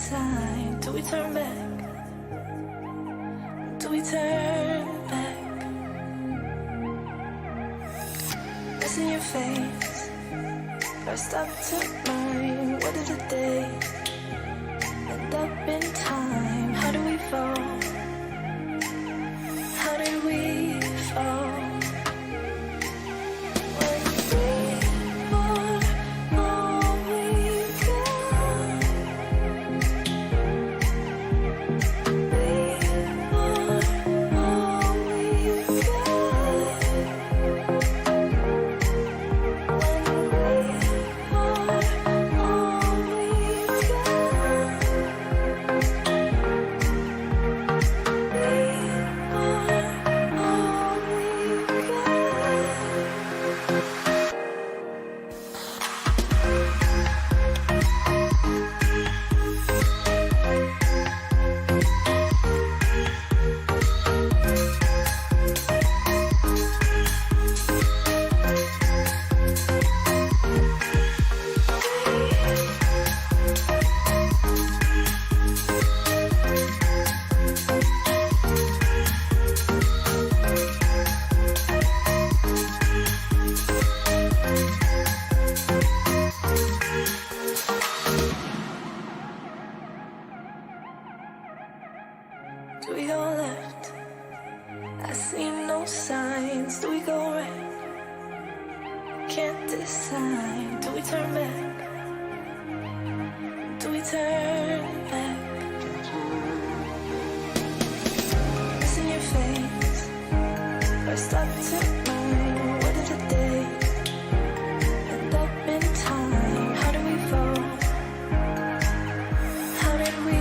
sign? Do we turn back? Do we turn back? Missing your face, first up to mine. What did the day end up in time? How do we fall? How did we fall? Do we go left? I see no signs. Do we go right? Can't decide. Do we turn back? Do we turn back? Missing your face, first up to mine. What did the day end up in time? How do we fall? How did we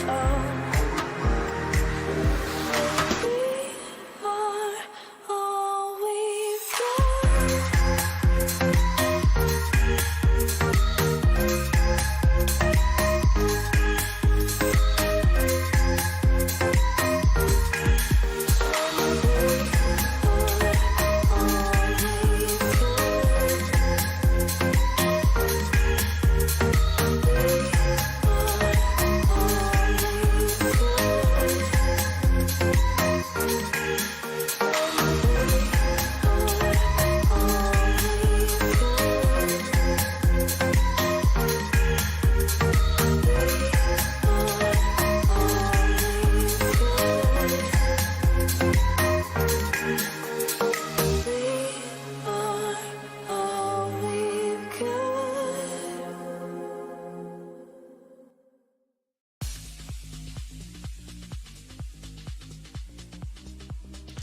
fall?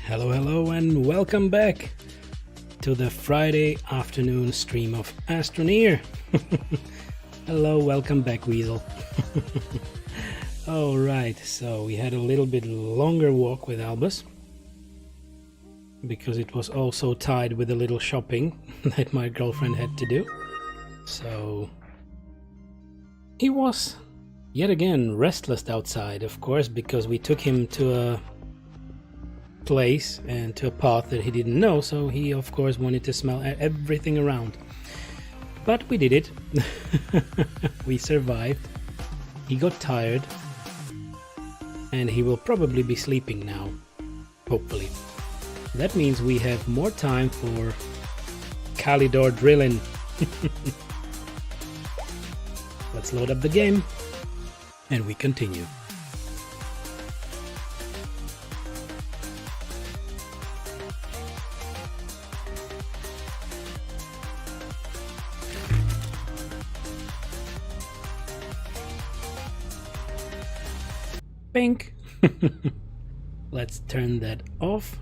Hello and welcome back to the Friday afternoon stream of Astroneer. Hello, welcome back, Weasel. Alright, so we had a little bit longer walk with Albus because it was also tied with a little shopping that my girlfriend had to do. So he was yet again restless outside, of course, because we took him to a place and to a path that he didn't know, so he of course wanted to smell everything around. But we did it. We survived. He got tired and he will probably be sleeping now, hopefully. That means we have more time for Calidor drilling. Let's load up the game and we continue. Pink. Let's turn that off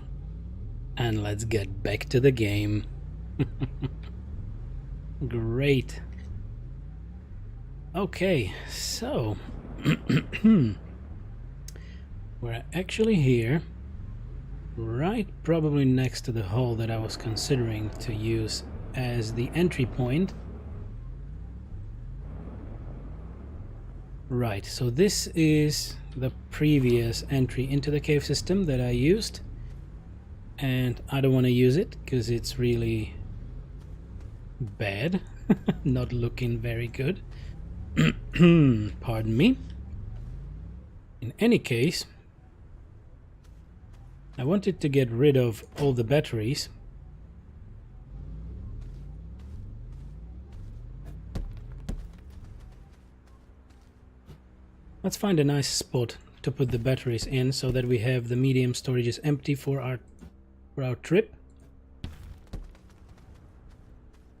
and let's get back to the game. Great. Okay, so we're actually here, right probably next to the hole that I was considering to use as the entry point. Right, so this is the previous entry into the cave system that I used, and I don't want to use it because it's really bad. Not looking very good. Pardon me. In any case, I wanted to get rid of all the batteries. Let's find a nice spot to put the batteries in so that we have the medium storages empty for our trip.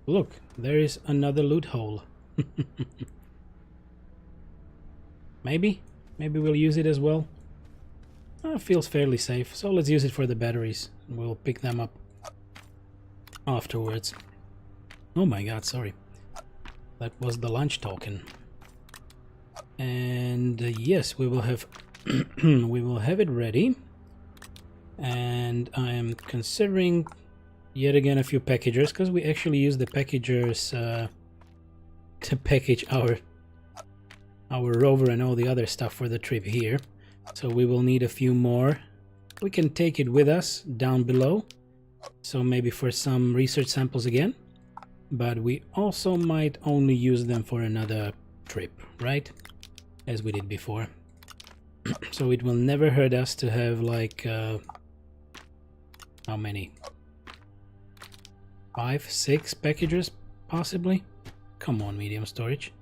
Look, there is another loot hole. Maybe we'll use it as well. Feels fairly safe, so let's use it for the batteries. We'll pick them up afterwards. Oh my god, sorry. That was the lunch token. And yes, we will have we will have it ready. And I am considering yet again a few packagers, because we actually use the packagers to package our rover and all the other stuff for the trip here. So we will need a few more. We can take it with us down below, so maybe for some research samples again, but we also might only use them for another trip, right? As we did before. So it will never hurt us to have like how many? 5, 6 packagers possibly? Come on, medium storage.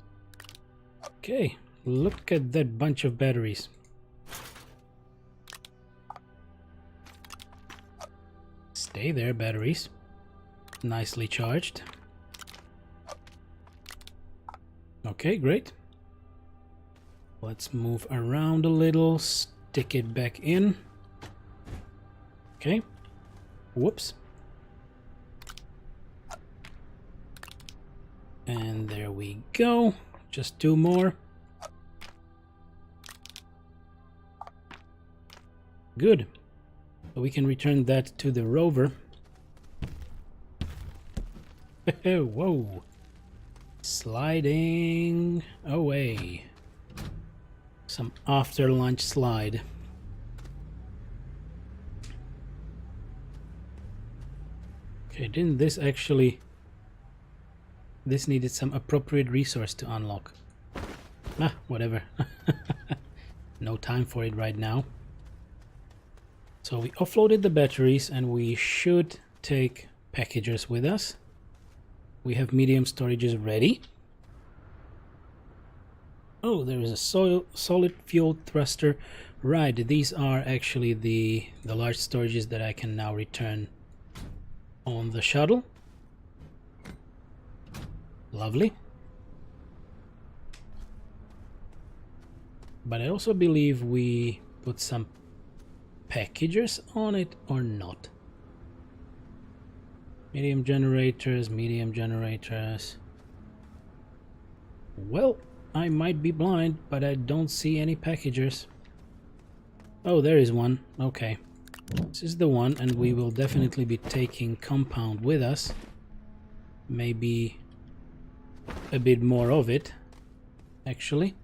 Okay, look at that bunch of batteries. Stay there, batteries. Nicely charged. Okay, great. Let's move around a little, stick it back in. Okay. Whoops. And there we go. Just 2 more. Good. So we can return that to the rover. Whoa. Sliding away. Some after lunch slide. Okay, didn't this actually... This needed some appropriate resource to unlock. Ah, whatever. No time for it right now. So we offloaded the batteries and we should take packagers with us. We have medium storages ready. Oh, there is a solid fuel thruster. Right, these are actually the large storages that I can now return on the shuttle. Lovely. But I also believe we put some packagers on it or not. Medium generators, medium generators. Well, I might be blind, but I don't see any packagers. Oh, there is one. Okay. This is the one, and we will definitely be taking compound with us. Maybe a bit more of it, actually.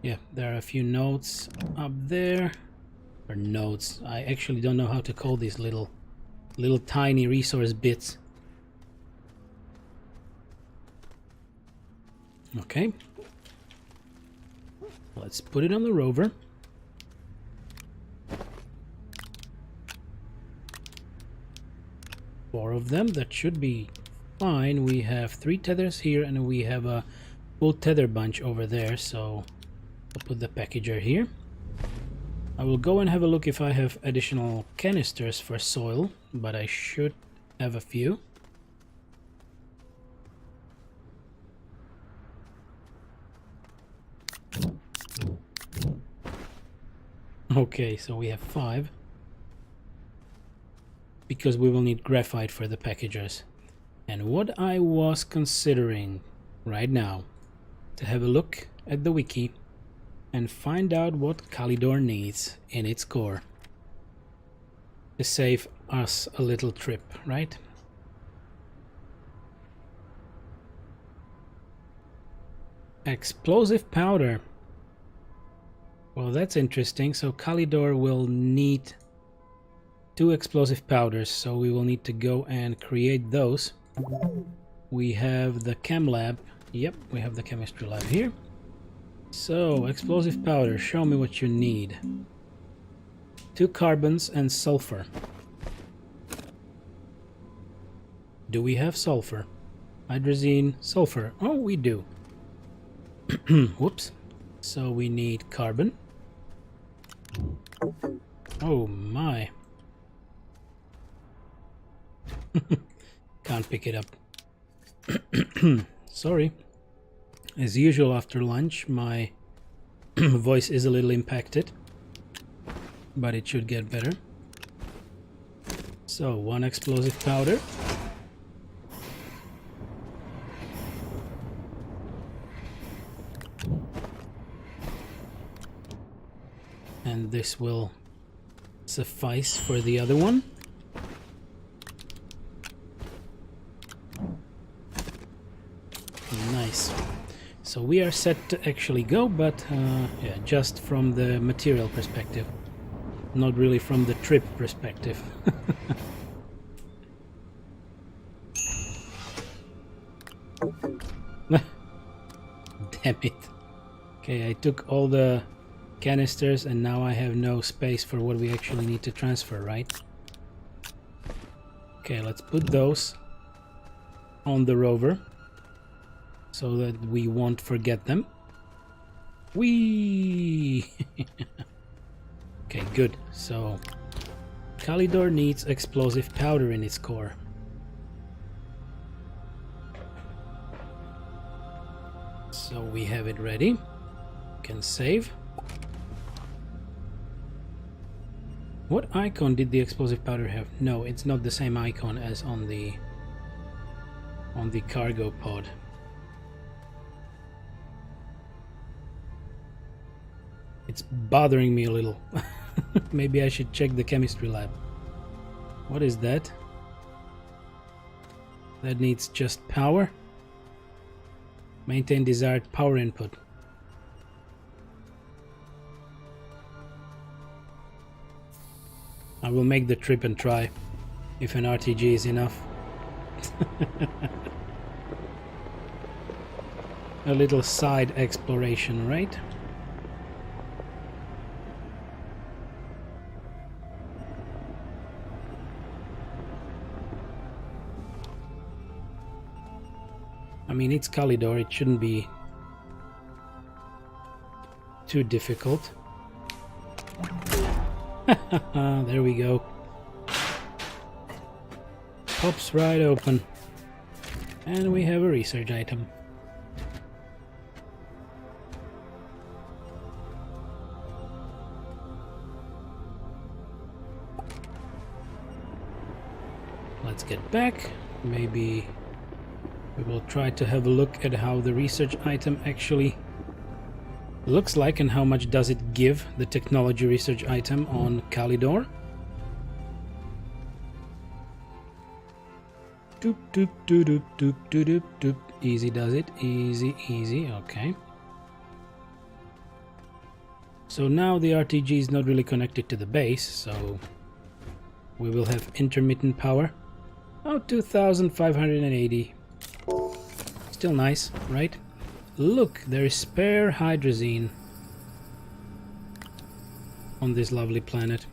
Yeah, there are a few notes up there. Or notes. I actually don't know how to call these little tiny resource bits. Okay. Let's put it on the rover. Four of them, that should be fine. We have 3 tethers here and we have a full tether bunch over there, so I'll put the packager here. I will go and have a look if I have additional canisters for soil, but I should have a few. Okay, so we have 5. Because we will need graphite for the packagers. And what I was considering right now, to have a look at the wiki and find out what Kalidor needs in its core to save us a little trip, right? Explosive powder. Well, that's interesting. So Kalidor will need 2 explosive powders, so we will need to go and create those. We have the chem lab Yep, we have the chemistry lab here. So, explosive powder, show me what you need. 2 carbons and sulfur. Do we have sulfur? Hydrazine, sulfur. Oh, we do. Whoops. So we need carbon. Oh my. Can't pick it up. Sorry. As usual after lunch, my voice is a little impacted, but it should get better. So, 1 explosive powder. And this will suffice for the other one. Nice. So we are set to actually go, but yeah, just from the material perspective, not really from the trip perspective. Damn it. Okay, I took all the canisters and now I have no space for what we actually need to transfer, right? Okay, let's put those on the rover so that we won't forget them. Whee! Okay, good. So Kalidor needs explosive powder in its core. So we have it ready. Can save. What icon did the explosive powder have? No, it's not the same icon as on the cargo pod. It's bothering me a little. Maybe I should check the chemistry lab. What is that? That needs just power. Maintain desired power input. I will make the trip and try if an RTG is enough. A little side exploration, right? I mean, it's Kalidor, it shouldn't be too difficult. There we go. Pops right open. And we have a research item. Let's get back. Maybe we will try to have a look at how the research item actually looks like and how much does it give, the technology research item on Kalidor. Doop doop doop doop doop doop doop doop. Easy does it. Easy, easy. Okay. So now the RTG is not really connected to the base, so we will have intermittent power. Oh, 2580. Still nice, right? Look, there is spare hydrazine on this lovely planet.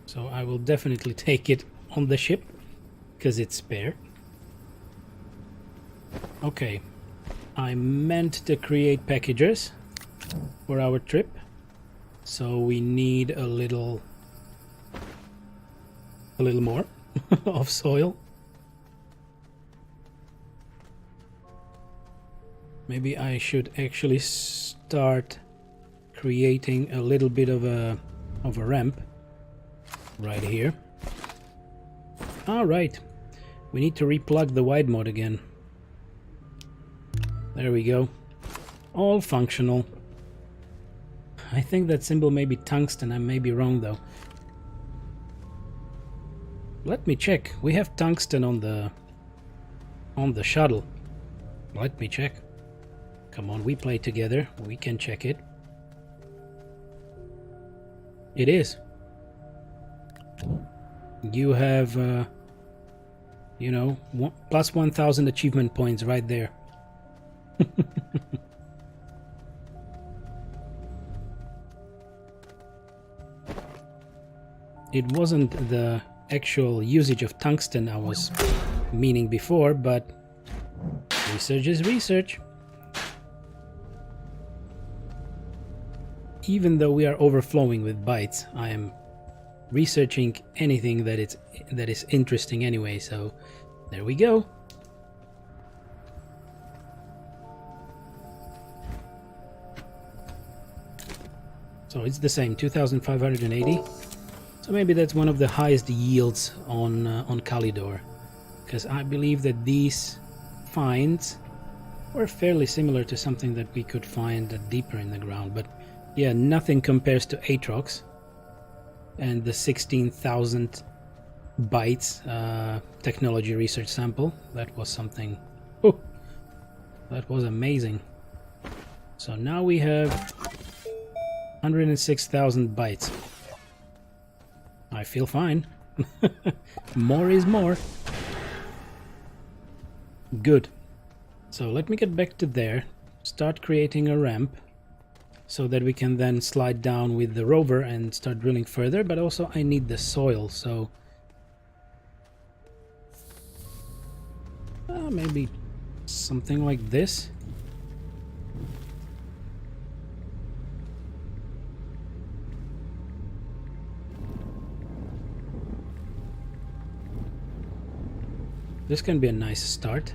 So I will definitely take it on the ship, because it's spare. Okay, I meant to create packages for our trip, so we need a little more of soil. Maybe I should actually start creating a little bit of a ramp right here. All right, we need to replug the wide mode again. There we go. All functional. I think that symbol may be tungsten. I may be wrong though. Let me check. We have tungsten on the shuttle. Let me check. Come on, we play together. We can check it. It is. You have You know, plus 1000 achievement points right there. It wasn't the actual usage of tungsten I was meaning before, but research is research. Even though we are overflowing with bytes, I am researching anything that is interesting anyway, so there we go. So it's the same, 2580. So maybe that's one of the highest yields on Kalidor, because I believe that these finds were fairly similar to something that we could find deeper in the ground, but yeah, nothing compares to Aatrox and the 16,000 bytes technology research sample. That was something. Oh, that was amazing. So now we have 106,000 bytes. I feel fine. More is more. Good. So let me get back to there, start creating a ramp so that we can then slide down with the rover and start drilling further, but also I need the soil, so maybe something like this. This can be a nice start.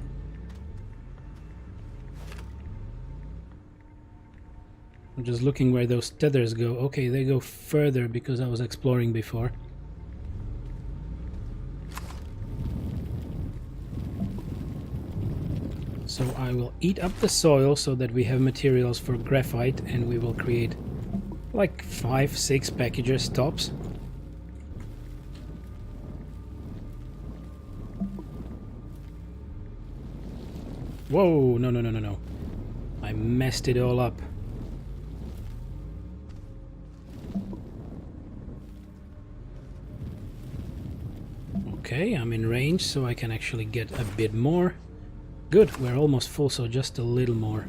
I'm just looking where those tethers go. Okay, they go further because I was exploring before. So I will eat up the soil so that we have materials for graphite, and we will create like 5-6 packages tops. Whoa, no. I messed it all up. Okay, I'm in range, so I can actually get a bit more. Good, we're almost full, so just a little more.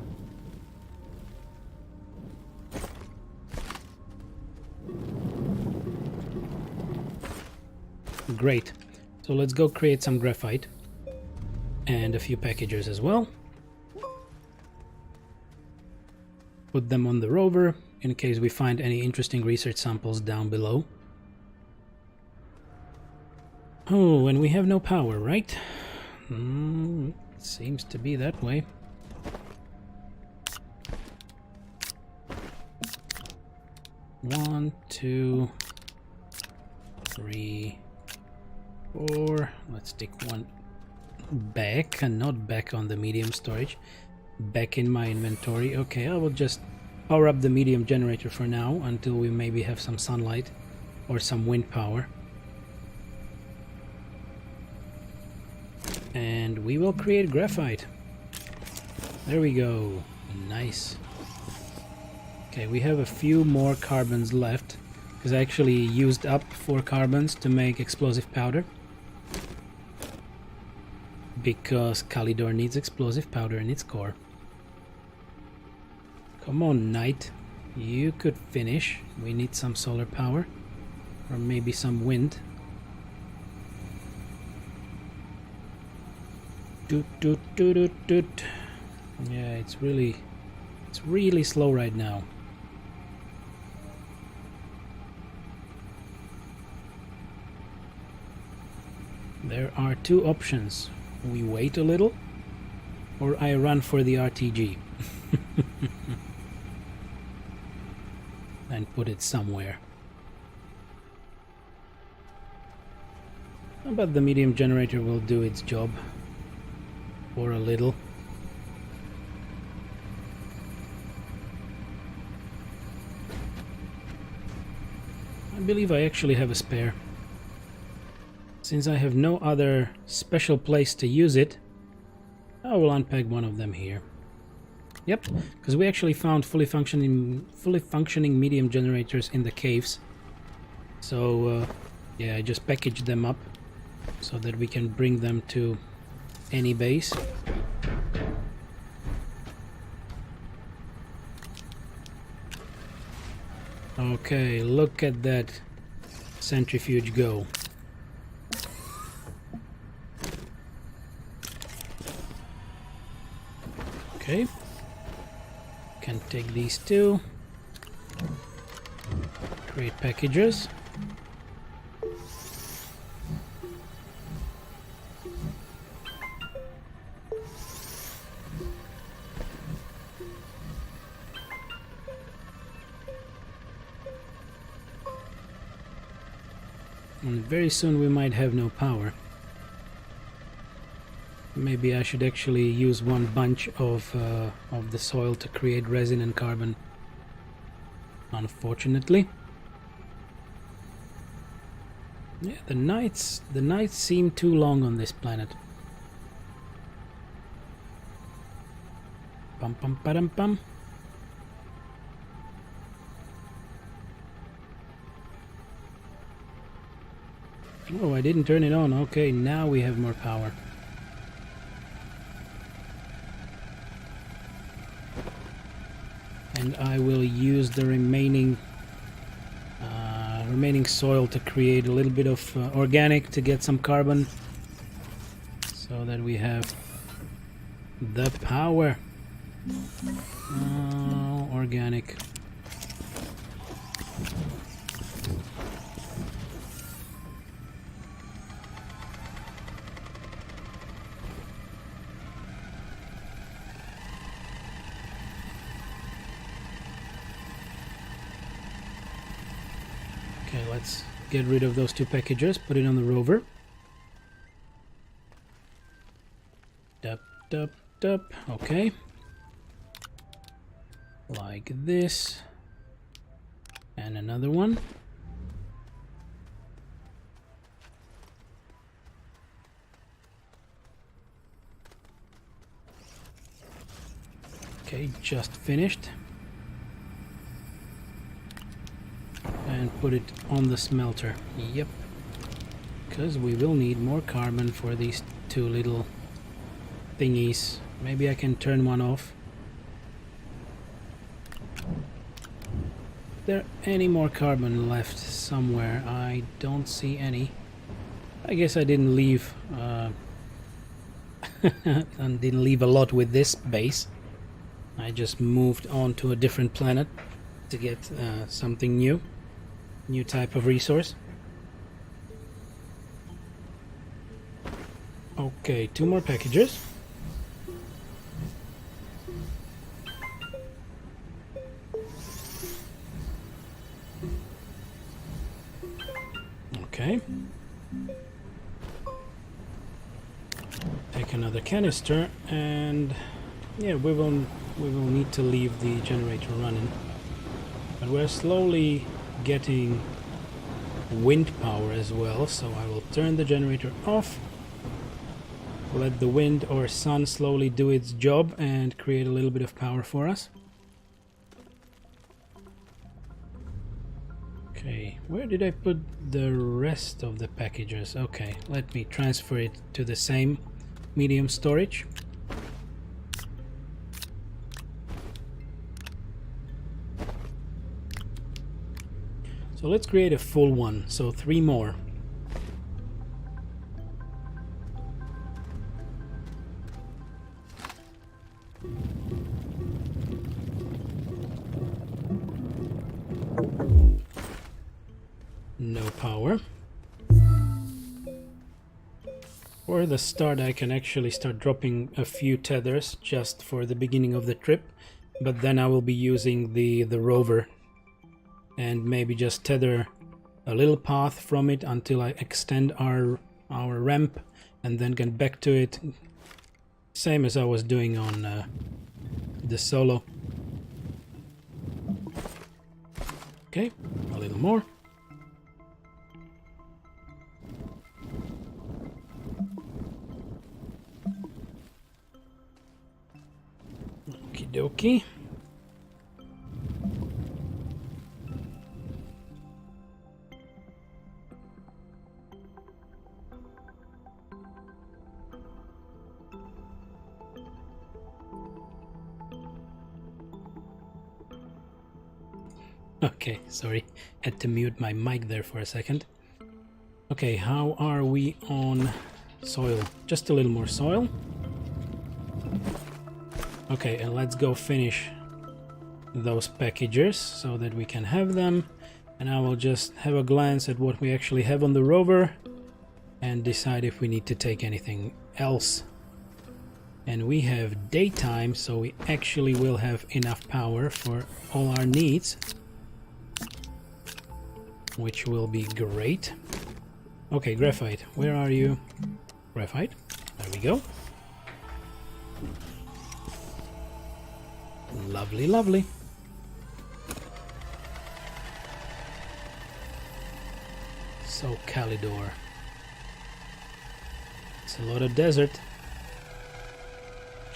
Great. So let's go create some graphite. And a few packages as well. Put them on the rover in case we find any interesting research samples down below. Oh, and we have no power, right? Seems to be that way. One, two, three, four. Let's stick one back, and not back on the medium storage, back in my inventory. Okay, I will just power up the medium generator for now until we maybe have some sunlight or some wind power, and we will create graphite. There we go. Nice. Okay, we have a few more carbons left because I actually used up 4 carbons to make explosive powder, because Kalidor needs explosive powder in its core. Come on, Knight. You could finish. We need some solar power. Or maybe some wind. Doot, doot, doot, doot, doot. Yeah, it's really slow right now. There are 2 options. We wait a little, or I run for the RTG and put it somewhere. But the medium generator will do its job for a little. I believe I actually have a spare. Since I have no other special place to use it, I will unpack one of them here. Yep, because we actually found fully functioning medium generators in the caves. So yeah, I just packaged them up so that we can bring them to any base. Okay, look at that centrifuge go. Okay, can take these two, create packages. And very soon we might have no power. Maybe I should actually use one bunch of the soil to create resin and carbon. Unfortunately. Yeah, the nights seem too long on this planet. Pum pum padum pum. Oh, I didn't turn it on. Okay, now we have more power. And I will use the remaining soil to create a little bit of organic to get some carbon, so that we have the power. Organic. Okay, let's get rid of those two packages, put it on the rover. Dup, dup, dup. Okay. Like this. And another one. Okay, just finished. And put it on the smelter. Yep. Because we will need more carbon for these two little thingies. Maybe I can turn one off. Is there any more carbon left somewhere? I don't see any. I guess I didn't leave and didn't leave a lot with this base. I just moved on to a different planet to get something new. New type of resource. Okay, two more packages. Okay. Take another canister, and yeah, we will need to leave the generator running. But we're slowly getting wind power as well, so I will turn the generator off, let the wind or sun slowly do its job and create a little bit of power for us. Okay, where did I put the rest of the packages? Okay, let me transfer it to the same medium storage. So let's create a full one, so 3 more. No power. For the start, I can actually start dropping a few tethers just for the beginning of the trip, but then I will be using the rover and maybe just tether a little path from it until I extend our ramp and then get back to it, same as I was doing on the solo. Okay, a little more. Okie dokie. Okay, sorry. Had to mute my mic there for a second. Okay, how are we on soil? Just a little more soil. Okay, and let's go finish those packages so that we can have them. And I will just have a glance at what we actually have on the rover and decide if we need to take anything else. And we have daytime, so we actually will have enough power for all our needs, which will be great. Okay, graphite, where are you? Graphite, there we go. Lovely, lovely. So Calidor. It's a lot of desert.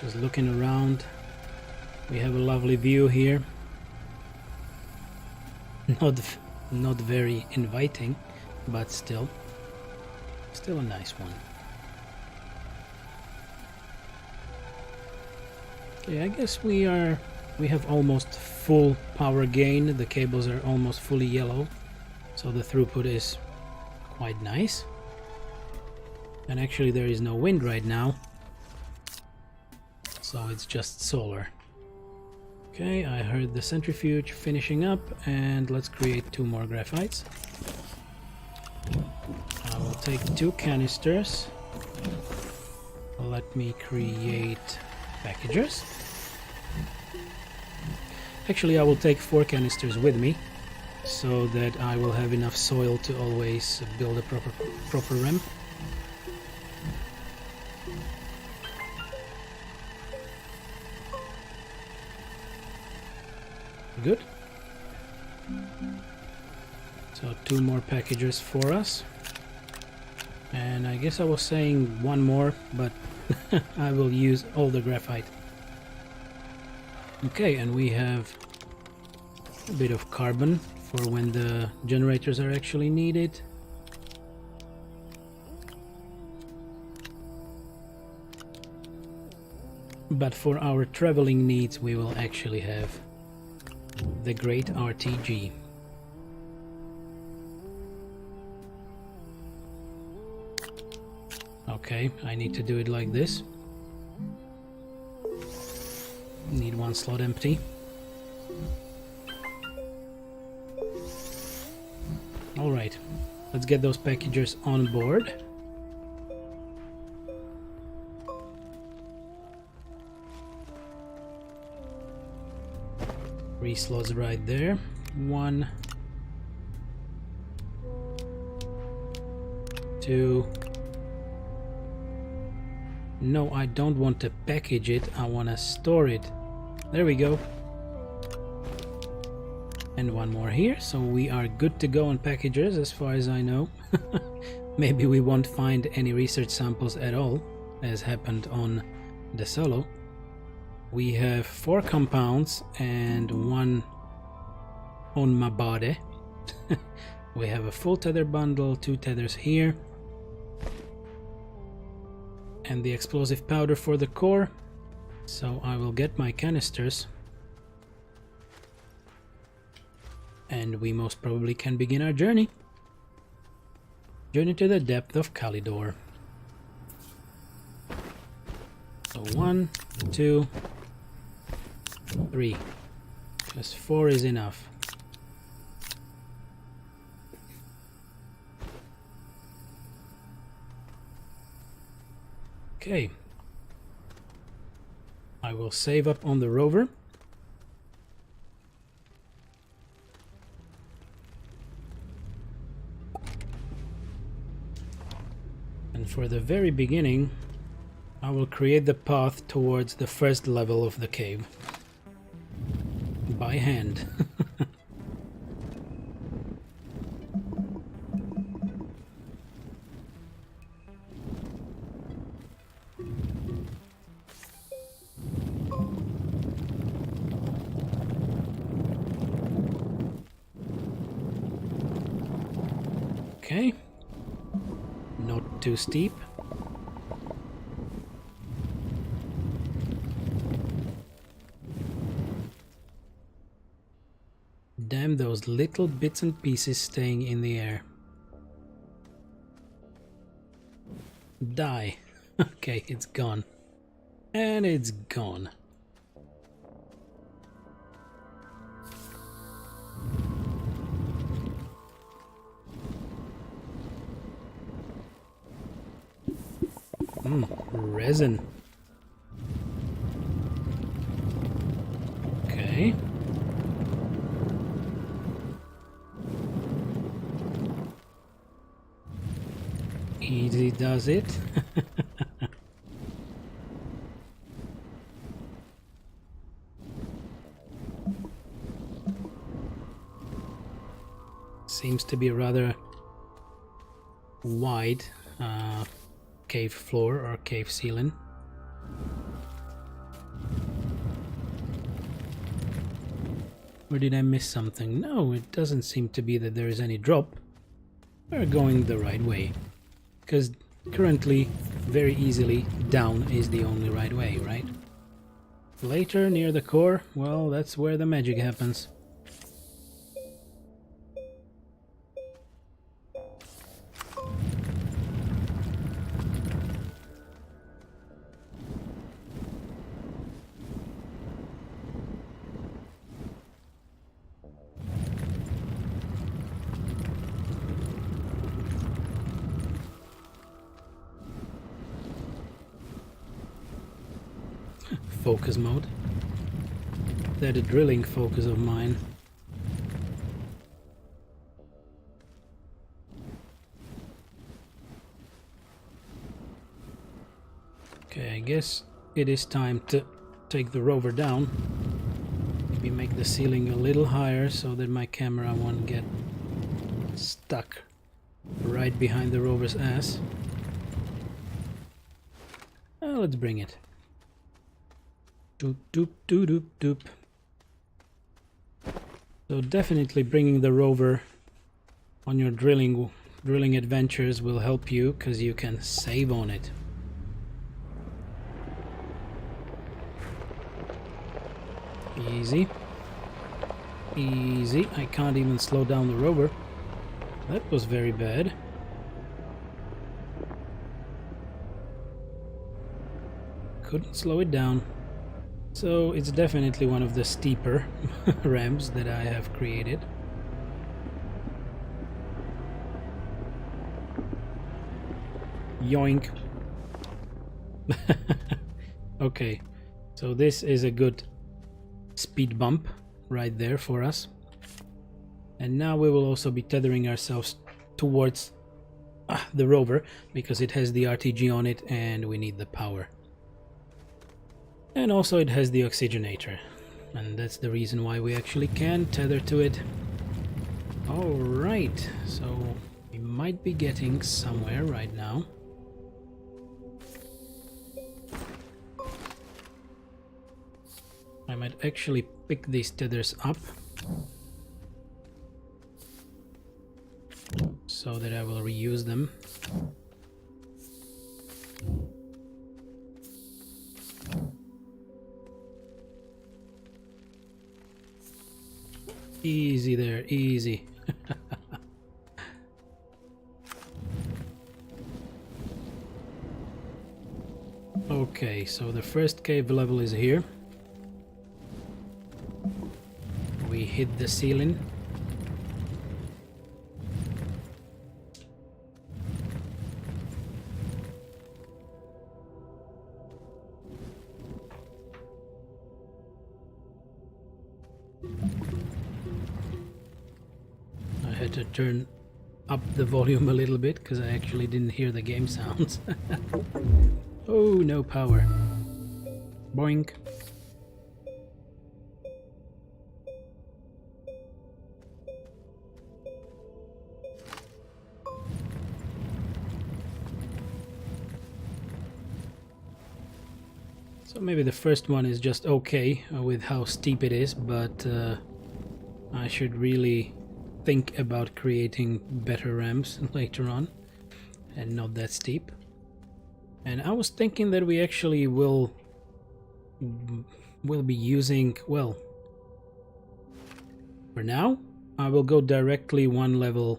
Just looking around. We have a lovely view here. Not very inviting, but still a nice one. Okay, I guess we have almost full power gain. The cables are almost fully yellow, so the throughput is quite nice. And actually there is no wind right now, so it's just solar. Okay, I heard the centrifuge finishing up, and let's create 2 more graphites. I will take 2 canisters. Let me create packages. Actually, I will take 4 canisters with me, so that I will have enough soil to always build a proper ramp. Good. So 2 more packages for us. And I guess I was saying 1 more, but I will use all the graphite. Okay, and we have a bit of carbon for when the generators are actually needed. But for our traveling needs, we will actually have the great RTG. Okay, I need to do it like this. Need 1 slot empty. Alright, let's get those packages on board. Three slots right there. 1, 2. No, I don't want to package it, I want to store it. There we go. And 1 more here, so we are good to go on packages as far as I know. Maybe we won't find any research samples at all, as happened on the Solo. We have 4 compounds and 1 on my body. We have a full tether bundle, 2 tethers here. And the explosive powder for the core. So I will get my canisters. And we most probably can begin our journey. Journey to the depth of Calidor. So 1, 2, 3. Just 4 is enough. Okay. I will save up on the rover. And for the very beginning, I will create the path towards the first level of the cave. By hand. Okay. Not too steep. Damn those those little bits and pieces staying in the air. Die. Okay, it's gone. And it's gone. Resin. Okay. Easy does it. Seems to be a rather wide cave floor or cave ceiling. Or did I miss something? No, it doesn't seem to be that there is any drop. We're going the right way. Because currently, very easily, down is the only right way, right? Later, near the core, well, that's where the magic happens. Focus mode. That a drilling focus of mine. Okay, I guess it is time to take the rover down. Maybe make the ceiling a little higher so that my camera won't get stuck right behind the rover's ass. Let's bring it. Doop doop doop doop doop. So definitely bringing the rover on your drilling adventures will help you, because you can save on it. Easy. Easy. I can't even slow down the rover. That was very bad. Couldn't slow it down. So it's definitely one of the steeper ramps that I have created. Yoink. Okay, so this is a good speed bump right there for us. And now we will also be tethering ourselves towards the rover, because it has the RTG on it and we need the power. And also it has the oxygenator, and that's the reason why we actually can tether to it. Alright, so we might be getting somewhere right now. I might actually pick these tethers up so that I will reuse them. Easy there, easy. Okay, so the first cave level is here. We hit the ceiling. I had to turn up the volume a little bit because I actually didn't hear the game sounds. Oh, no power. Boink. So maybe the first one is just okay with how steep it is, but I should really think about creating better ramps later on and not that steep. And I was thinking that we actually will be using, well, for now I will go directly one level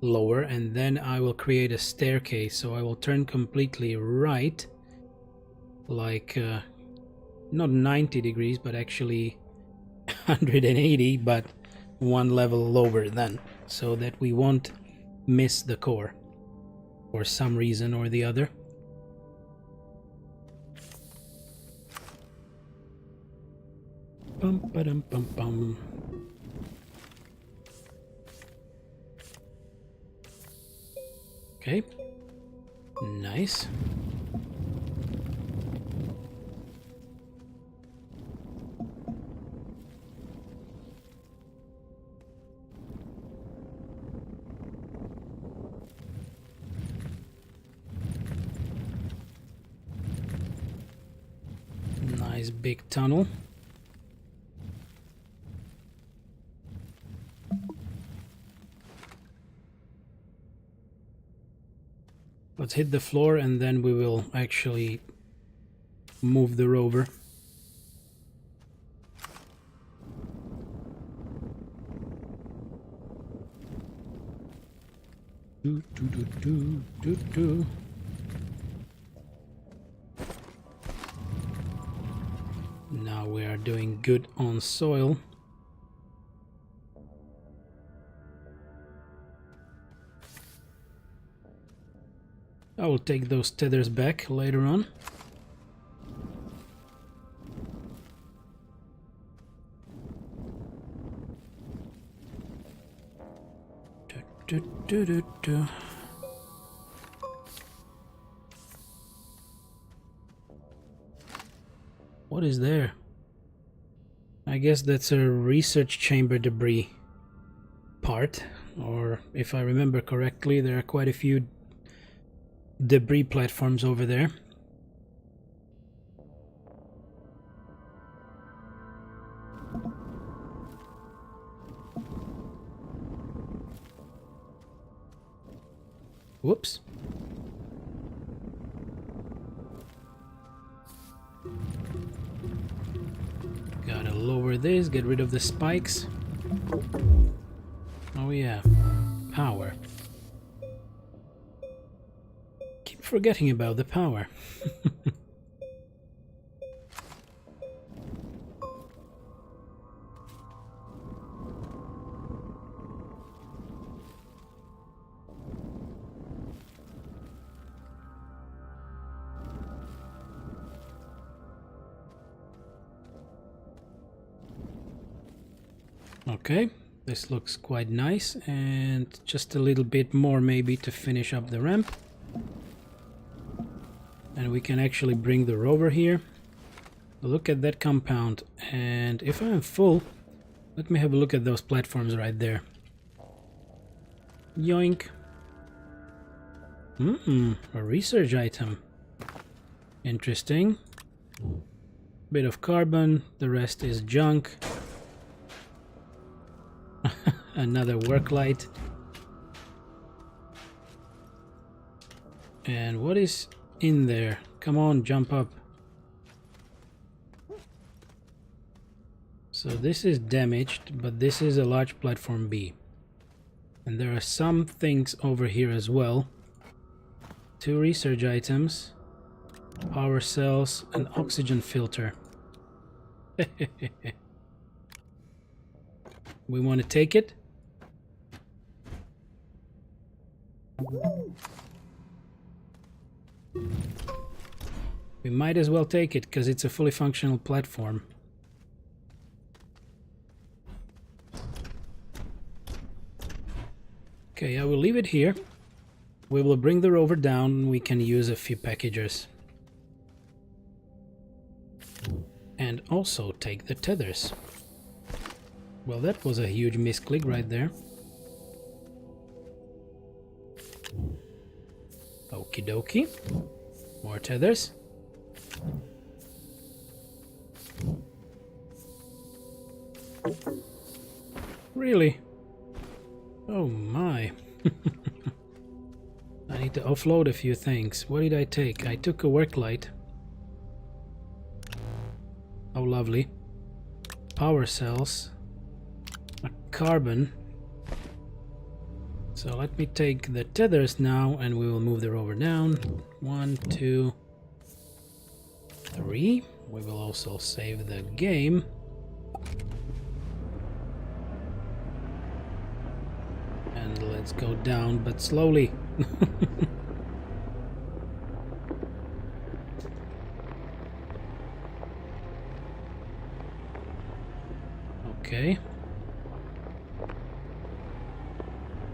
lower, and then I will create a staircase. So I will turn completely right, like not 90 degrees, but actually 180, but one level lower then, so that we won't miss the core for some reason or the other. Bum, ba-dum, bum, bum. Okay, nice. Nice big tunnel. Let's hit the floor and then we will actually move the rover. Do, do, do, do, do, do. Now we are doing good on soil. I will take those tethers back later on. Do, do, do, do. What is there? I guess that's a research chamber debris part, or if I remember correctly, there are quite a few debris platforms over there. Whoops. Gotta lower this, get rid of the spikes. Oh yeah, power. Keep forgetting about the power. Okay, this looks quite nice, and just a little bit more maybe to finish up the ramp. And we can actually bring the rover here. Look at that compound, and if I'm full, let me have a look at those platforms right there. Yoink. A research item. Interesting. Bit of carbon, the rest is junk. Another work light. And what is in there? Come on, jump up. So this is damaged, but this is a large platform B. And there are some things over here as well. 2 research items, power cells, an oxygen filter. We want to take it? We might as well take it, because it's a fully functional platform. Okay, I will leave it here. We will bring the rover down. We can use a few packagers. And also take the tethers. Well, that was a huge misclick right there. Okie dokie. More tethers. Really? Oh my. I need to offload a few things. What did I take? I took a work light. Oh, lovely. Power cells. A carbon. So let me take the tethers now and we will move the rover down. 1, 2, 3. We will also save the game. And let's go down, but slowly. Okay.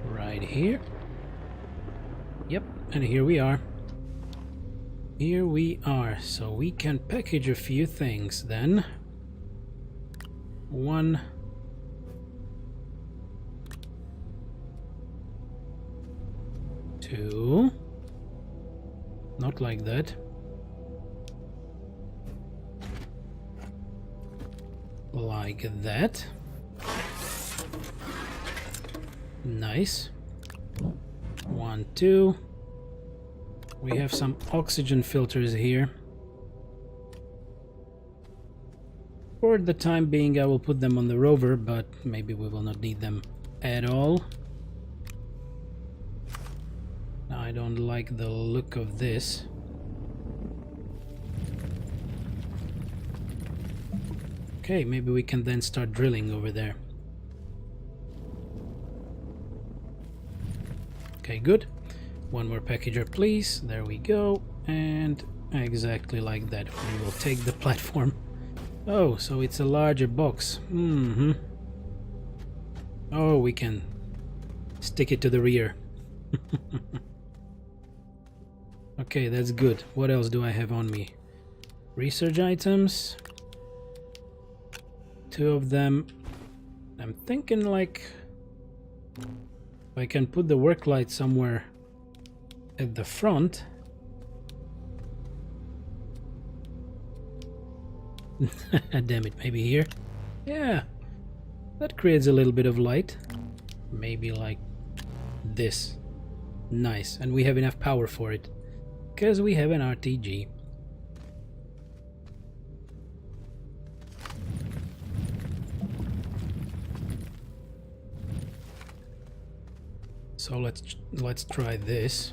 Right here. Yep, and here we are. Here we are. So we can package a few things then. 1. 2. Not like that. Like that. Nice. 1, 2. We have some oxygen filters here. For the time being, I will put them on the rover, but maybe we will not need them at all. I don't like the look of this. Okay, maybe we can then start drilling over there. Okay, good. One more packager, please. There we go. And exactly like that, we will take the platform. Oh, so it's a larger box. Oh, we can stick it to the rear. Okay, that's good. What else do I have on me? Research items. 2 of them. I'm thinking like if I can put the work light somewhere at the front. Damn it, maybe here. Yeah, that creates a little bit of light. Maybe like this. Nice, and we have enough power for it because we have an RTG. So let's try this.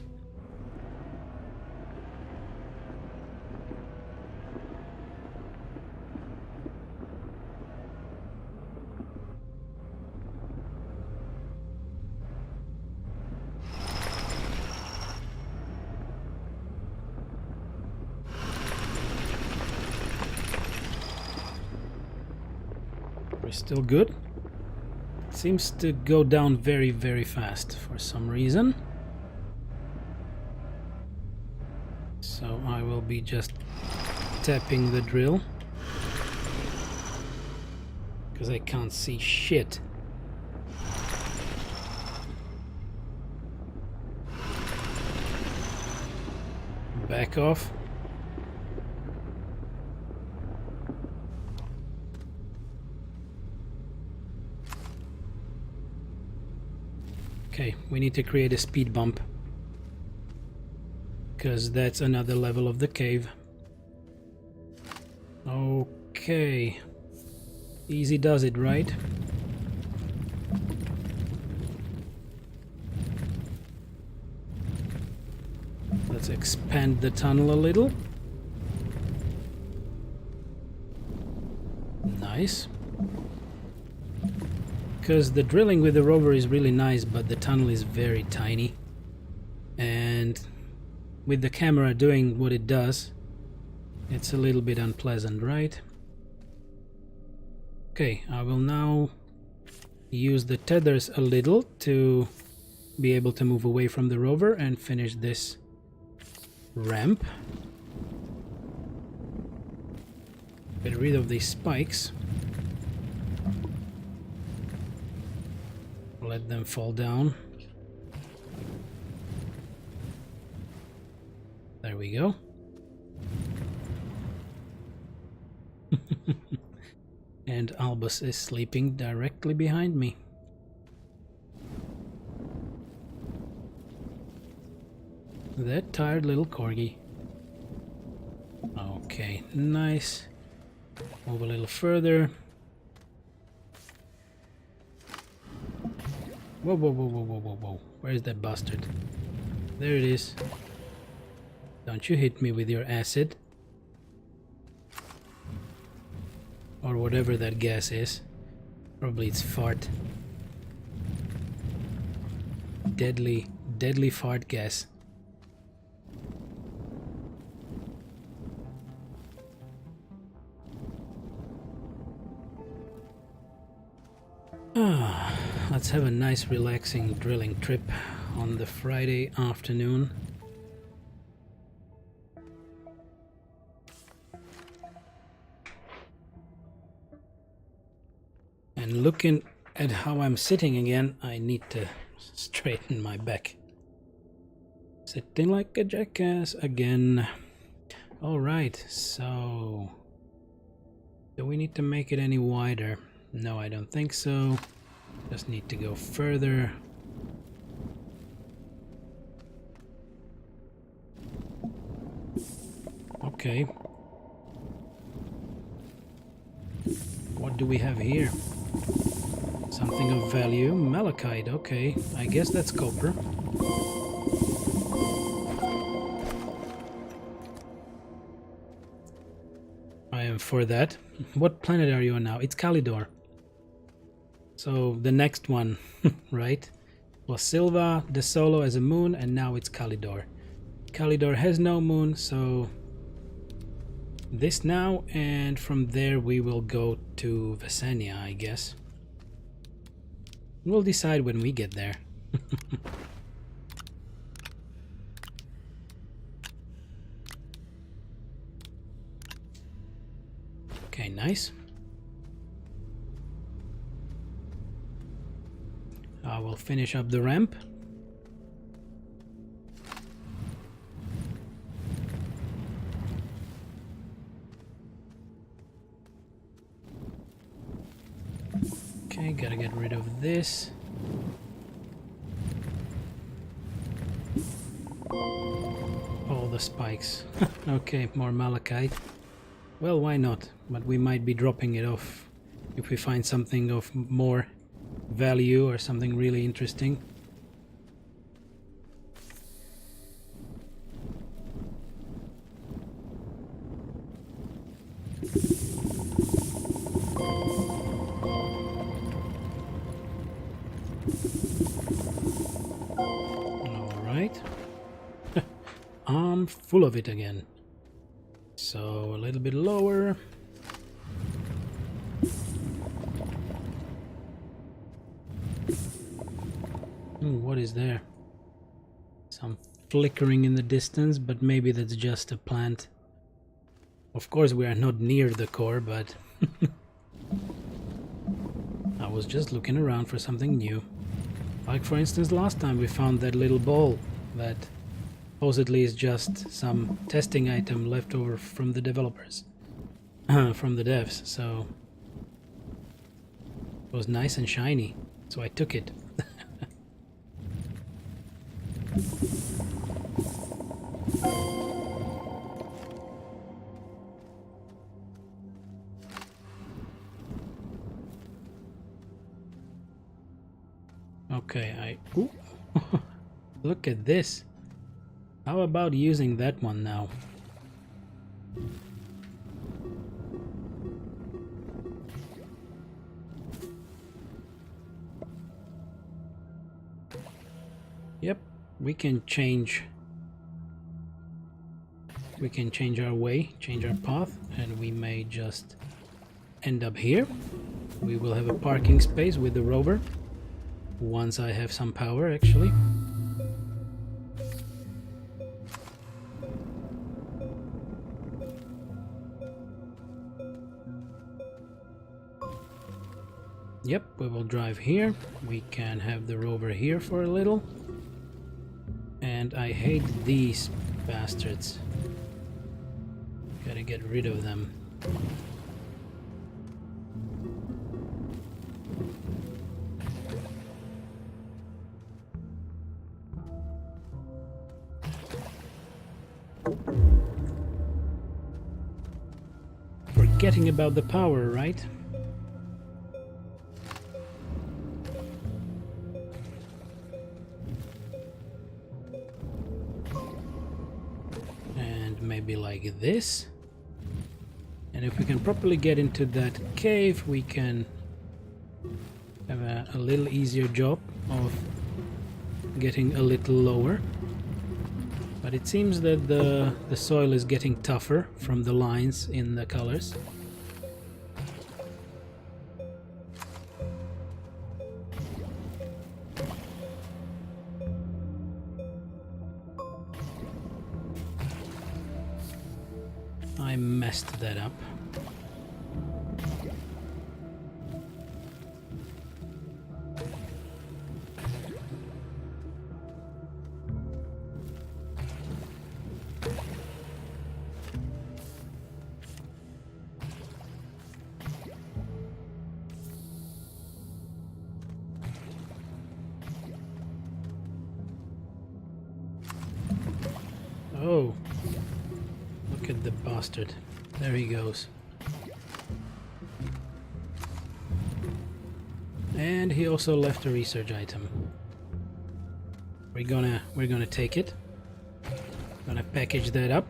We're still good. Seems to go down very, very fast for some reason. So I will be just tapping the drill because I can't see shit. Back off. Okay, we need to create a speed bump because that's another level of the cave. Okay, easy does it, right? Let's expand the tunnel a little. Nice. Because the drilling with the rover is really nice, but the tunnel is very tiny. And with the camera doing what it does, it's a little bit unpleasant, right? Okay, I will now use the tethers a little to be able to move away from the rover and finish this ramp. Get rid of these spikes. Let them fall down. There we go. And Albus is sleeping directly behind me. That tired little corgi. Okay, nice. Move a little further. Whoa, whoa, whoa, whoa, whoa, whoa, whoa. Where is that bastard? There it is. Don't you hit me with your acid. Or whatever that gas is. Probably it's fart. Deadly, deadly fart gas. Let's have a nice relaxing drilling trip on the Friday afternoon. And looking at how I'm sitting again, I need to straighten my back. Sitting like a jackass again. Alright, so... do we need to make it any wider? No, I don't think so. Just need to go further. Okay. What do we have here? Something of value. Malachite, okay. I guess that's copper. I am for that. What planet are you on now? It's Calidor. So the next one, right? Was Silva, De Solo as a moon, and now it's Calidor. Calidor has no moon, so this now, and from there we will go to Vesania, I guess. We'll decide when we get there. Okay, nice. I will finish up the ramp. Okay, gotta get rid of this. All the spikes. Okay, more malachite. Well, why not? But we might be dropping it off if we find something of more value or something really interesting. Alright. I'm full of it again. So a little bit lower. What is there? Some flickering in the distance, but maybe that's just a plant. Of course we are not near the core, but I was just looking around for something new. Like for instance last time we found that little ball that supposedly is just some testing item left over from the developers. From the devs, so it was nice and shiny, so I took it. Okay, ooh. Look at this. How about using that one now? Yep, we can change our way, change our path, and we may just end up here. We will have a parking space with the rover once I have some power, actually. Yep, we will drive here. We can have the rover here for a little. And I hate these bastards. Gotta get rid of them. Forgetting about the power, right? maybe like this. And if we can properly get into that cave, we can have a little easier job of getting a little lower. But it seems that the soil is getting tougher from the lines in the colors. I messed that up. Oh, look at the bastard. There he goes. And he also left a research item. We're gonna take it. Gonna package that up.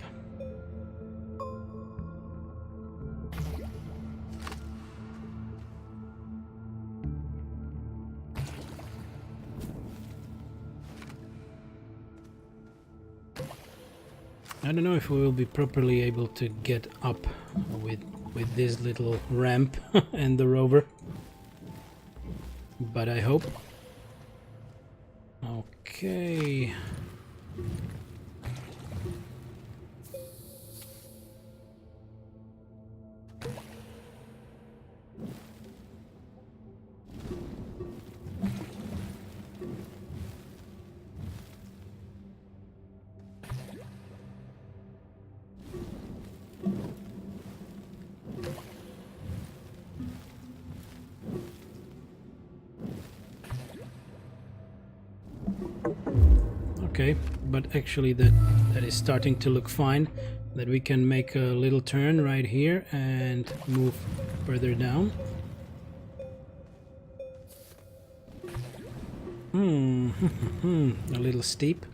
I don't know if we will be properly able to get up with this little ramp and the rover, but I hope. Okay. Okay, but actually that is starting to look fine, that we can make a little turn right here and move further down. A little steep.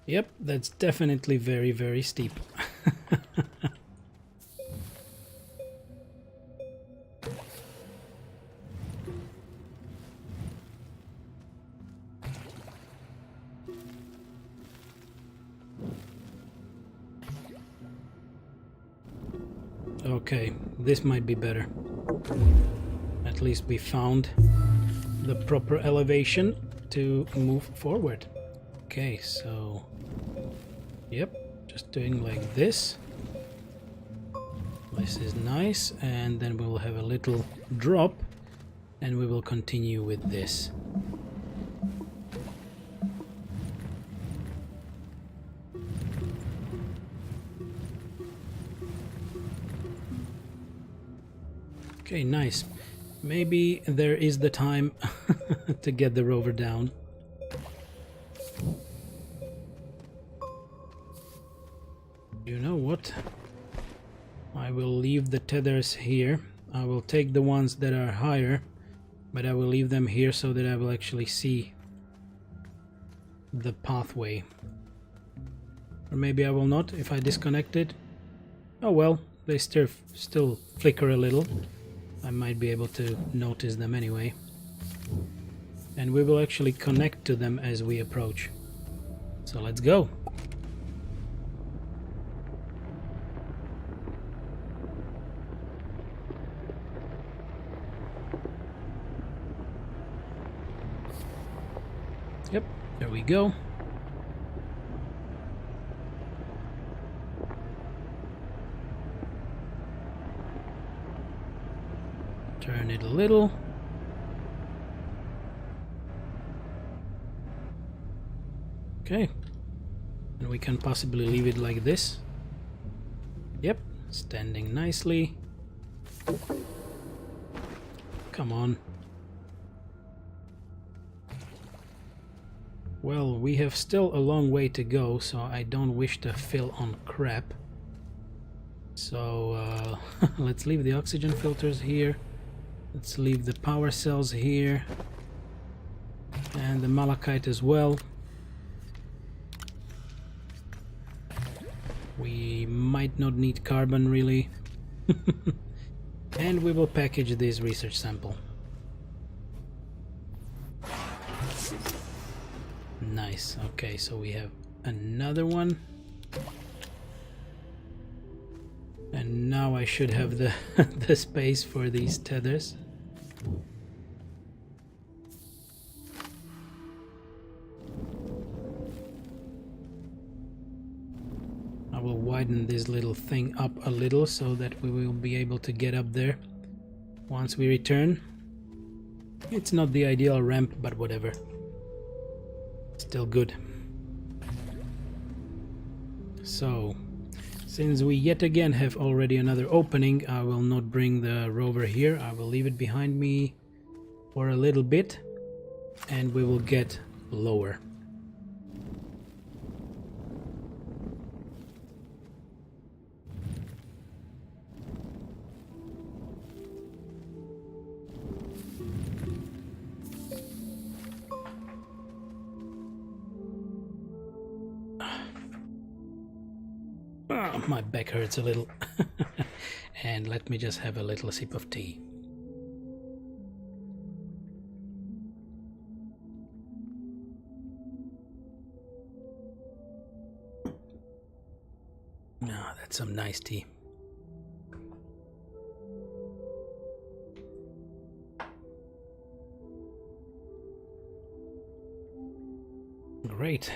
Yep, that's definitely very, very steep. Okay, this might be better. At least we found the proper elevation to move forward. Okay, so yep, just doing like this. This is nice, and then we will have a little drop and we will continue with this. Okay, nice. Maybe there is the time to get the rover down. You know what? I will leave the tethers here. I will take the ones that are higher, but I will leave them here so that I will actually see the pathway. Or maybe I will not if I disconnect it. Oh well, they still flicker a little. I might be able to notice them anyway. And we will actually connect to them as we approach. So let's go. Yep, there we go. Turn it a little. Okay. And we can possibly leave it like this. Yep, standing nicely. Come on. Well, we have still a long way to go, so I don't wish to fill on crap. So let's leave the oxygen filters here. Let's leave the power cells here. And the malachite as well. We might not need carbon really. And we will package this research sample. Nice. Okay, so we have another one. And now I should have the the space for these tethers. I will widen this little thing up a little so that we will be able to get up there once we return. It's not the ideal ramp, but whatever. Still good. So, since we yet again have already another opening, I will not bring the rover here. I will leave it behind me for a little bit and we will get lower. Oh, my back hurts a little. And let me just have a little sip of tea. Ah, that's some nice tea. Great.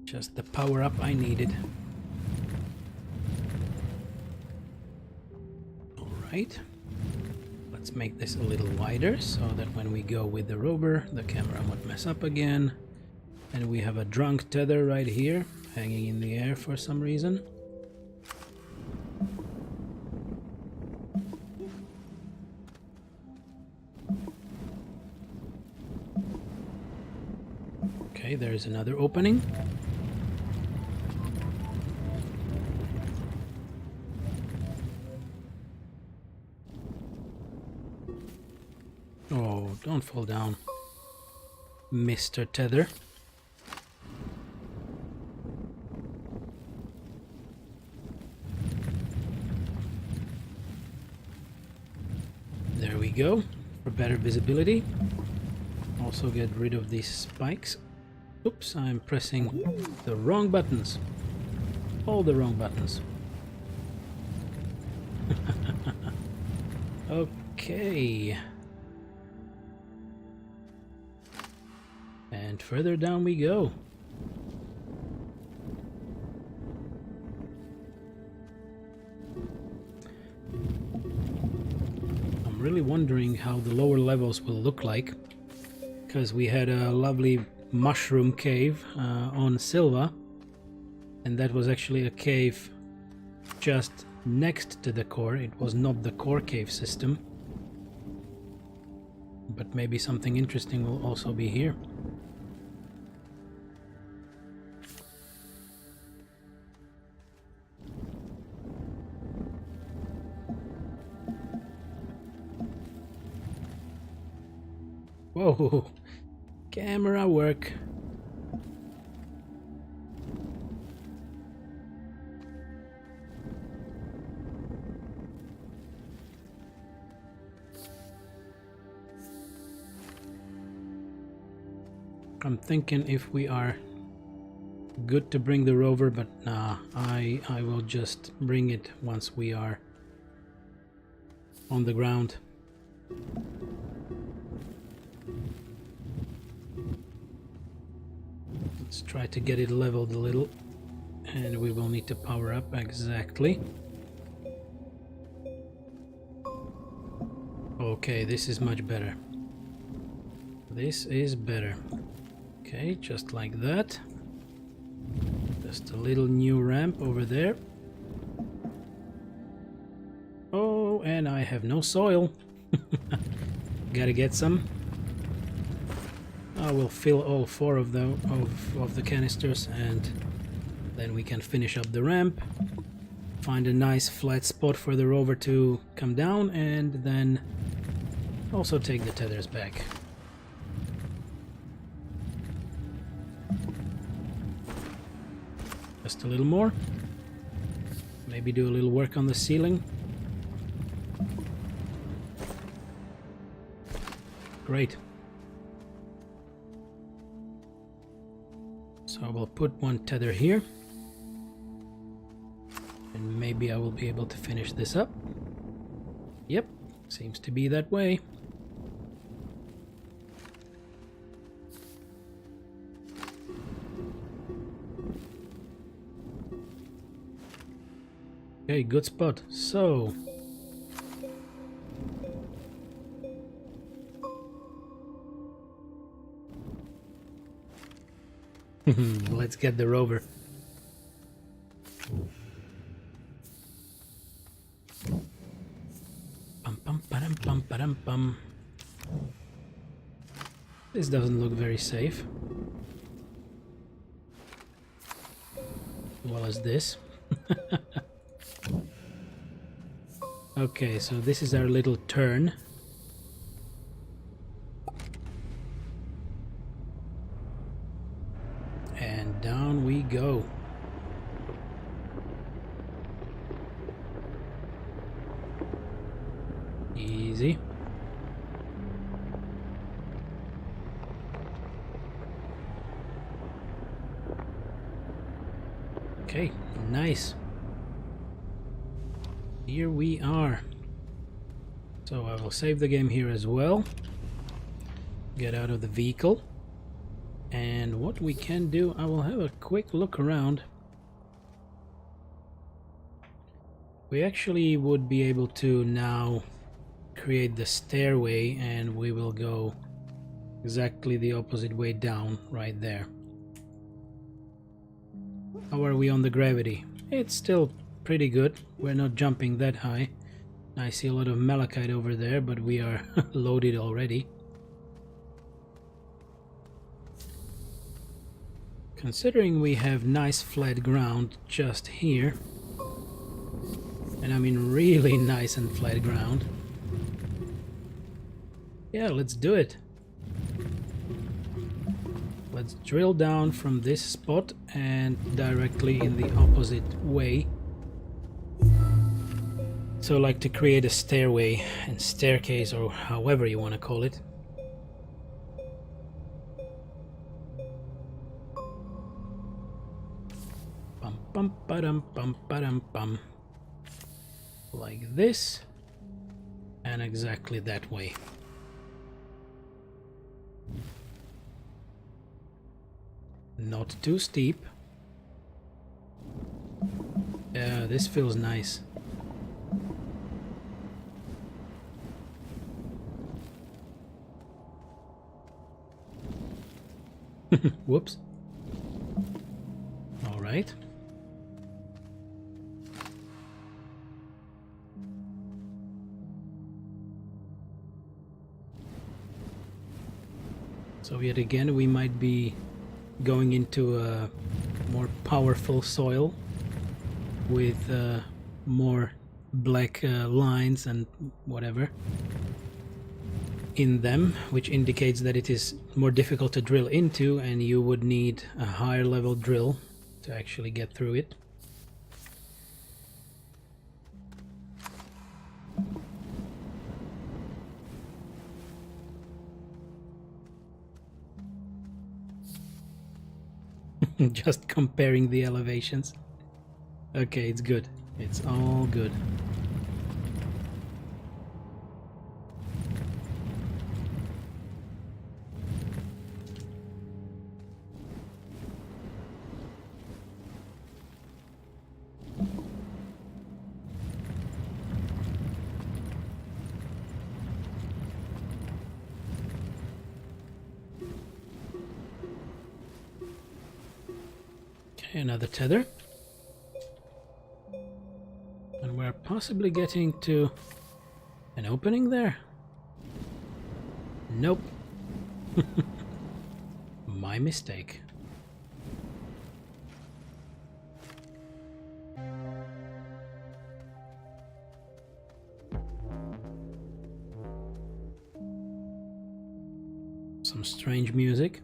Just the power up I needed. Alright. Let's make this a little wider so that when we go with the rover, the camera won't mess up again. And we have a drunk tether right here, hanging in the air for some reason. Okay, there's another opening. Oh, don't fall down, Mr. Tether. There we go, for better visibility. Also get rid of these spikes. Oops, I'm pressing the wrong buttons. All the wrong buttons. Okay. And further down we go. I'm really wondering how the lower levels will look like, because we had a lovely mushroom cave on Silva, and that was actually a cave just next to the core. It was not the core cave system, but maybe something interesting will also be here. Whoa, camera work. I'm thinking if we are good to bring the rover, but nah, I will just bring it once we are on the ground. Let's try to get it leveled a little, and we will need to power up exactly. Okay, this is much better. This is better. Okay, just like that. Just a little new ramp over there. Oh, and I have no soil. Gotta get some. I will fill all 4 of the canisters, and then we can finish up the ramp. Find a nice flat spot for the rover to come down, and then also take the tethers back. Just a little more. Maybe do a little work on the ceiling. Great. So I will put one tether here. And maybe I will be able to finish this up. Yep, seems to be that way. Okay, good spot. So let's get the rover. Pum pum padam pum padam pum. This doesn't look very safe. As well as this. Okay, so this is our little turn. And down we go. Easy. Okay, nice. Here we are. So I will save the game here as well. Get out of the vehicle. And what we can do, I will have a quick look around. We actually would be able to now create the stairway, and we will go exactly the opposite way down right there. How are we on the gravity? It's still pretty good. We're not jumping that high. I see a lot of malachite over there, but we are loaded already. Considering we have nice flat ground just here, and I mean really nice and flat ground. Yeah, let's do it. Let's drill down from this spot and directly in the opposite way. So like to create a stairway and staircase, or however you want to call it. Pum pum padum pum padum pum. Like this, and exactly that way. Not too steep. Yeah, this feels nice. Whoops. All right. So yet again, we might be going into a more powerful soil with more black lines and whatever in them, which indicates that it is more difficult to drill into, and you would need a higher level drill to actually get through it. Just comparing the elevations. Okay, it's good. It's all good. Okay, another tether. And we're possibly getting to an opening there. Nope. My mistake. Some strange music.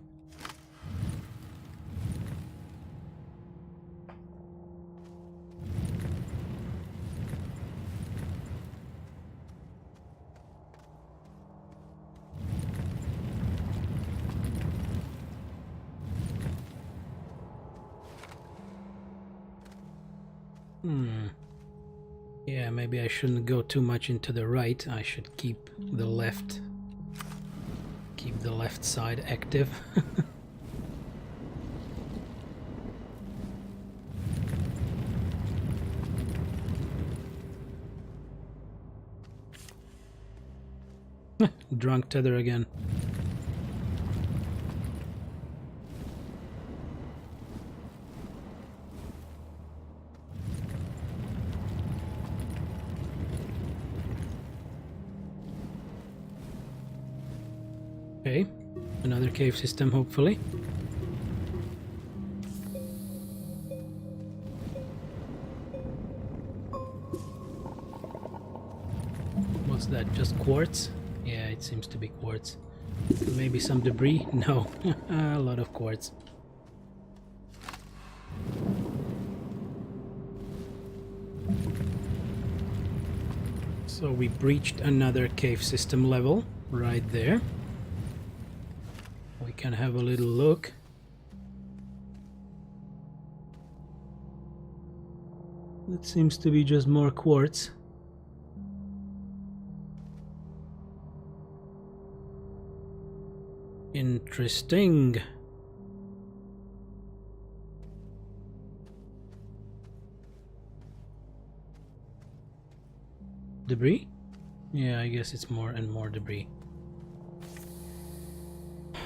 Yeah, maybe I shouldn't go too much into the right. I should keep the left side active. Drunk tether again. Okay, another cave system, hopefully. What's that, just quartz? Yeah, it seems to be quartz. Maybe some debris? No, a lot of quartz. So we breached another cave system level right there. We can have a little look. It seems to be just more quartz. Interesting. Debris? Yeah, I guess it's more and more debris.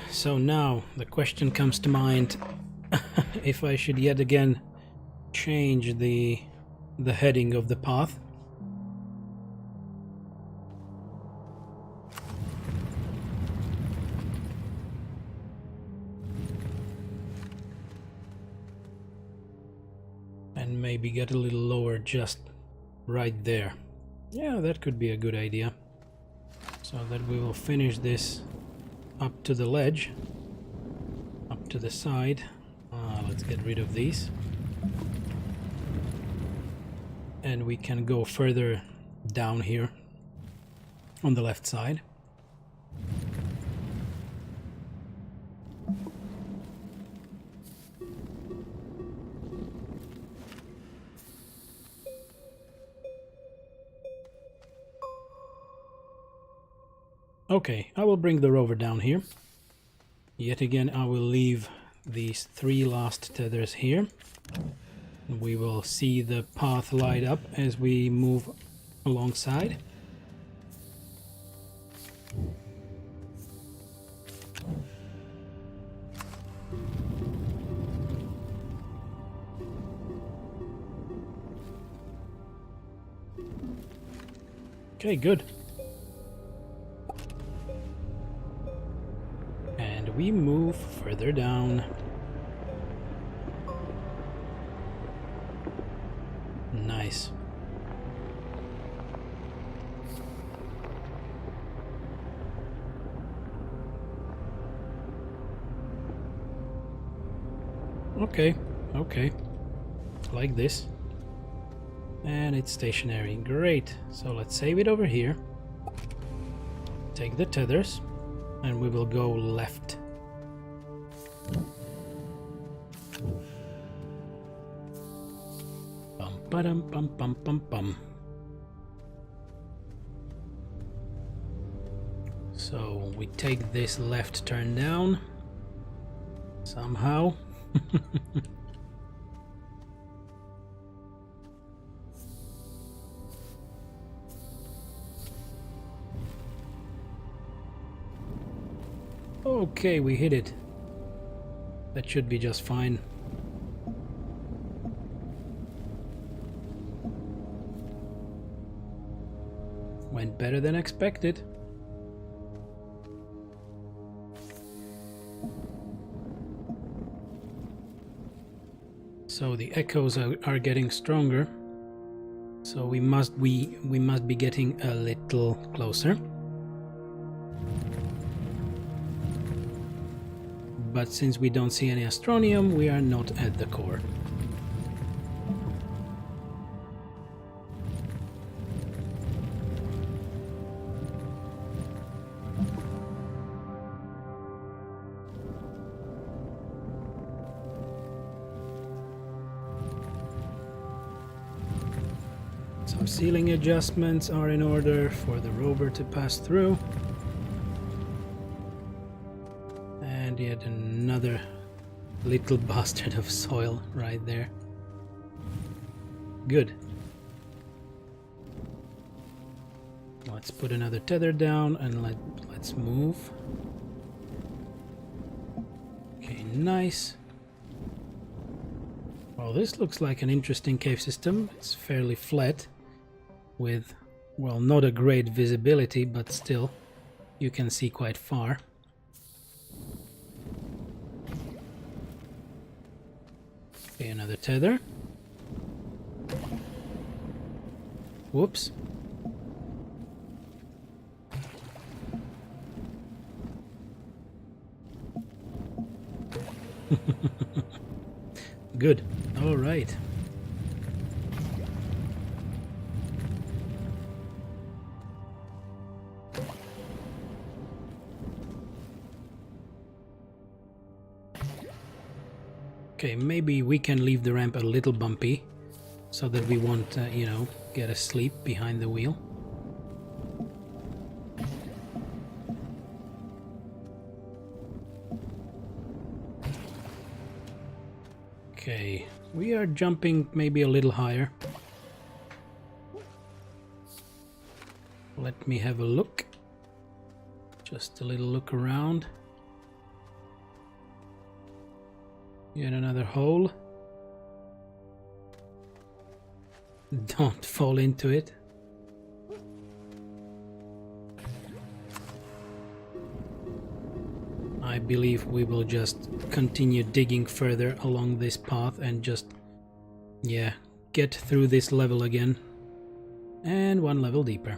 So now the question comes to mind if I should yet again change the heading of the path. And maybe get a little lower just right there. Yeah, that could be a good idea. So that we will finish this up to the ledge, up to the side. Let's get rid of these. And we can go further down here on the left side. Okay, I will bring the rover down here. Yet again, I will leave these 3 last tethers here. We will see the path light up as we move alongside. Okay, good. And we move further down. Nice. Okay, okay. Like this. And it's stationary. Great. So let's save it over here. Take the tethers. And we will go left. Bum ba-dum bum bum bum bum. So we take this left turn down somehow. Okay, we hit it. That should be just fine. Went better than expected. So the echoes are getting stronger. So we must be getting a little closer. But since we don't see any astronium, we are not at the core. Some ceiling adjustments are in order for the rover to pass through. And yet another little bastard of soil right there. Good. Let's put another tether down and let's move. Okay, nice. Well, this looks like an interesting cave system. It's fairly flat with, well, not a great visibility, but still you can see quite far. Okay, another tether. Whoops. Good. All right. Okay, maybe we can leave the ramp a little bumpy so that we won't, you know, get asleep behind the wheel. Okay, we are jumping maybe a little higher. Let me have a look. Just a little look around. Yet another hole. Don't fall into it. I believe we will just continue digging further along this path and just, yeah, get through this level again. And one level deeper.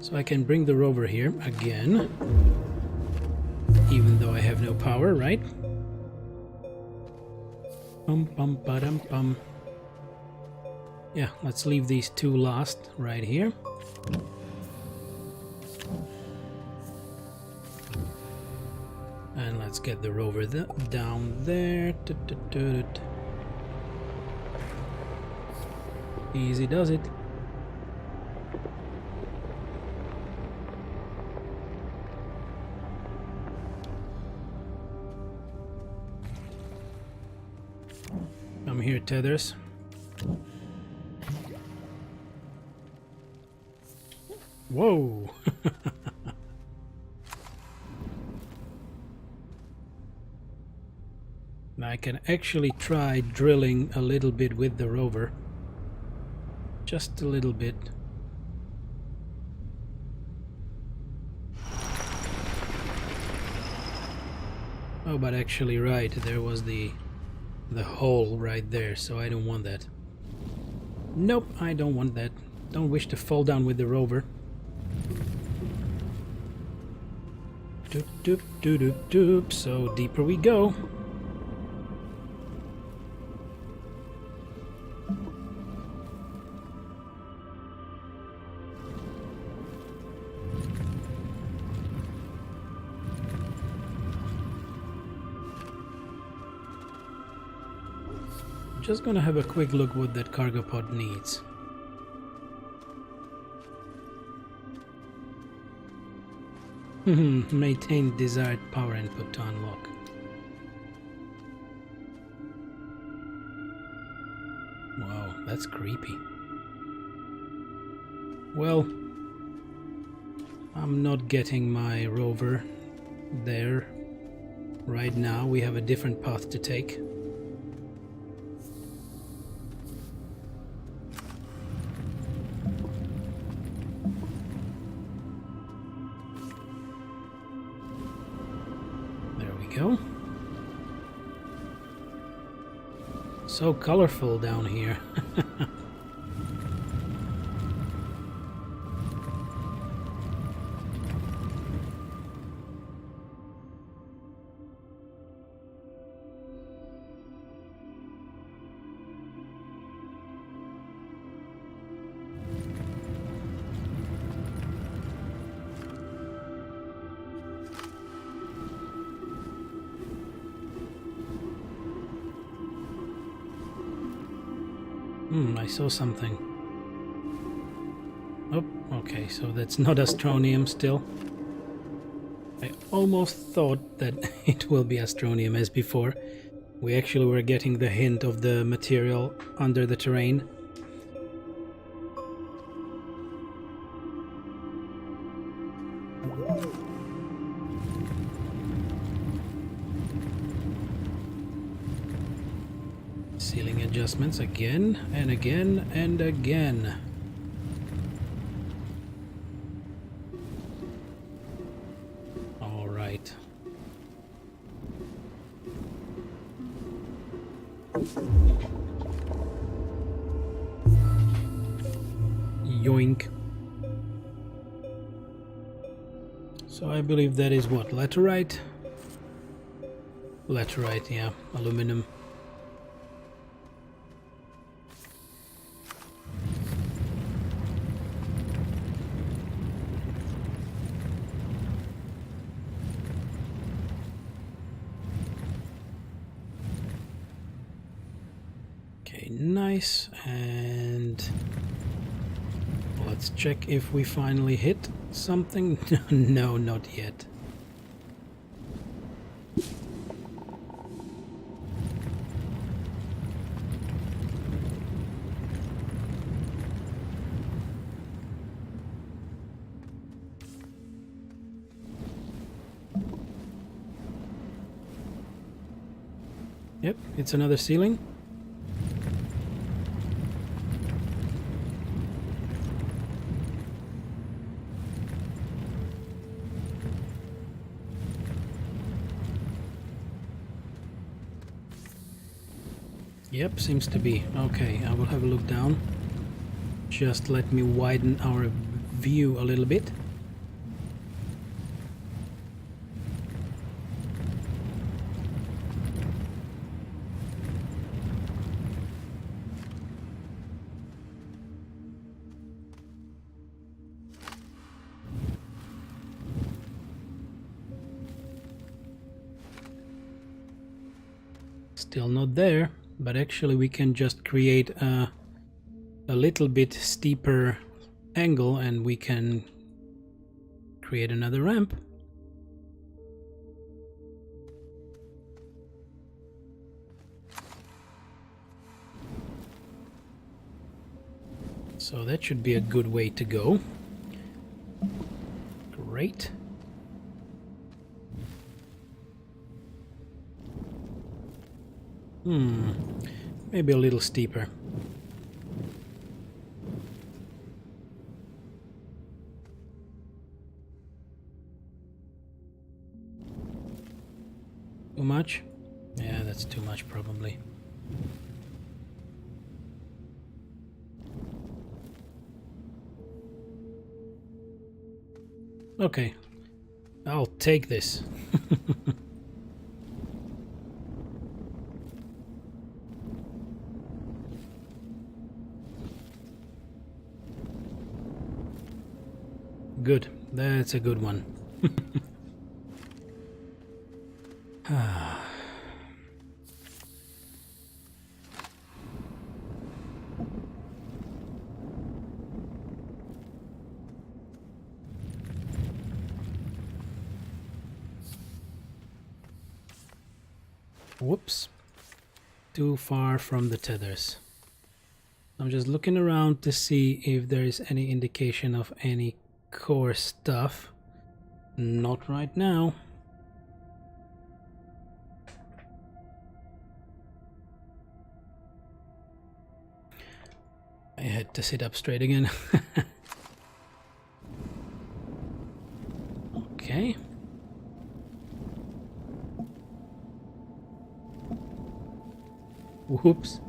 So I can bring the rover here again. Even though I have no power, right? Bum bum ba-dum bum. Yeah, let's leave these two last right here. And let's get the rover down there. Easy does it. Come here, tethers. Whoa! Now I can actually try drilling a little bit with the rover. Just a little bit. Oh, but actually, right, there was the hole right there, so I don't want that. Nope, I don't want that. Don't wish to fall down with the rover. Doop doop doop doop doop. So deeper we go. Just gonna have a quick look what that cargo pod needs. Maintain desired power input to unlock. Wow, that's creepy. Well, I'm not getting my rover there right now. We have a different path to take. Go. So colorful down here. I saw something. Oh, okay, so that's not Astronium still. I almost thought that it will be Astronium as before. We actually were getting the hint of the material under the terrain. Ceiling adjustments again and again and again. All right. Yoink. So I believe that is what? Laterite? Laterite, yeah. Aluminum. Okay, nice. And let's check if we finally hit something. No, not yet. Yep, it's another ceiling. Yep, seems to be. Okay, I will have a look down. Just let me widen our view a little bit. Still not there, but actually we can just create a little bit steeper angle and we can create another ramp. So that should be a good way to go. Great. Maybe a little steeper. Too much? Yeah, that's too much probably. Okay, I'll take this. Good, that's a good one. Whoops. Too far from the tethers. I'm just looking around to see if there is any indication of any core stuff. Not right now. I had to sit up straight again. Okay. Whoops.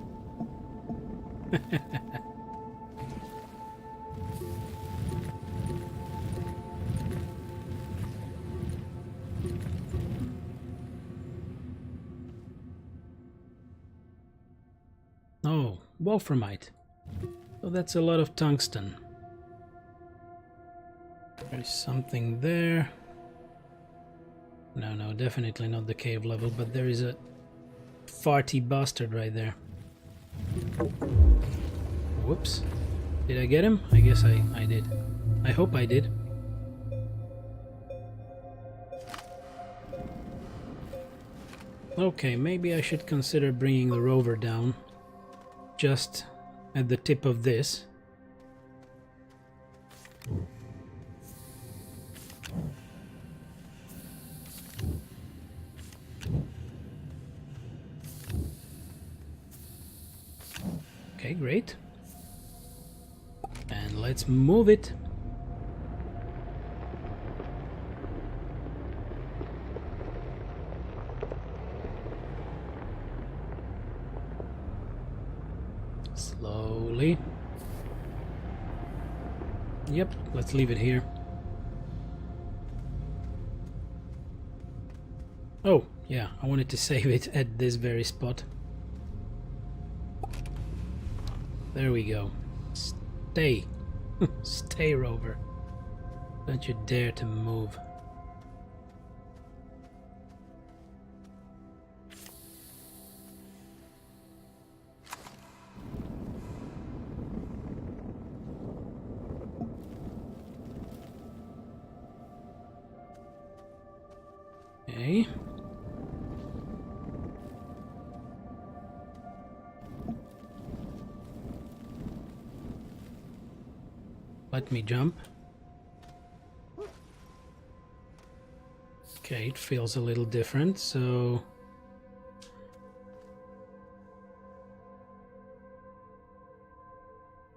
Oh, wolframite. So that's a lot of tungsten. There's something there. No, definitely not the cave level, but there is a farty bastard right there. whoops. Did I get him? I guess I did. I hope I did. Okay, maybe I should consider bringing the rover down just at the tip of this. Okay, great. And let's move it. Slowly. Yep, let's leave it here. Oh, yeah, I wanted to save it at this very spot. There we go. Stay. Stay, rover. Don't you dare to move. Okay. Let me jump. Okay, it feels a little different, so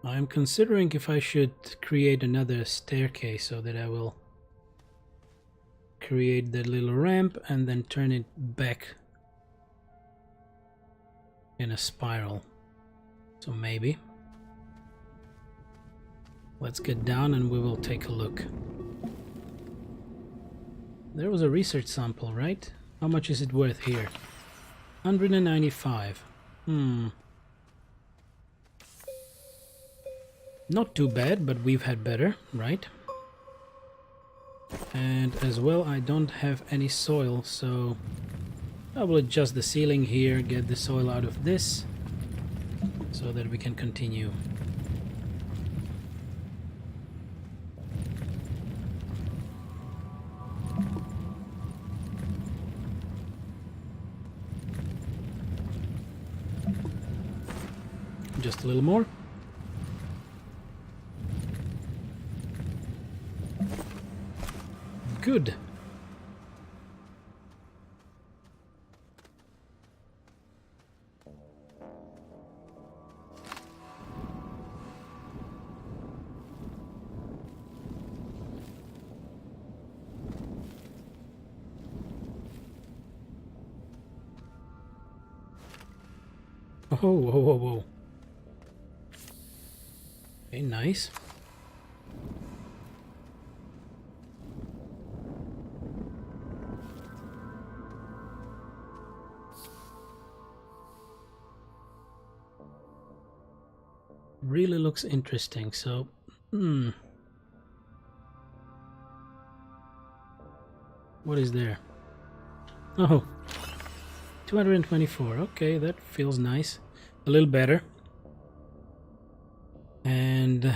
I'm considering if I should create another staircase so that I will create that little ramp and then turn it back in a spiral. So maybe. Let's get down and we will take a look. There was a research sample, right? How much is it worth here? 195. Not too bad, but we've had better, right? And as well, I don't have any soil, so I will adjust the ceiling here, get the soil out of this, so that we can continue. Just a little more. Good. Oh, whoa, whoa, whoa. Okay, nice. Really looks interesting, so what is there? Oh, 224. Okay, that feels nice. A little better. And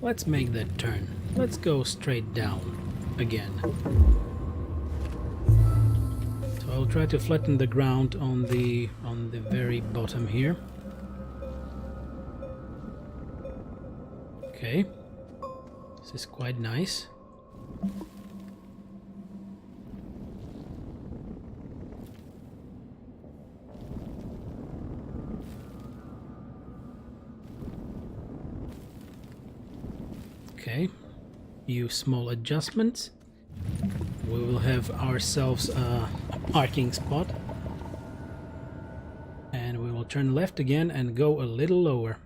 let's make that turn. Let's go straight down again. So I'll try to flatten the ground on the very bottom here. Okay. This is quite nice. Okay, few small adjustments. We will have ourselves a parking spot. And we will turn left again and go a little lower.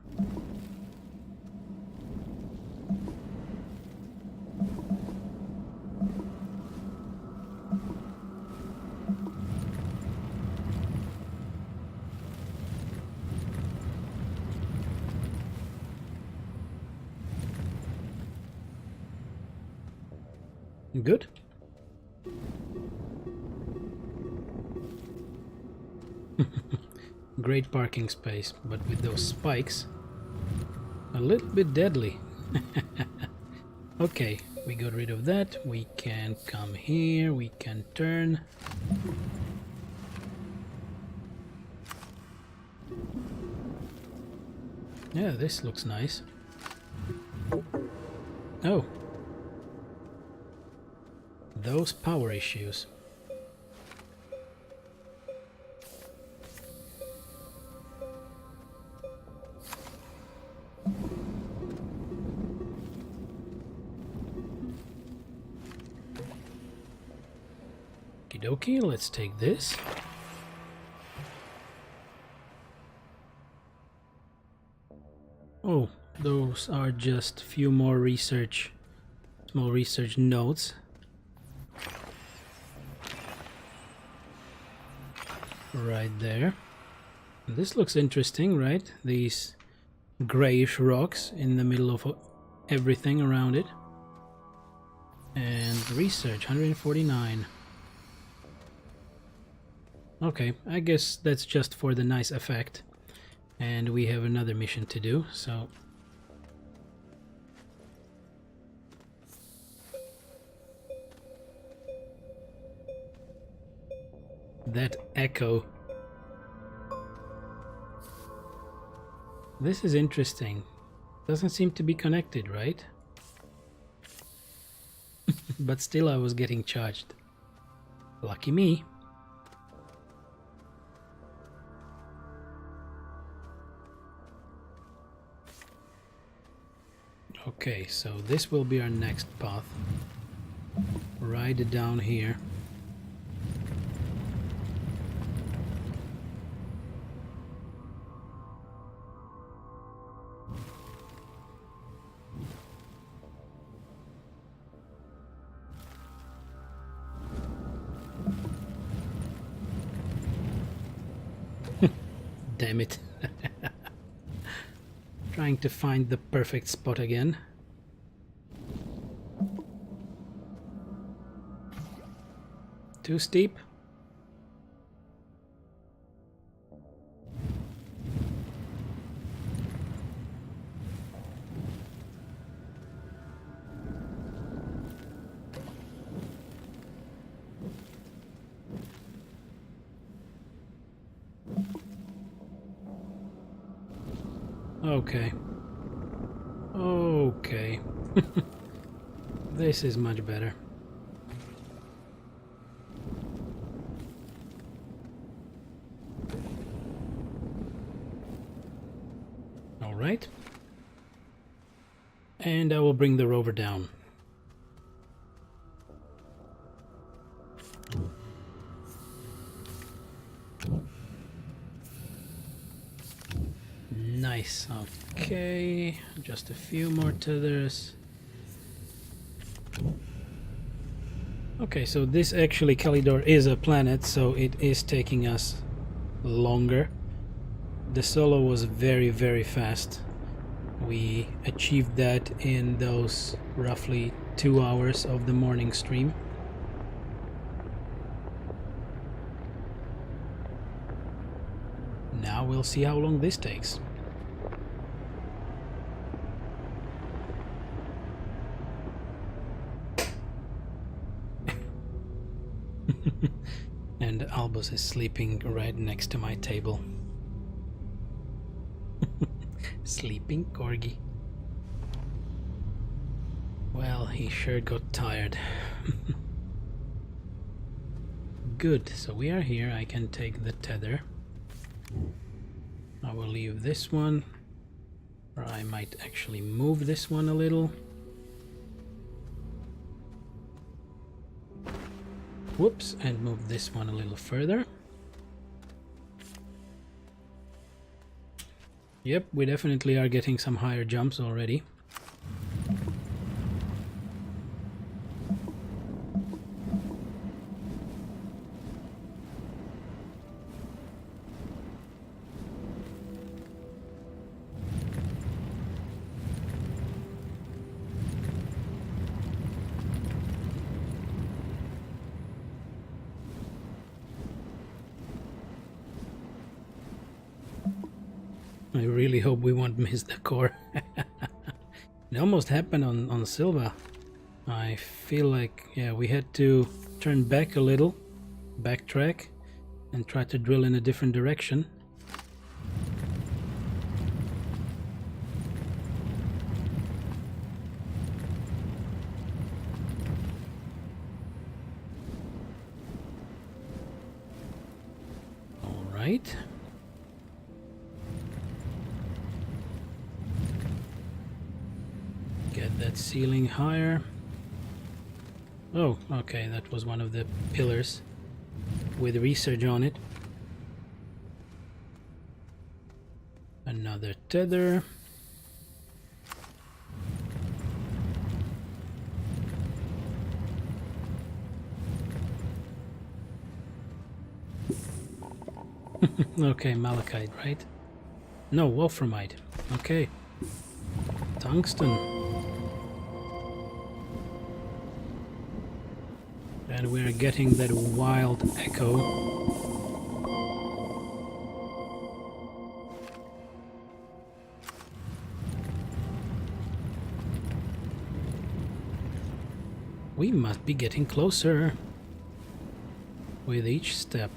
Good. Great parking space, but with those spikes, a little bit deadly. Okay, we got rid of that. We can come here, we can turn. Yeah, this looks nice. Oh. Those power issues. Okie dokie, let's take this. Oh, those are just a few more research, small research notes. Right there. This looks interesting, right? These grayish rocks in the middle of everything around it. And research, 149. Okay, I guess that's just for the nice effect. And we have another mission to do, so... That echo. This is interesting. Doesn't seem to be connected, right? But still I was getting charged. Lucky me. Okay, so this will be our next path. Right down here. Damn it. Trying to find the perfect spot again. Too steep? Okay. Okay. This is much better. All right. And I will bring the rover down. Nice. Okay, just a few more tethers. Okay, so this actually, Calidor, is a planet, so it is taking us longer. The solo was very, very fast. We achieved that in those roughly 2 hours of the morning stream. Now we'll see how long this takes. And Albus is sleeping right next to my table. Sleeping corgi. Well, he sure got tired. Good, so we are here. I can take the tether. I will leave this one, or I might actually move this one a little. Whoops, and move this one a little further. Yep, we definitely are getting some higher jumps already. I really hope we won't miss the core. It almost happened on Silva. I feel like, yeah, we had to turn back a little, backtrack, and try to drill in a different direction. All right. Get that ceiling higher. Oh, okay, that was one of the pillars with research on it. Another tether. Okay, malachite, right? No, wolframite. Okay. Tungsten. And we're getting that wild echo. We must be getting closer with each step.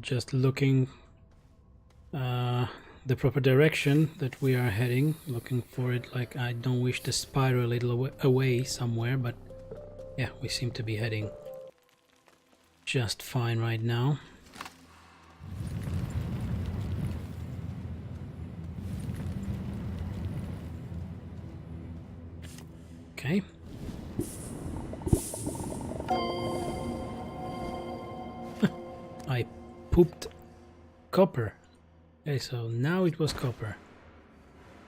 Just looking the proper direction that we are heading, looking for it. Like, I don't wish to spiral a little away somewhere, but yeah, we seem to be heading just fine right now. Okay. I pooped copper. Okay, so now it was copper.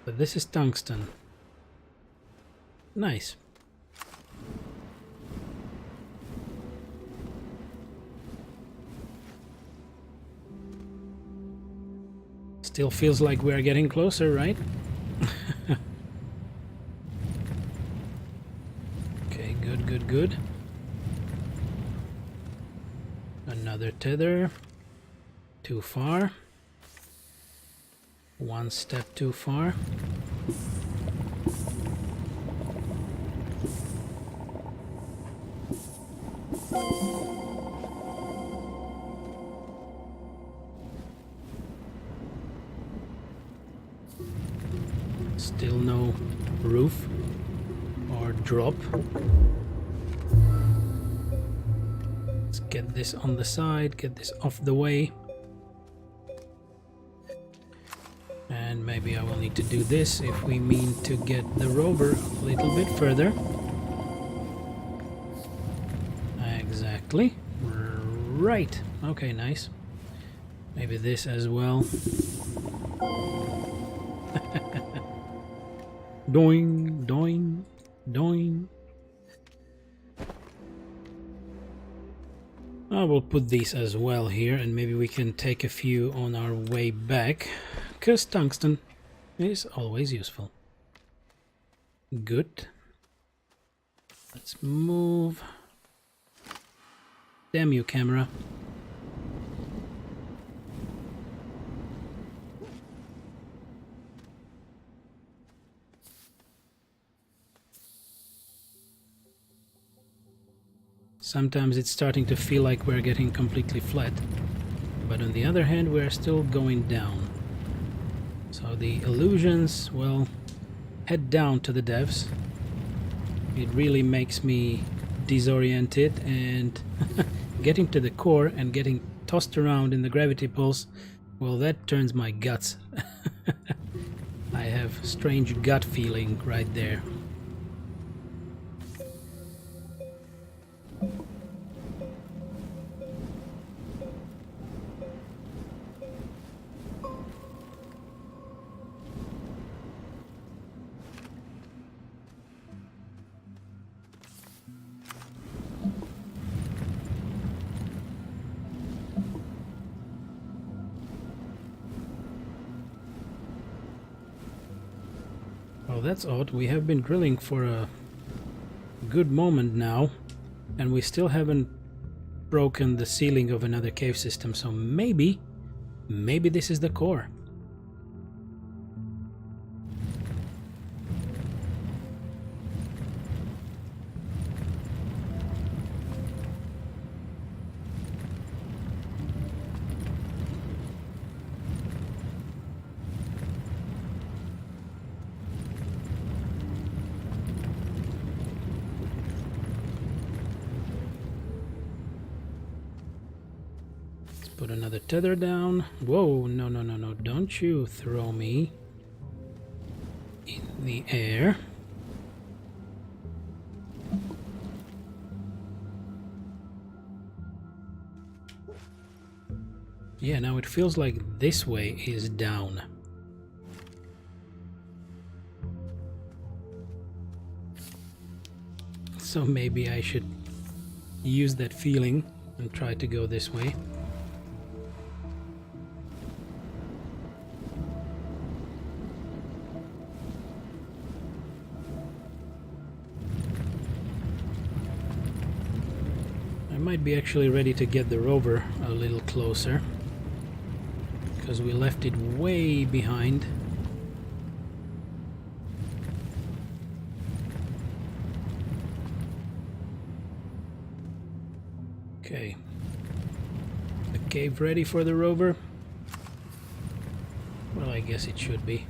But this is tungsten. Nice. Still feels like we're getting closer, right? Okay, good, good, good. Another tether. Too far. One step too far. Still no roof or drop. Let's get this on the side, get this off the way. And maybe I will need to do this if we mean to get the rover a little bit further. Exactly. Right. Okay, nice. Maybe this as well. Doing, doing, doing. I will put these as well here, and maybe we can take a few on our way back, because tungsten is always useful. Good. Let's move. Damn you, camera. Sometimes it's starting to feel like we're getting completely flat, but on the other hand we're still going down. So the illusions, well, head down to the devs. It really makes me disoriented, and getting to the core and getting tossed around in the gravity pulse, well, that turns my guts. I have strange gut feeling right there. Well, that's odd. We have been drilling for a good moment now, and we still haven't broken the ceiling of another cave system, so maybe this is the core. Put another tether down. Whoa, no, no, no, no. Don't you throw me in the air. Yeah, now it feels like this way is down. So maybe I should use that feeling and try to go this way. Might be actually ready to get the rover a little closer, because we left it way behind. Okay, the cave ready for the rover? Well, I guess it should be.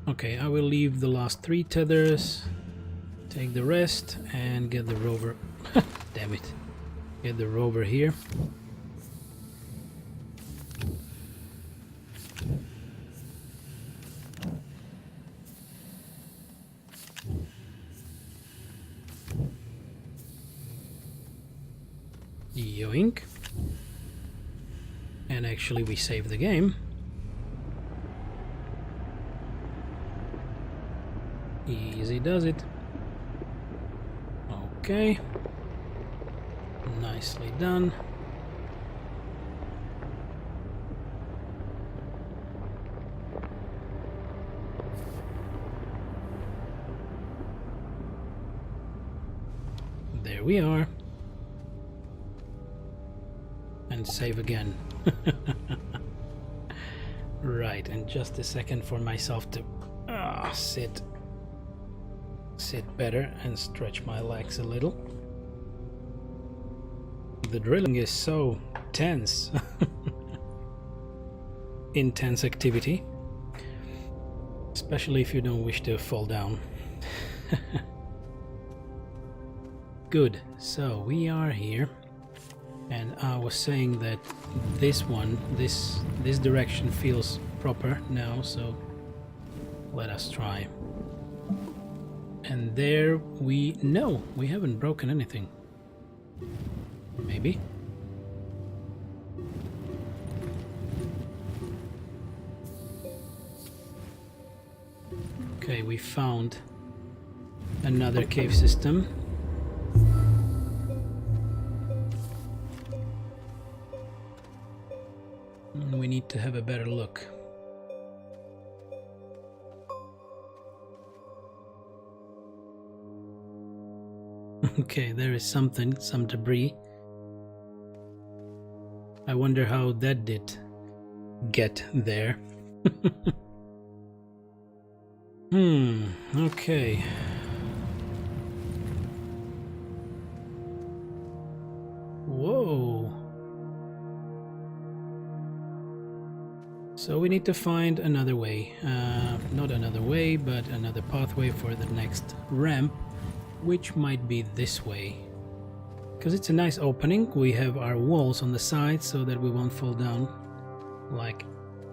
Okay, I will leave the last 3 tethers, take the rest, and get the rover. Damn it. Get the rover here. Yoink. And actually we save the game. Easy does it. Okay. Nicely done. There we are. And save again. Right, and just a second for myself to sit better and stretch my legs a little. The drilling is so tense. Intense activity, especially if you don't wish to fall down. Good, so we are here, and I was saying that this direction feels proper now, so let us try. And there we haven't broken anything. Maybe. Okay, we found another cave system. We need to have a better look. Okay, there is some debris. I wonder how that did get there. Okay. Whoa. So we need to find another way. Not another way, but another pathway for the next ramp, which might be this way. Because it's a nice opening. We have our walls on the side so that we won't fall down like,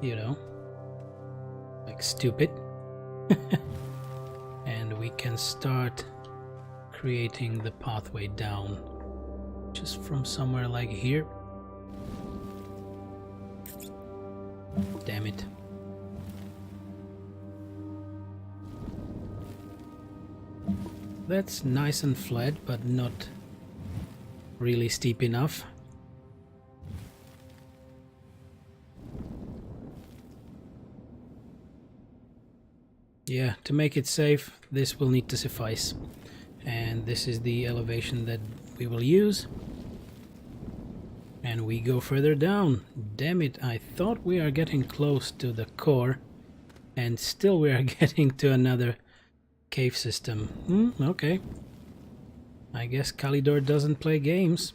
you know, like stupid. And we can start creating the pathway down just from somewhere like here. Damn it. That's nice and flat, but not really steep enough. Yeah, to make it safe, this will need to suffice. And this is the elevation that we will use. And we go further down. Damn it, I thought we are getting close to the core. And still we are getting to another cave system. Okay. I guess Kalidor doesn't play games.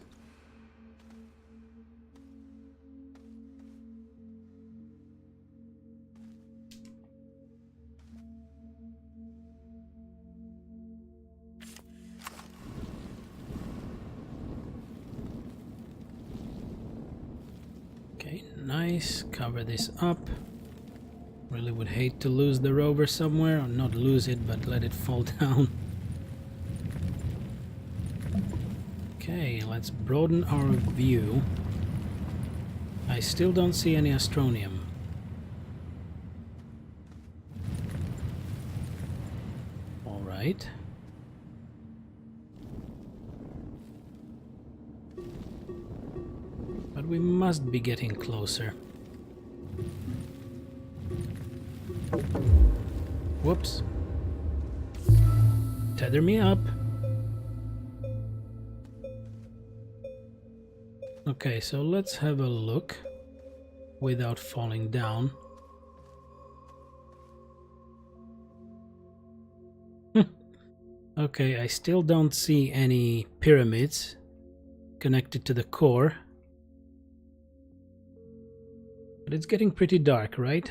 Okay, nice. Cover this up. Really would hate to lose the rover somewhere, or not lose it, but let it fall down. Okay, let's broaden our view. I still don't see any astronium. All right. But we must be getting closer. Whoops. Tether me up. Okay, so let's have a look without falling down. Okay, I still don't see any pyramids connected to the core. But it's getting pretty dark, right?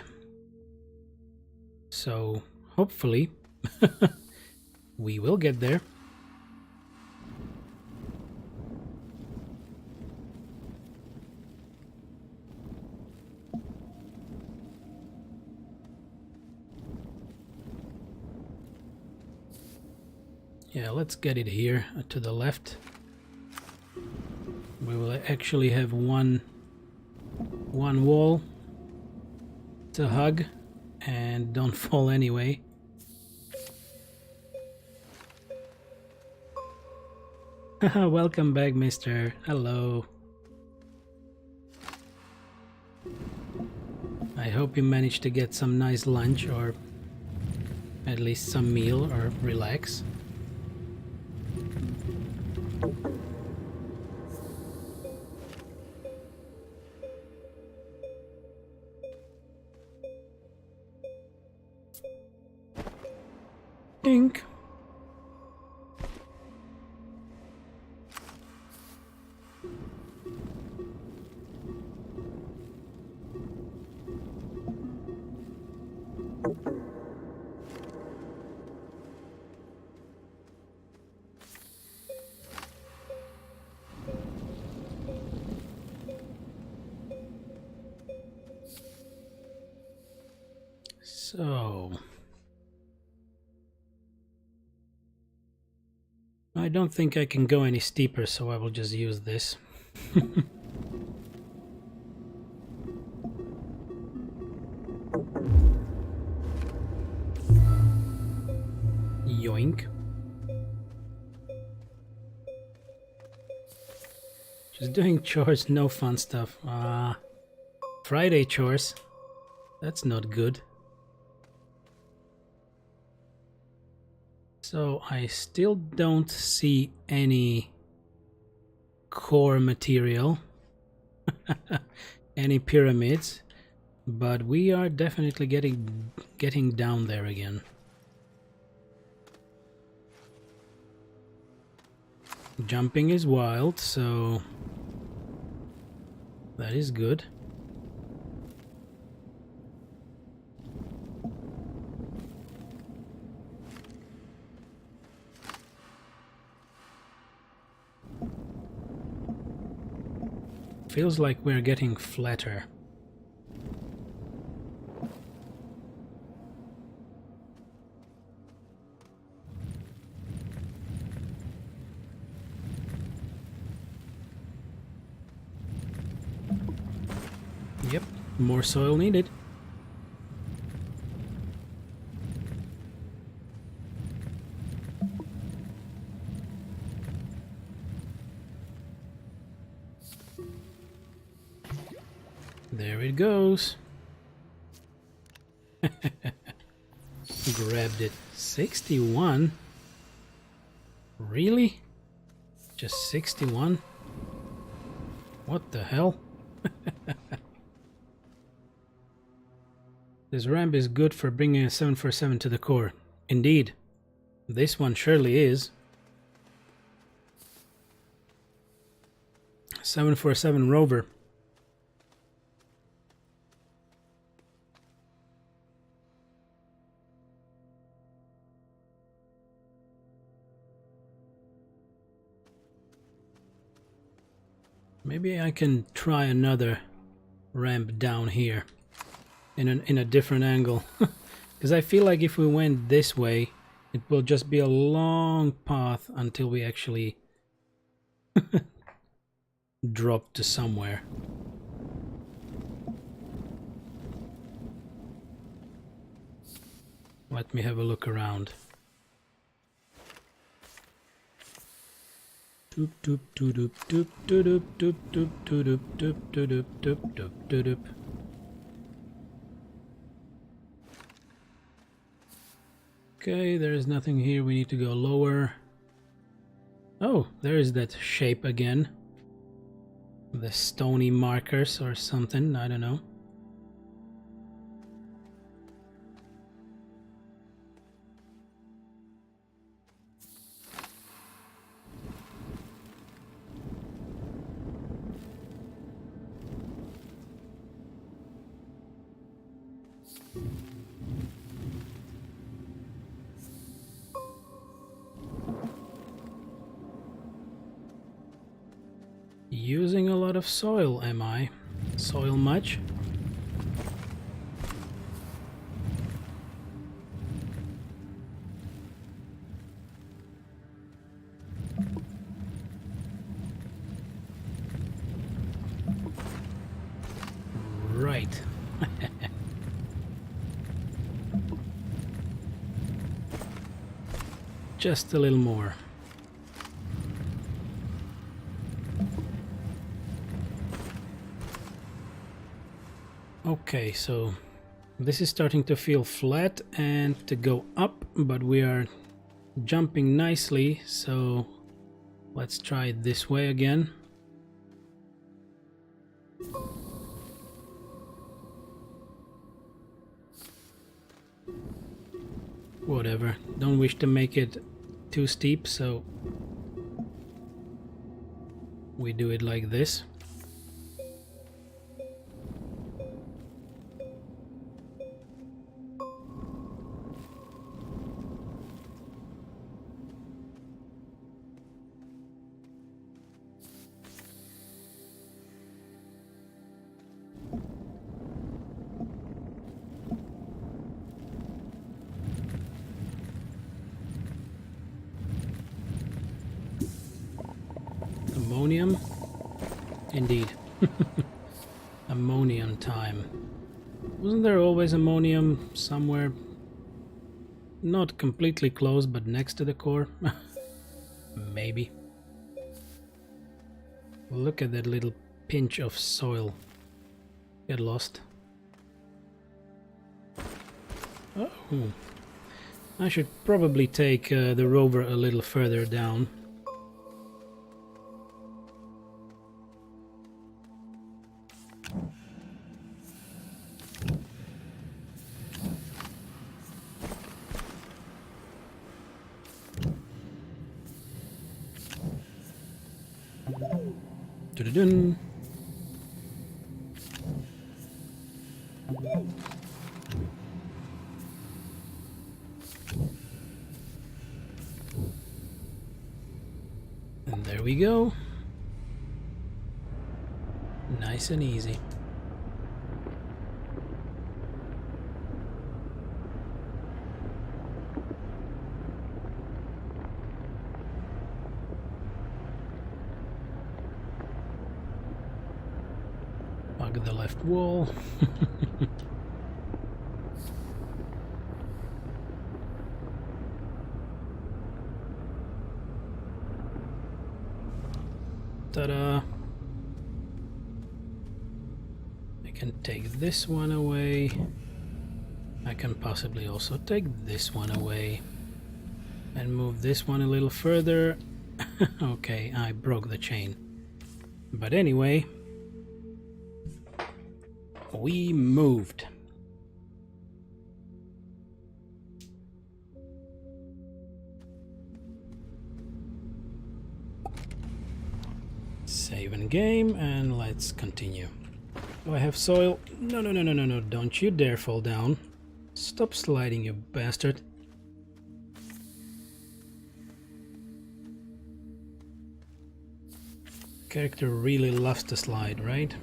So, hopefully, we will get there. Yeah, let's get it here to the left. We will actually have one wall to hug and don't fall anyway. Welcome back, mister. Hello. I hope you managed to get some nice lunch, or at least some meal, or relax. Dink. So, I don't think I can go any steeper, so I will just use this. Yoink. Just doing chores, no fun stuff. Friday chores. That's not good. So I still don't see any core material, any pyramids, but we are definitely getting down there again. Jumping is wild, so that is good. Feels like we're getting flatter. Yep, more soil needed. There it goes. Grabbed it. 61? Really? Just 61? What the hell? This ramp is good for bringing a 747 to the core. Indeed. This one surely is. 747 rover. Maybe I can try another ramp down here in a different angle. Because I feel like if we went this way, it will just be a long path until we actually drop to somewhere. Let me have a look around. Doop doop doop doop doop doop doop doop doop doop doop doop doop. Okay, there is nothing here. We need to go lower. Oh, there is that shape again. The stony markers or something, I don't know. Using a lot of soil, am I? Soil much? Right. Just a little more. Okay, so this is starting to feel flat and to go up, but we are jumping nicely, so let's try it this way again. Whatever, don't wish to make it too steep, so we do it like this. Ammonium? Indeed. Ammonium time. Wasn't there always ammonium somewhere? Not completely close, but next to the core? Maybe. Look at that little pinch of soil. Get lost. Oh. I should probably take the rover a little further down. Dun. And there we go. Nice and easy. Bug the left wall. Ta-da! I can take this one away. I can possibly also take this one away and move this one a little further. Okay, I broke the chain. But anyway, we moved. Save in game and let's continue. Do I have soil? No, no, no, no, no, no, don't you dare fall down. Stop sliding, you bastard. Character really loves to slide, right?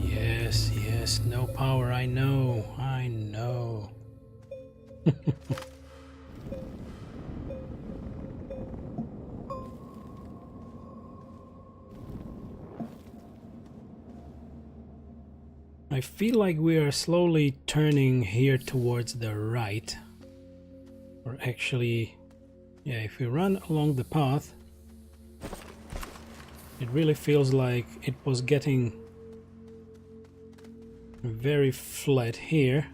Yes, yes, no power, I know, I know. I feel like we are slowly turning here towards the right. Or actually, yeah, if we run along the path, it really feels like it was getting very flat here,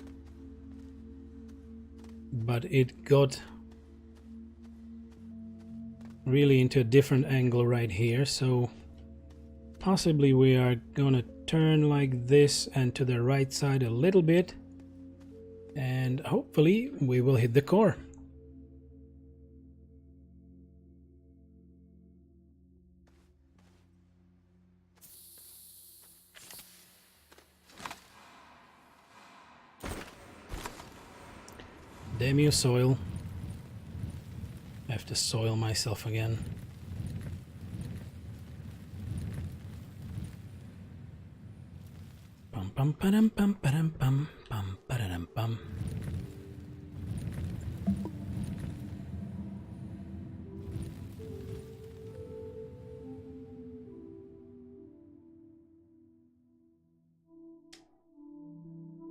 but it got really into a different angle right here, so possibly we are gonna turn like this and to the right side a little bit, and hopefully we will hit the core. Damn you, soil. I have to soil myself again. Pum pum padam pum padam pum pum padam pum.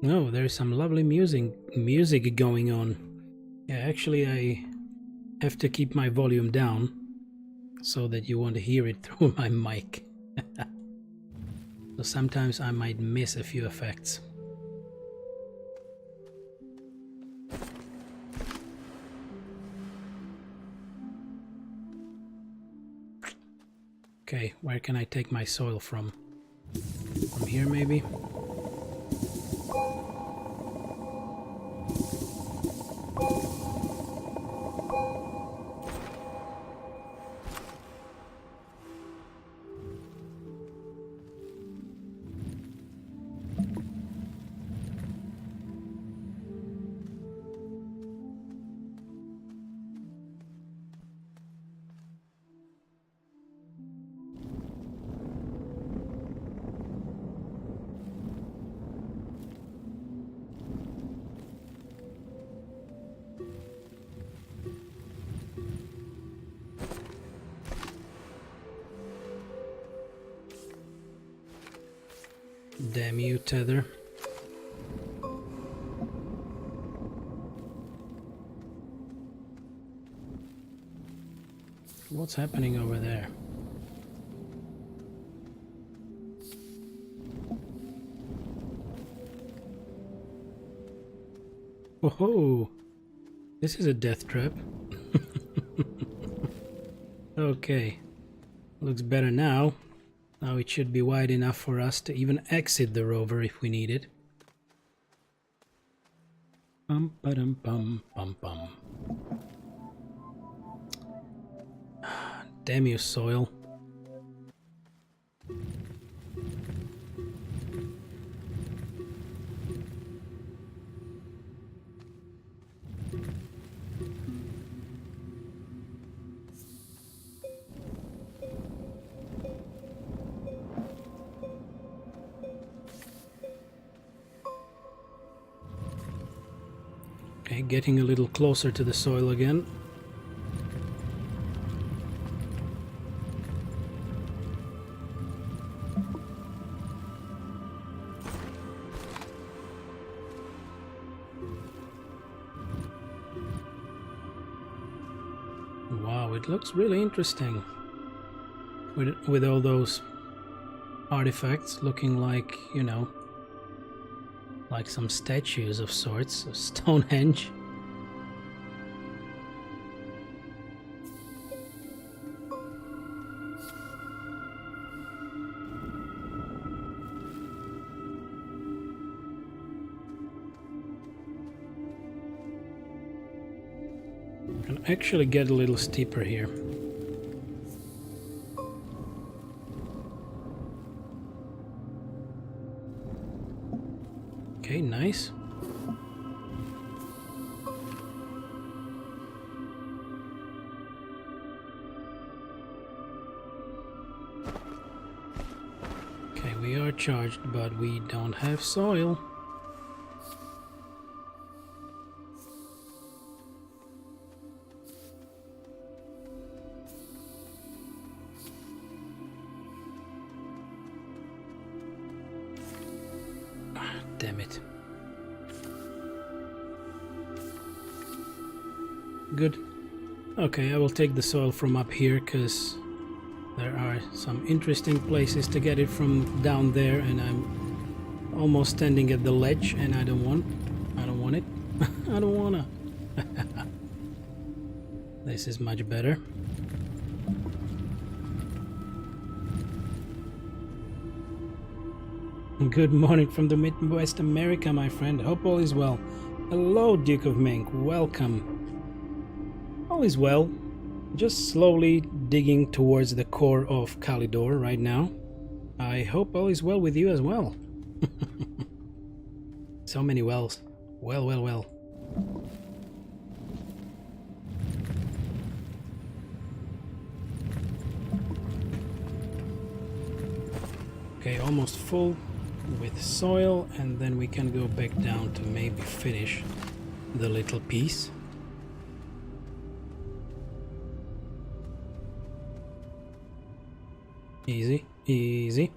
Oh, there's some lovely music going on. Yeah, actually I have to keep my volume down so that you won't hear it through my mic. So sometimes I might miss a few effects. Okay, where can I take my soil from? From here maybe? Damn you, tether. What's happening over there? Oh, this is a death trap. Okay, looks better now. Now it should be wide enough for us to even exit the rover if we need it. Pum padum pum pum pum. Damn you, soil. Okay, getting a little closer to the soil again. Wow, it looks really interesting with all those artifacts looking like, you know, like some statues of sorts, Stonehenge. Can actually get a little steeper here. Okay, nice. Okay, we are charged, but we don't have soil. Damn it. Good. Okay, I will take the soil from up here because there are some interesting places to get it from down there, and I'm almost standing at the ledge and I don't want it. I don't wanna. This is much better. Good morning from the Midwest America, my friend. Hope all is well. Hello, Duke of Mink. Welcome. All is well. Just slowly digging towards the core of Kalidor right now. I hope all is well with you as well. So many wells. Well. Okay, almost full with soil, and then we can go back down to maybe finish the little piece. Easy, easy.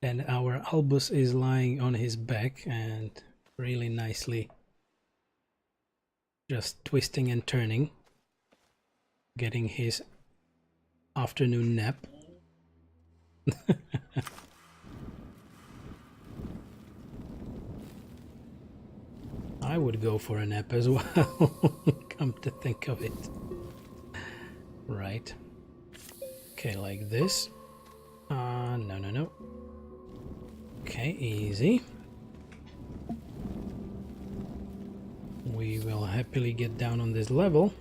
And our Albus is lying on his back and really nicely just twisting and turning, getting his afternoon nap. I would go for a nap as well, come to think of it. Right. Okay, like this. No. Okay, easy. We will happily get down on this level.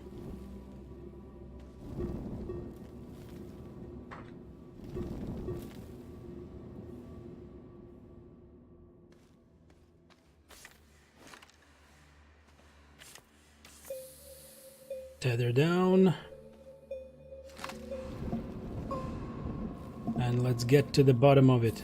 Tether down. And let's get to the bottom of it.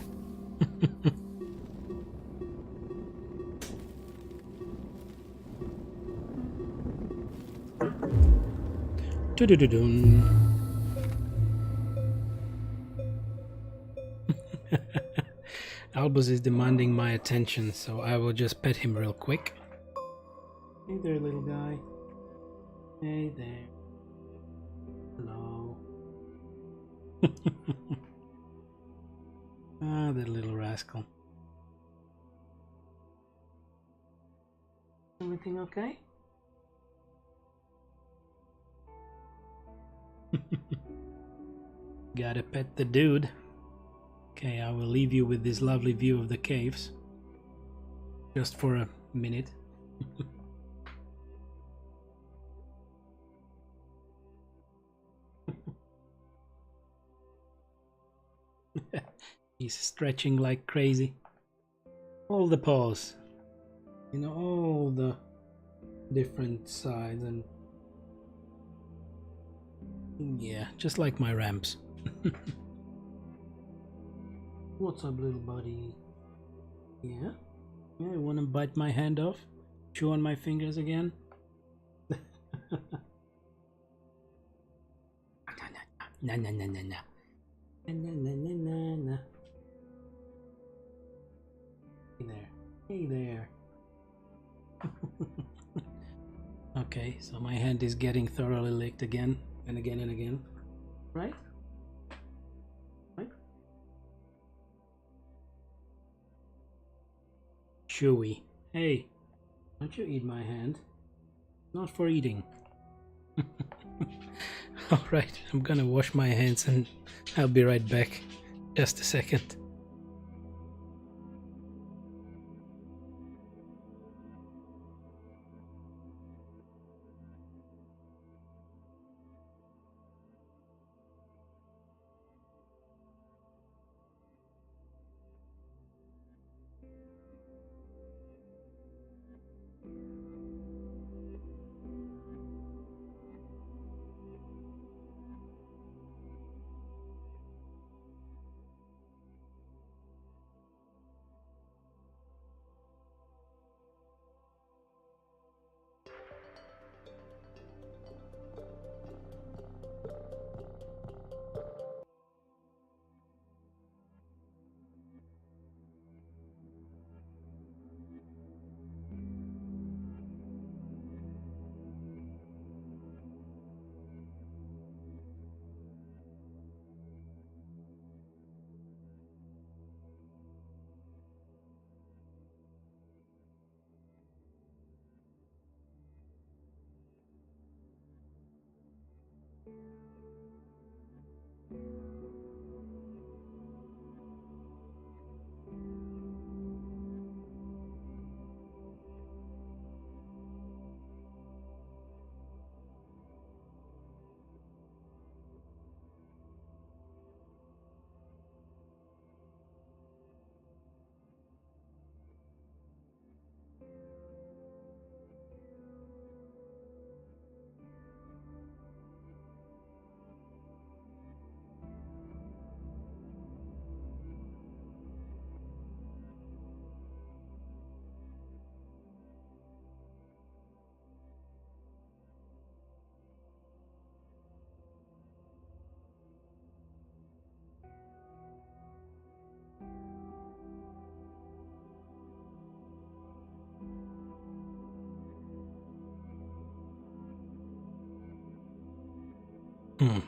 Albus is demanding my attention, so I will just pet him real quick. Hey there, little guy. Hey there. Hello. Ah, that little rascal. Everything okay? Gotta pet the dude. Okay, I will leave you with this lovely view of the caves. Just for a minute. He's stretching like crazy. All the paws. You know, all the different sides and Yeah, just like my ramps. What's up, little buddy? Yeah? Yeah, you wanna bite my hand off? Chew on my fingers again? Na na na na na. Na na na na na na. Hey there. Hey there. Okay, so my hand is getting thoroughly licked again and again and again. Right? Right? Chewy. Hey, don't you eat my hand. Not for eating. Alright, I'm gonna wash my hands and I'll be right back. Just a second.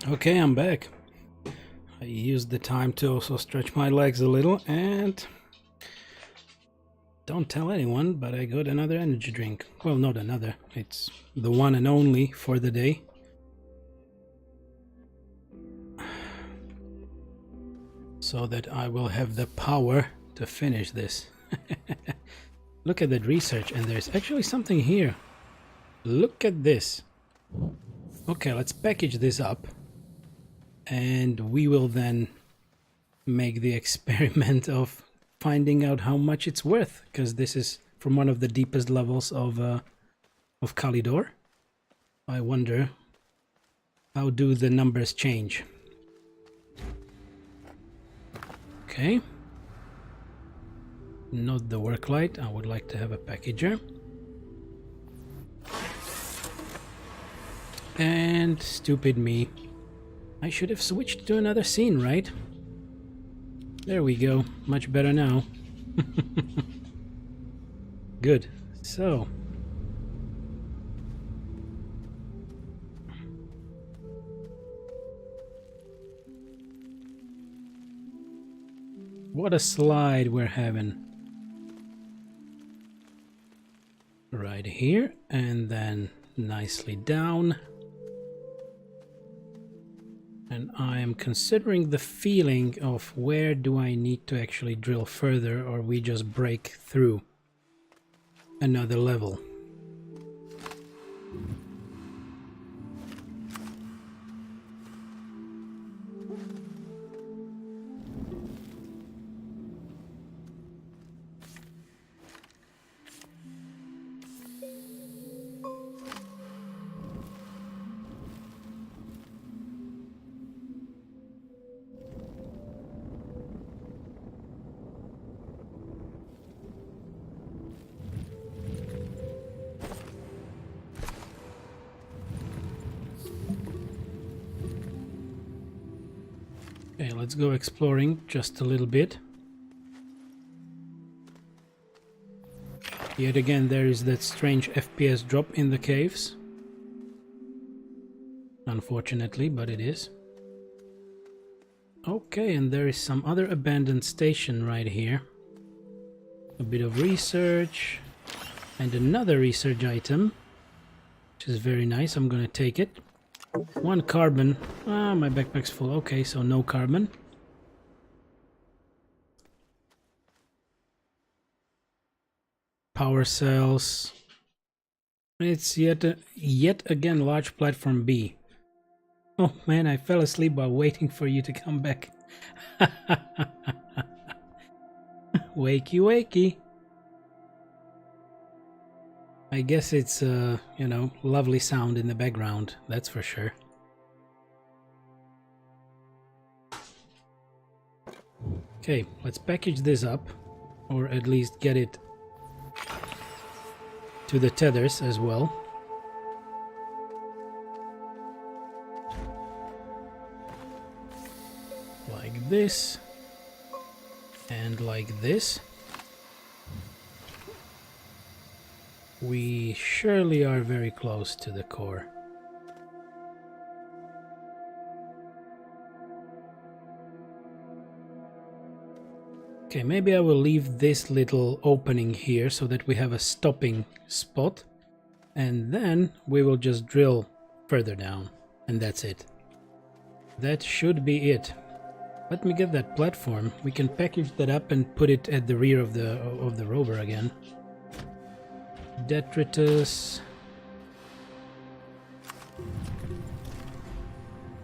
Okay, I'm back. I used the time to also stretch my legs a little, and don't tell anyone, but I got another energy drink. Well, not another, it's the one and only for the day. So that I will have the power to finish this. Look at that research, and there's actually something here. Look at this. Okay, let's package this up, and we will then make the experiment of finding out how much it's worth, because this is from one of the deepest levels of Kalidor. I wonder, how do the numbers change? Okay. Not the work light. I would like to have a packager. And stupid me. I should have switched to another scene, right? There we go. Much better now. Good. So. What a slide we're having. Right here, and then nicely down. And I am considering the feeling of where do I need to actually drill further, or we just break through another level. Okay, let's go exploring just a little bit. Yet again, there is that strange FPS drop in the caves. Unfortunately, but it is. Okay, and there is some other abandoned station right here. A bit of research. And another research item. Which is very nice, I'm gonna take it. 1 carbon. Ah, my backpack's full. Okay, so no carbon. Power cells. It's yet again large platform B. Oh man, I fell asleep while waiting for you to come back. Wakey wakey. I guess it's you know, lovely sound in the background, that's for sure. Okay, let's package this up, or at least get it to the tethers as well. Like this, and like this. We surely are very close to the core. Okay, maybe I will leave this little opening here so that we have a stopping spot, and then we will just drill further down, and that's it. That should be it. Let me get that platform. We can package that up and put it at the rear of the rover again. Detritus.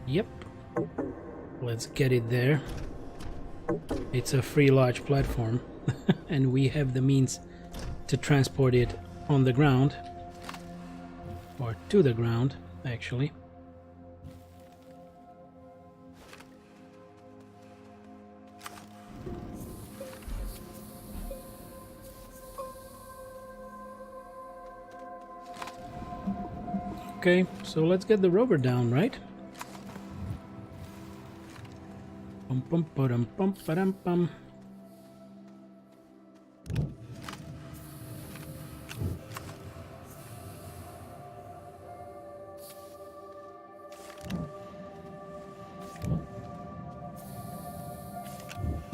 Yep. Let's get it there. It's a free large platform and we have the means to transport it on the ground, or to the ground actually. Okay, so let's get the rover down, right? Pum pum pum pum pum pum.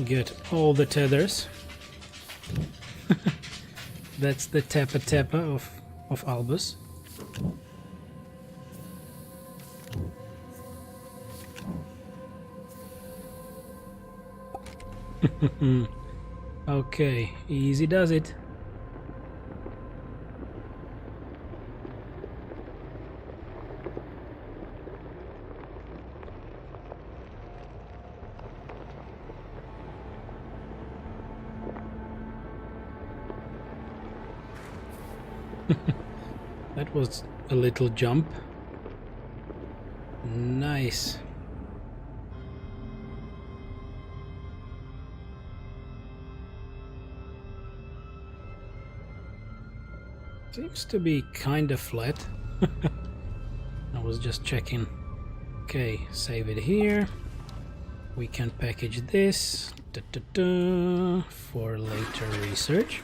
Get all the tethers. That's the Tappa Tappa of Albus. Okay, easy does it. That was a little jump. Nice. Seems to be kind of flat. I was just checking. Okay, save it here. We can package this for later research.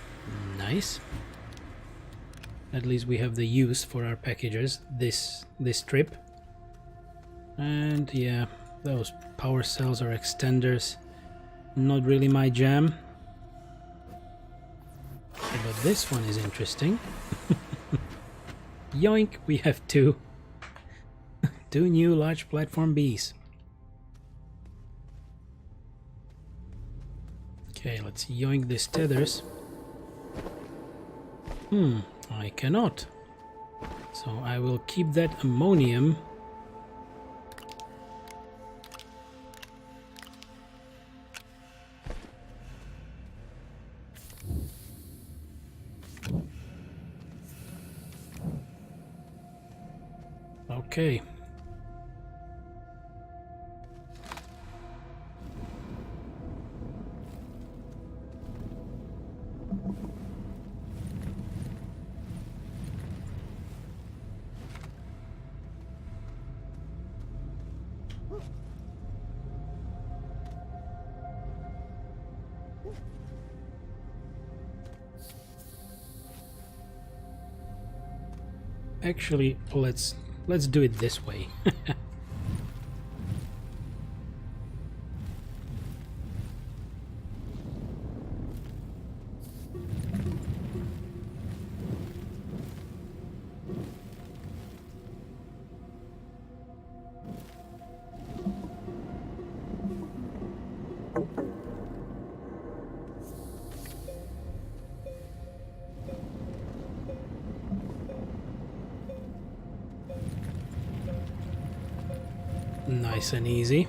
Nice. At least we have the use for our packages this trip. And yeah, those power cells or extenders, not really my jam. But this one is interesting. Yoink, we have two new large platform Bs. Okay, let's yoink these tethers. I cannot. So I will keep that ammonium. Okay. Actually, let's do it this way. Nice and easy.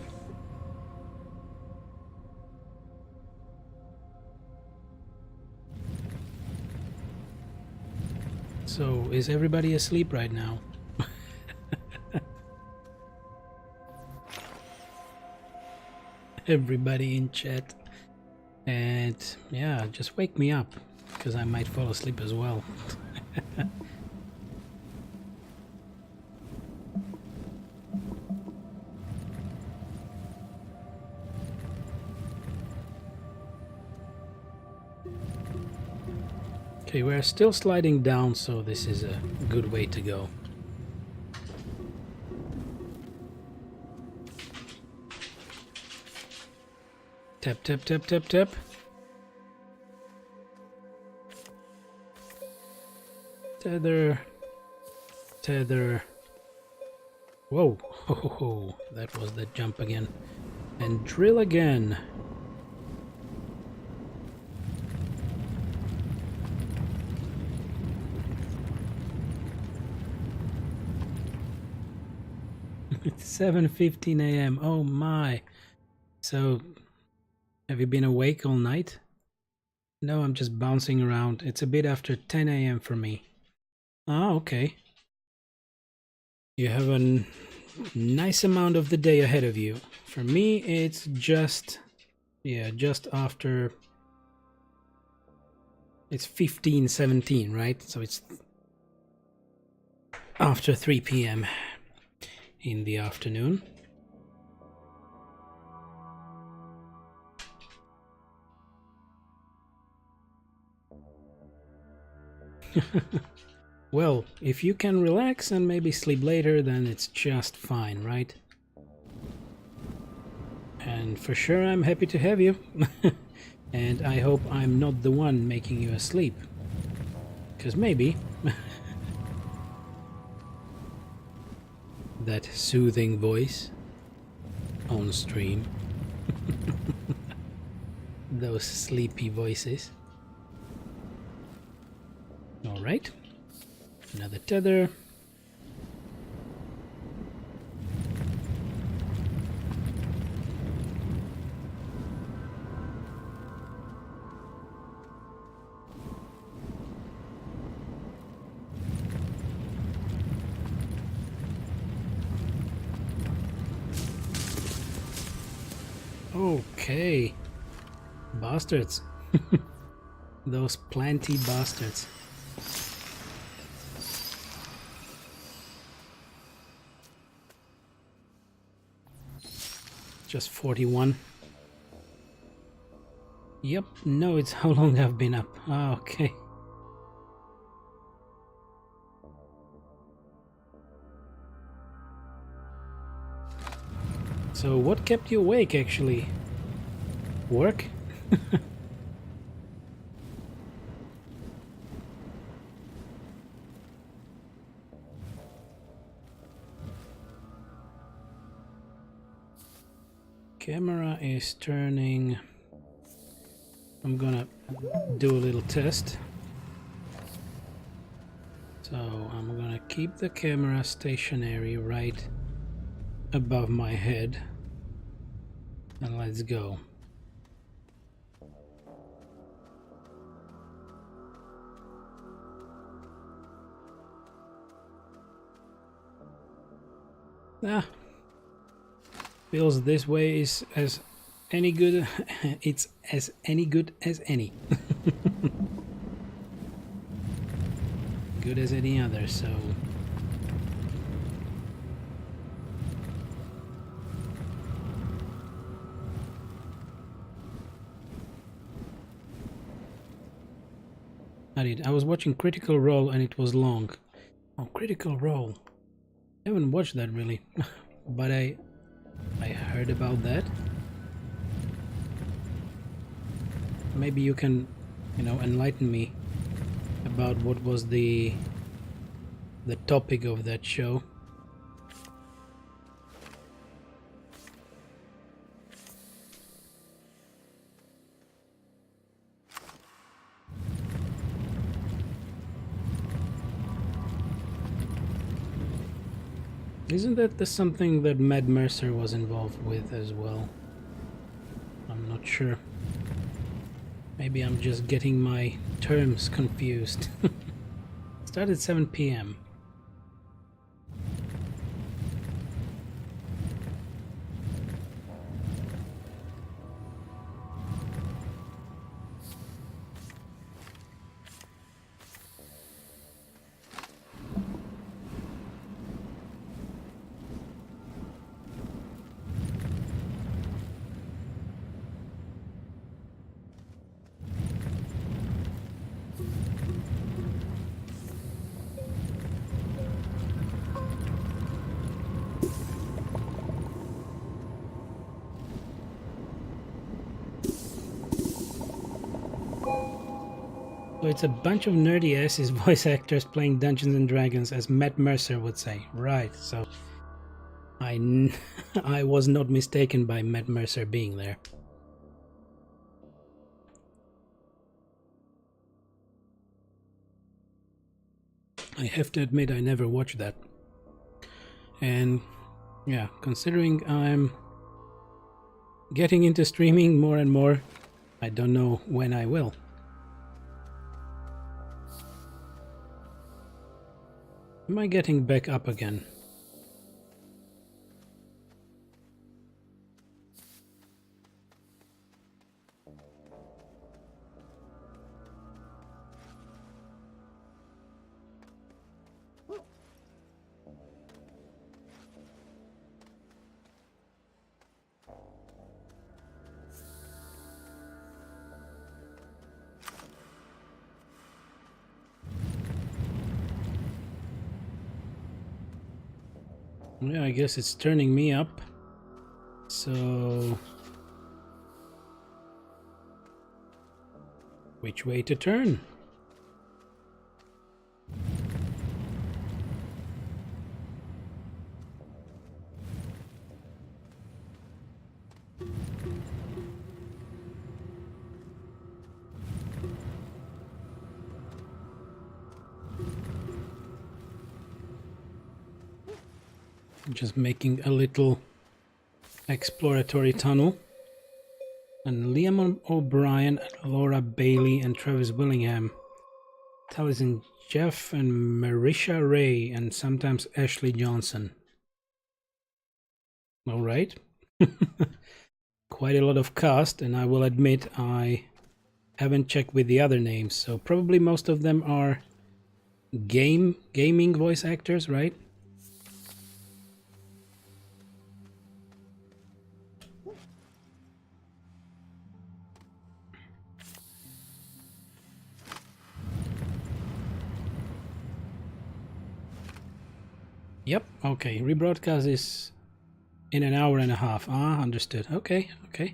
So, is everybody asleep right now? Everybody in chat. And yeah, just wake me up, because I might fall asleep as well. Okay, we're still sliding down, so this is a good way to go. Tap, tap, tap, tap, tap. Tether. Tether. Whoa. Oh, that was the jump again. And drill again. It's 7:15 a.m. Oh my. So, have you been awake all night? No, I'm just bouncing around. It's a bit after 10 a.m. for me. Ah, okay. You have a nice amount of the day ahead of you. For me, it's just after. It's 15:17, right? So it's after 3 p.m. in the afternoon. Well, if you can relax and maybe sleep later, then it's just fine, right? And for sure I'm happy to have you. And I hope I'm not the one making you asleep. Because maybe. That soothing voice on stream. Those sleepy voices. Alright. Another tether. Okay. Bastards. Those planty bastards. Just 41. Yep, no, it's how long I've been up. Ah, okay. So what kept you awake actually? Work? Camera is turning. I'm gonna do a little test. So I'm gonna keep the camera stationary right above my head. And let's go. Ah. Feels this way is as any good. It's as any good as any. Good as any other, so I was watching Critical Role and it was long. Oh, Critical Role. I haven't watched that really, but I heard about that. Maybe you can, enlighten me about what was the topic of that show. Isn't that something that Matt Mercer was involved with as well? I'm not sure. Maybe I'm just getting my terms confused. Start at 7 p.m. So it's a bunch of nerdy asses voice actors playing Dungeons and Dragons, as Matt Mercer would say. Right, so I was not mistaken by Matt Mercer being there. I have to admit I never watched that. And yeah, considering I'm getting into streaming more and more, I don't know when I will. Am I getting back up again? Yeah, I guess it's turning me up. So which way to turn? Just making a little exploratory tunnel. And Liam O'Brien, Laura Bailey, and Travis Willingham. Taliesin Jeff and Marisha Ray, and sometimes Ashley Johnson. Alright. Quite a lot of cast, and I will admit I haven't checked with the other names, so probably most of them are gaming voice actors, right? Yep, okay. Rebroadcast is in an hour and a half. Ah, understood. Okay, okay.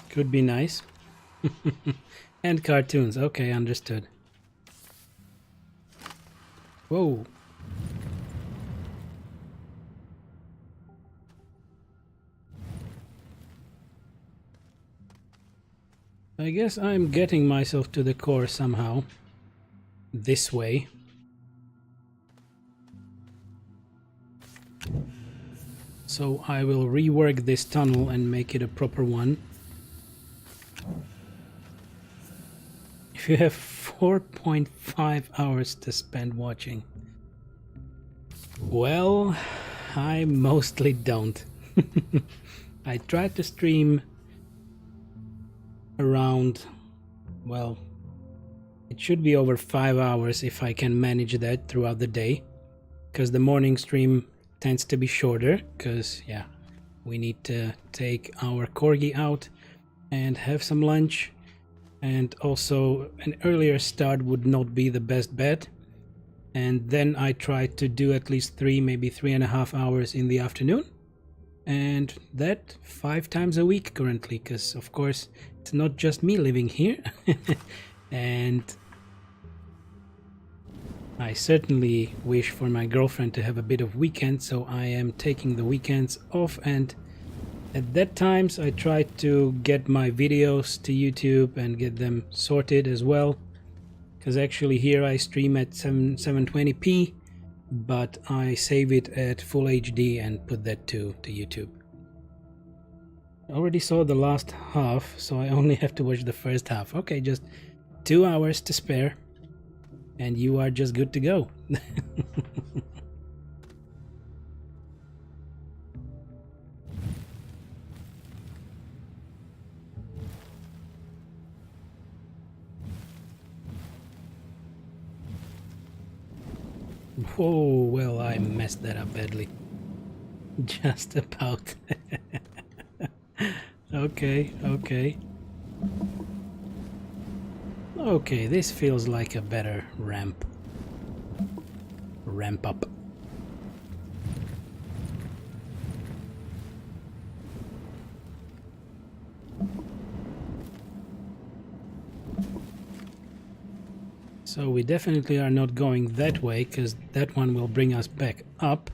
Could be nice. And cartoons. Okay, understood. Whoa. I guess I'm getting myself to the core somehow. This way. So I will rework this tunnel and make it a proper one. If you have 4.5 hours to spend watching. Well, I mostly don't. I try to stream around, well, it should be over 5 hours if I can manage that throughout the day. Because the morning stream tends to be shorter, because yeah, we need to take our corgi out and have some lunch, and also an earlier start would not be the best bet. And then I try to do at least 3, maybe 3.5 hours in the afternoon, and that 5 times a week currently, because of course it's not just me living here. And I certainly wish for my girlfriend to have a bit of weekend, so I am taking the weekends off, and at that times I try to get my videos to YouTube and get them sorted as well, because actually here I stream at 720p, but I save it at full HD and put that to YouTube. I already saw the last half, so I only have to watch the first half. Okay, just 2 hours to spare, and you are just good to go. Oh, well, I messed that up badly. Just about. Okay. Okay, this feels like a better ramp up. So we definitely are not going that way, because that one will bring us back up.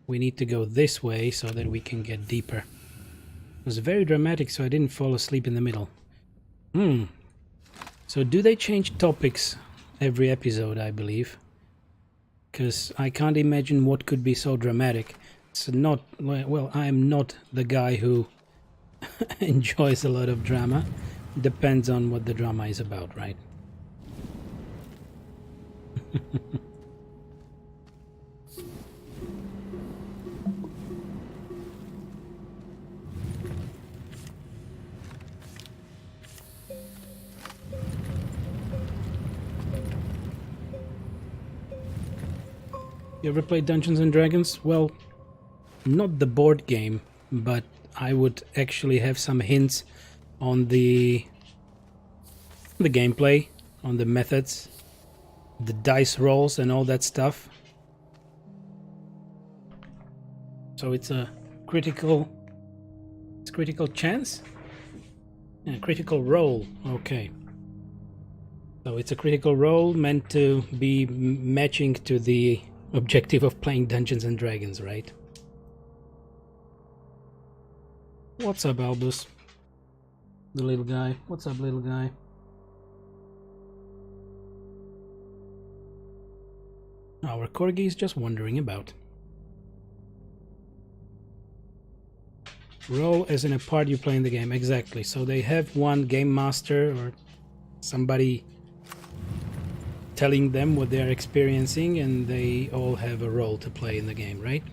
We need to go this way so that we can get deeper. It was very dramatic, so I didn't fall asleep in the middle. So do they change topics every episode, I believe? Because I can't imagine what could be so dramatic. It's not, well, I'm not the guy who enjoys a lot of drama. Depends on what the drama is about, right? You ever played Dungeons and Dragons? Well, not the board game, but I would actually have some hints on the gameplay, on the methods, the dice rolls and all that stuff. So it's a critical chance? Yeah, critical roll, okay. So it's a critical roll meant to be matching to the objective of playing Dungeons and Dragons, right? What's up, Albus? The little guy. What's up, little guy? Our corgi is just wandering about. Roll as in a part you play in the game. Exactly. So they have one game master or somebody telling them what they're experiencing, and they all have a role to play in the game, right?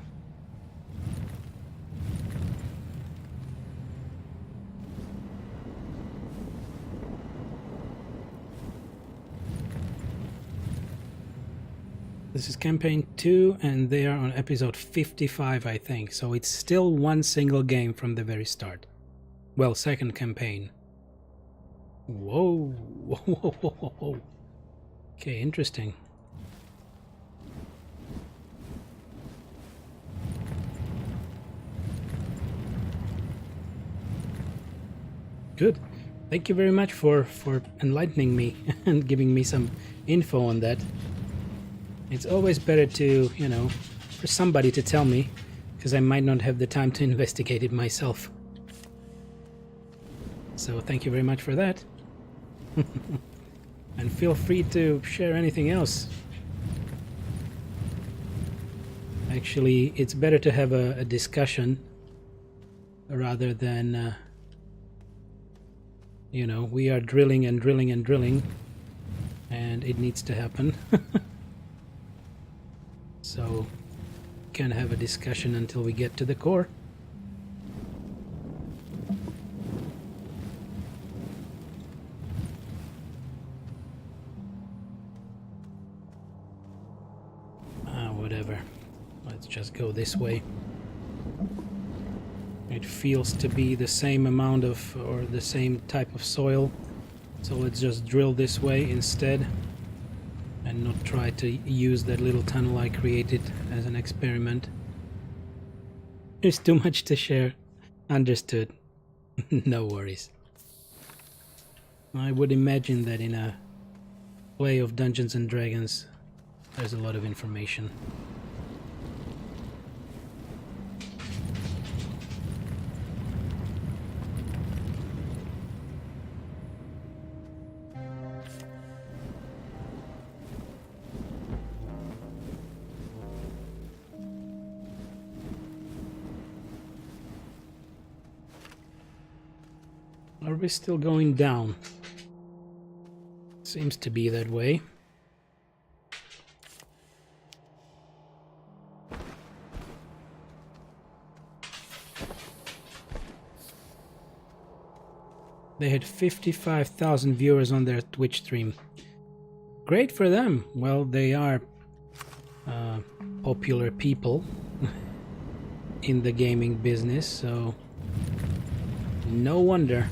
This is campaign 2, and they are on episode 55, I think. So it's still one single game from the very start. Well, second campaign. Whoa, whoa. Okay, interesting. Good. Thank you very much for enlightening me and giving me some info on that. It's always better to, you know, for somebody to tell me, because I might not have the time to investigate it myself. So thank you very much for that. And feel free to share anything else. Actually, it's better to have a discussion rather than, you know, we are drilling and drilling and drilling, and it needs to happen. So, can have a discussion until we get to the core. Whatever. Let's just go this way. It feels to be the same amount of, or the same type of soil So let's just drill this way instead and not try to use that little tunnel I created as an experiment. There's too much to share. Understood. No worries. I would imagine that in a play of Dungeons and Dragons there's a lot of information. Are we still going down? Seems to be that way. They had 55,000 viewers on their Twitch stream. Great for them. Well, they are popular people in the gaming business, so no wonder.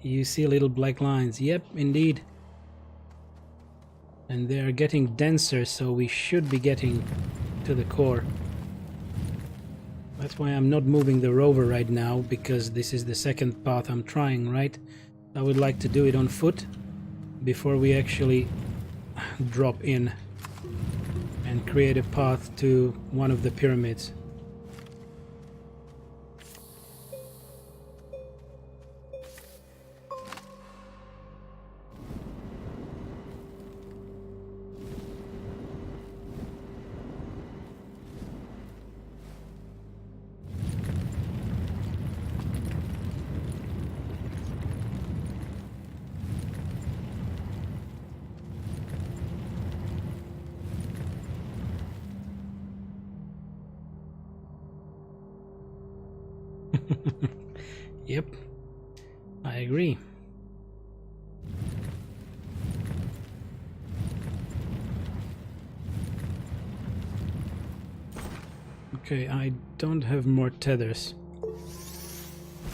You see little black lines. Yep, indeed. And they are getting denser, so we should be getting to the core. That's why I'm not moving the rover right now, because this is the second path I'm trying, right? I would like to do it on foot before we actually drop in and create a path to one of the pyramids. Yep, I agree. Okay, I don't have more tethers.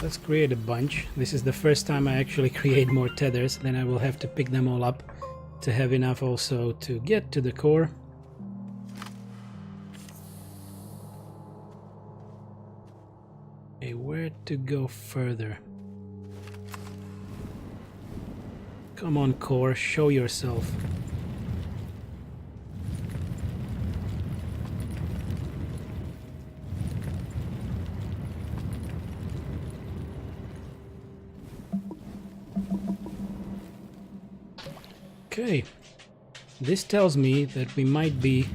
Let's create a bunch. This is the first time I actually create more tethers, then I will have to pick them all up to have enough also to get to the core. Okay, where to go further? Come on, core, show yourself. Okay, this tells me that we might be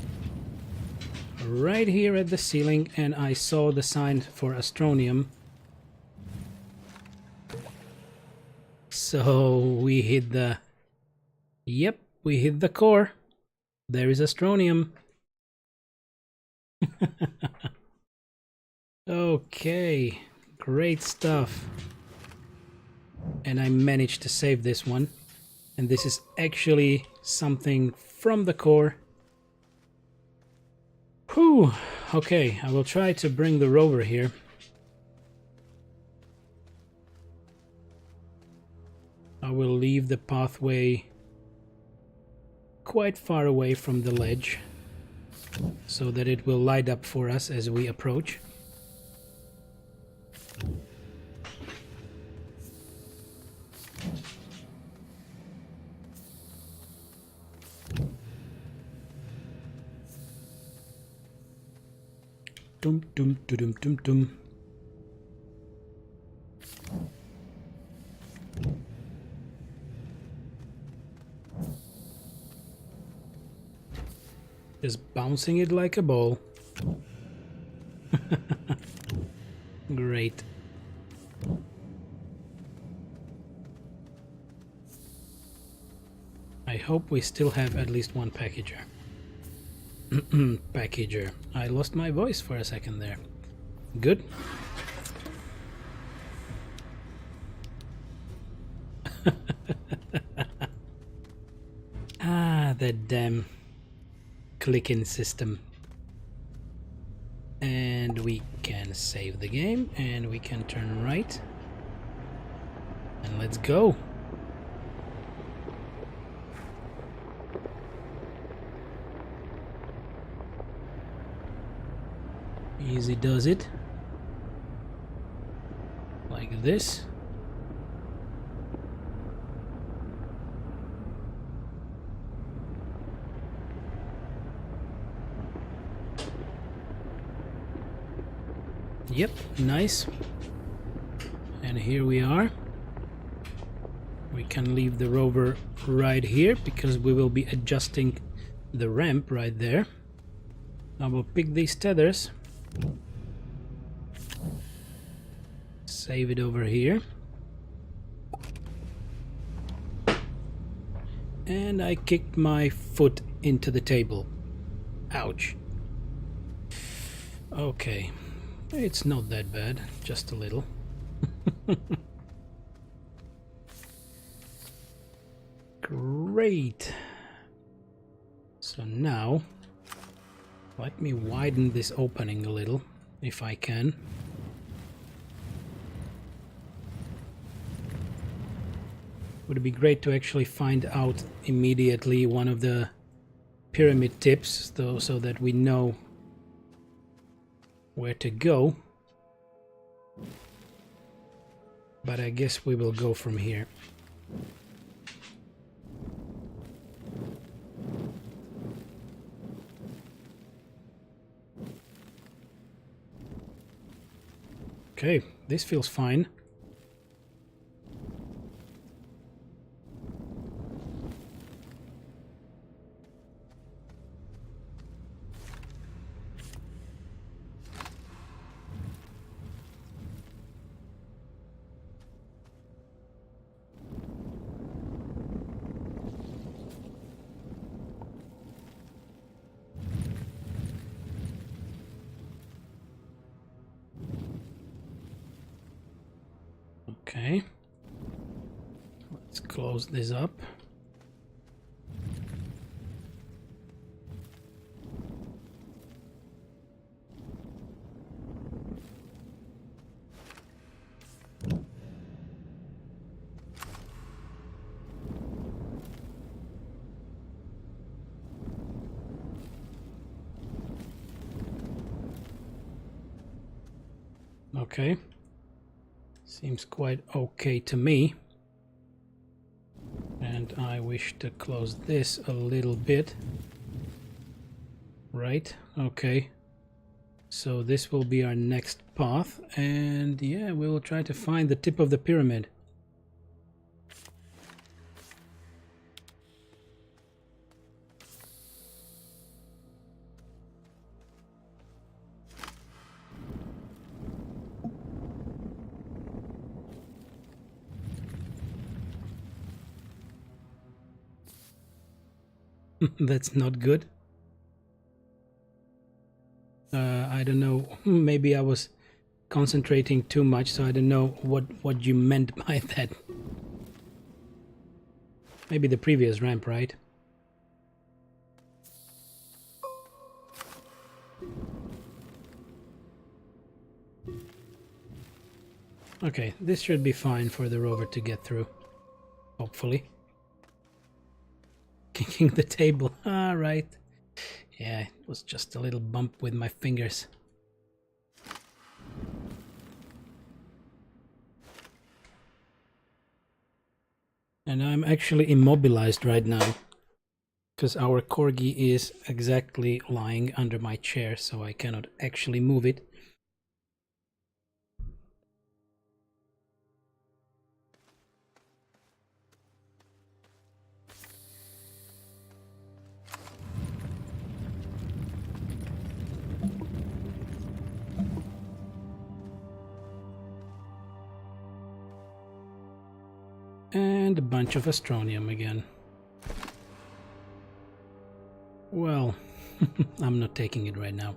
right here at the ceiling, and I saw the sign for Astronium. So we hit the... Yep, we hit the core. There is Astronium. Okay, great stuff. And I managed to save this one. And this is actually something from the core. Whew. Okay, I will try to bring the rover here. I will leave the pathway quite far away from the ledge so that it will light up for us as we approach. Dum dum dum dum dum. Just bouncing it like a ball. Great. I hope we still have at least one packager. Packager. I lost my voice for a second there. Good. that damn clicking system. And we can save the game, and we can turn right. And let's go. Easy does it. Like this. Yep, nice. And here we are. We can leave the rover right here because we will be adjusting the ramp right there. I will pick these tethers. Save it over here. And I kicked my foot into the table. Ouch. Okay. It's not that bad, just a little. Great. So now, let me widen this opening a little, if I can. Would be great to actually find out immediately one of the pyramid tips, though, so that we know where to go. But I guess we will go from here. Okay, this feels fine. Okay, let's close this up. Okay. Seems quite okay to me. And I wish to close this a little bit. Right, okay. So this will be our next path, and yeah, we will try to find the tip of the pyramid. That's not good. I don't know, maybe I was concentrating too much, so I don't know what you meant by that. Maybe the previous ramp, right? Okay, this should be fine for the rover to get through, hopefully. Kicking the table, right. Yeah, it was just a little bump with my fingers. And I'm actually immobilized right now, because our corgi is exactly lying under my chair, so I cannot actually move it. And a bunch of Astronium again. Well, I'm not taking it right now.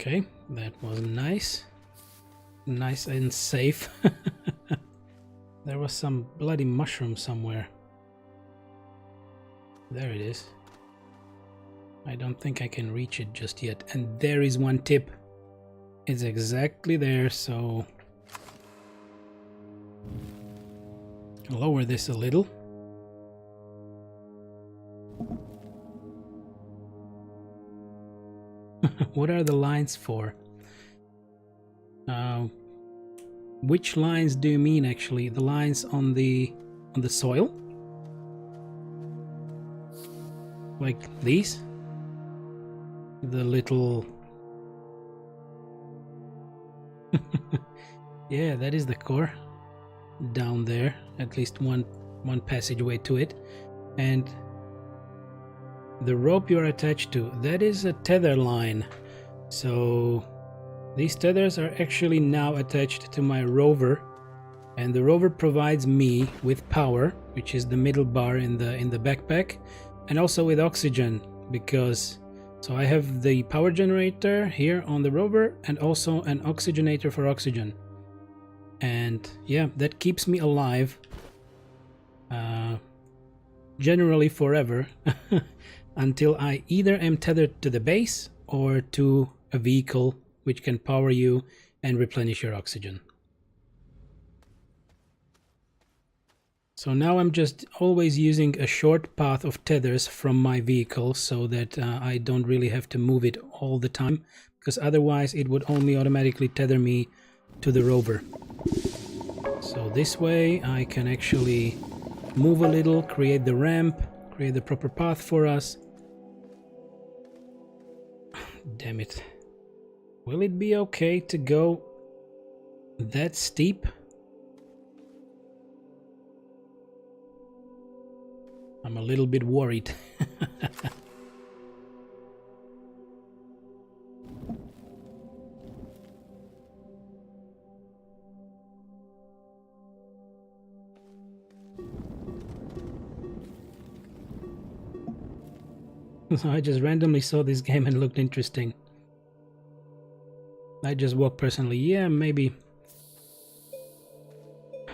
Okay, that was nice. Nice and safe. There was some bloody mushroom somewhere. There it is. I don't think I can reach it just yet. And there is one tip. It's exactly there, so I'll lower this a little. What are the lines for? Which lines do you mean actually? The lines on the soil? Like these? The little... Yeah, that is the core. Down there. At least one passageway to it. And the rope you're attached to, that is a tether line. So these tethers are actually now attached to my rover, and the rover provides me with power, which is the middle bar in the backpack, and also with oxygen, because so I have the power generator here on the rover and also an oxygenator for oxygen. And yeah, that keeps me alive generally forever until I either am tethered to the base or to a vehicle which can power you and replenish your oxygen. So now I'm just always using a short path of tethers from my vehicle so that I don't really have to move it all the time, because otherwise it would only automatically tether me to the rover. So this way I can actually move a little, create the ramp, create the proper path for us. Damn it. Will it be okay to go that steep? I'm a little bit worried. So I just randomly saw this game and looked interesting. I just walked personally. Yeah, maybe.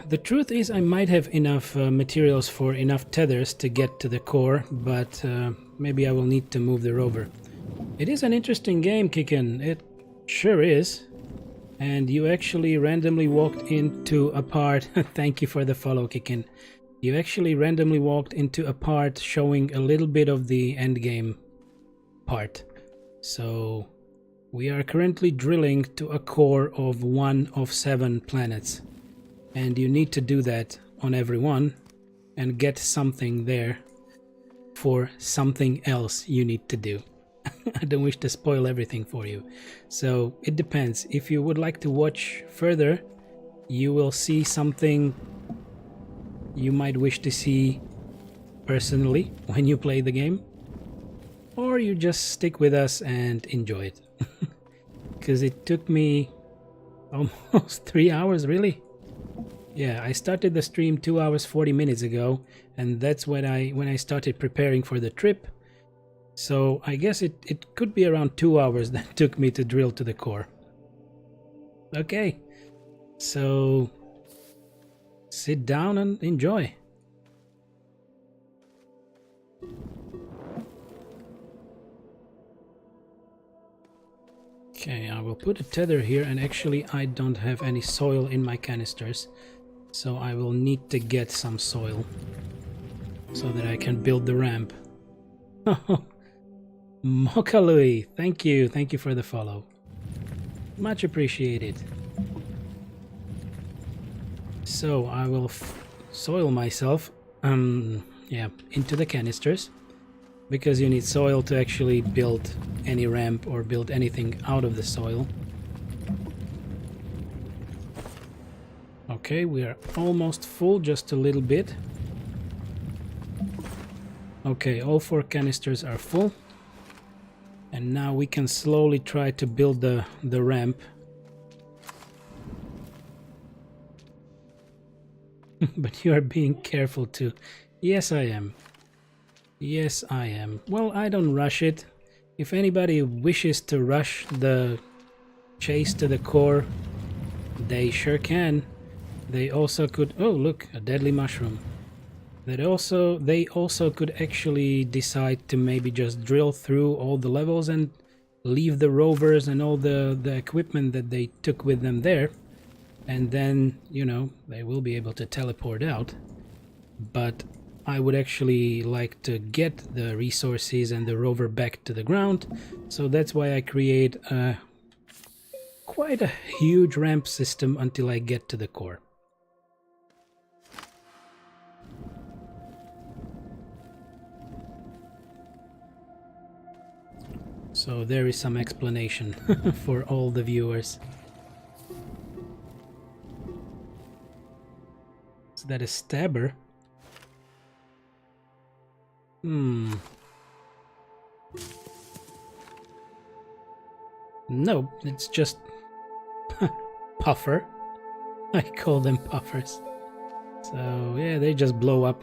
The truth is I might have enough materials for enough tethers to get to the core, but maybe I will need to move the rover. It is an interesting game, Kicken. It sure is. And you actually randomly walked into a part... Thank you for the follow, Kicken. You actually randomly walked into a part showing a little bit of the endgame part. So we are currently drilling to a core of 1 of 7 planets. And you need to do that on every one and get something there for something else you need to do. I don't wish to spoil everything for you. So it depends. If you would like to watch further, you will see something you might wish to see personally when you play the game. Or you just stick with us and enjoy it. Because it took me almost 3 hours, really. Yeah, I started the stream 2 hours 40 minutes ago, and that's when I started preparing for the trip. So I guess it could be around 2 hours that took me to drill to the core. Okay, so sit down and enjoy. Okay, I will put a tether here, and actually I don't have any soil in my canisters, so I will need to get some soil so that I can build the ramp. Oh, Mokalui, thank you for the follow. Much appreciated. So I will soil myself, yeah, into the canisters, because you need soil to actually build any ramp or build anything out of the soil. Okay, we are almost full, just a little bit. Okay, all 4 canisters are full. And now we can slowly try to build the ramp. But you are being careful too. Yes, I am. Yes, I am. Well, I don't rush it. If anybody wishes to rush the chase to the core? They sure can. They also could... Oh, look, a deadly mushroom. They also could actually decide to maybe just drill through all the levels and leave the rovers and all the equipment that they took with them there. And then, you know, they will be able to teleport out. But I would actually like to get the resources and the rover back to the ground. So that's why I create quite a huge ramp system until I get to the core. So there is some explanation for all the viewers. Is that a stabber? No, it's just puffer. I call them puffers. So yeah, they just blow up.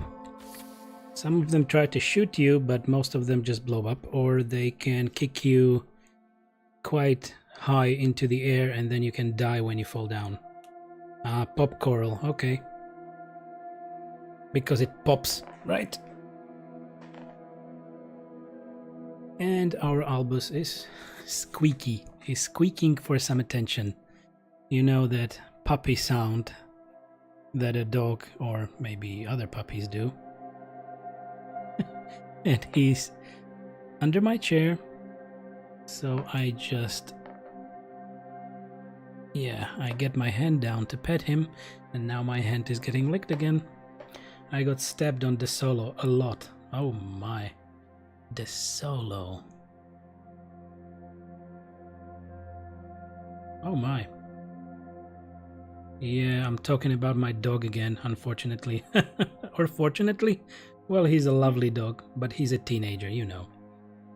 Some of them try to shoot you, but most of them just blow up, or they can kick you quite high into the air and then you can die when you fall down. Pop coral, okay. Because it pops, right? And our Albus is squeaky. He's squeaking for some attention. You know that puppy sound that a dog or maybe other puppies do. And he's under my chair. So I just... yeah, I get my hand down to pet him. And now my hand is getting licked again. I got stabbed on the solo a lot. Oh my. The solo. Oh my. Yeah, I'm talking about my dog again, unfortunately. Or fortunately? Well, he's a lovely dog, but he's a teenager, you know.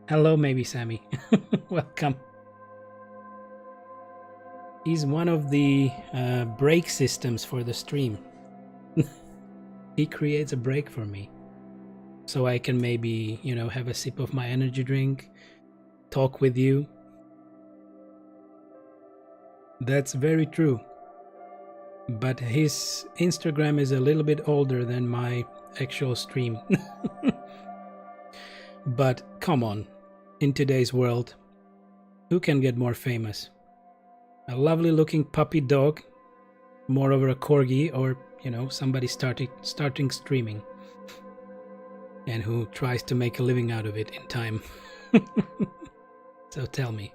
Hello, maybe Sammy. Welcome. He's one of the break systems for the stream. He creates a break for me. So I can maybe, you know, have a sip of my energy drink, talk with you. That's very true. But his Instagram is a little bit older than my actual stream. But come on, in today's world, who can get more famous? A lovely looking puppy dog, moreover a corgi, or, you know, somebody starting streaming and who tries to make a living out of it in time. So tell me,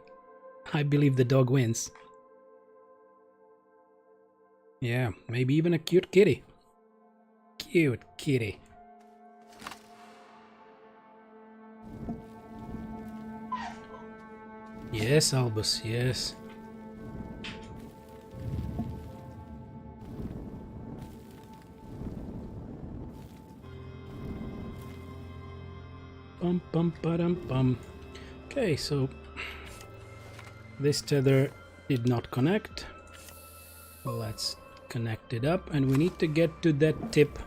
I believe the dog wins. Yeah, maybe even a cute kitty. Cute kitty. Yes, Albus, yes. Bum bum ba-dum bum. Okay, so this tether did not connect. Let's connect it up, and we need to get to that tip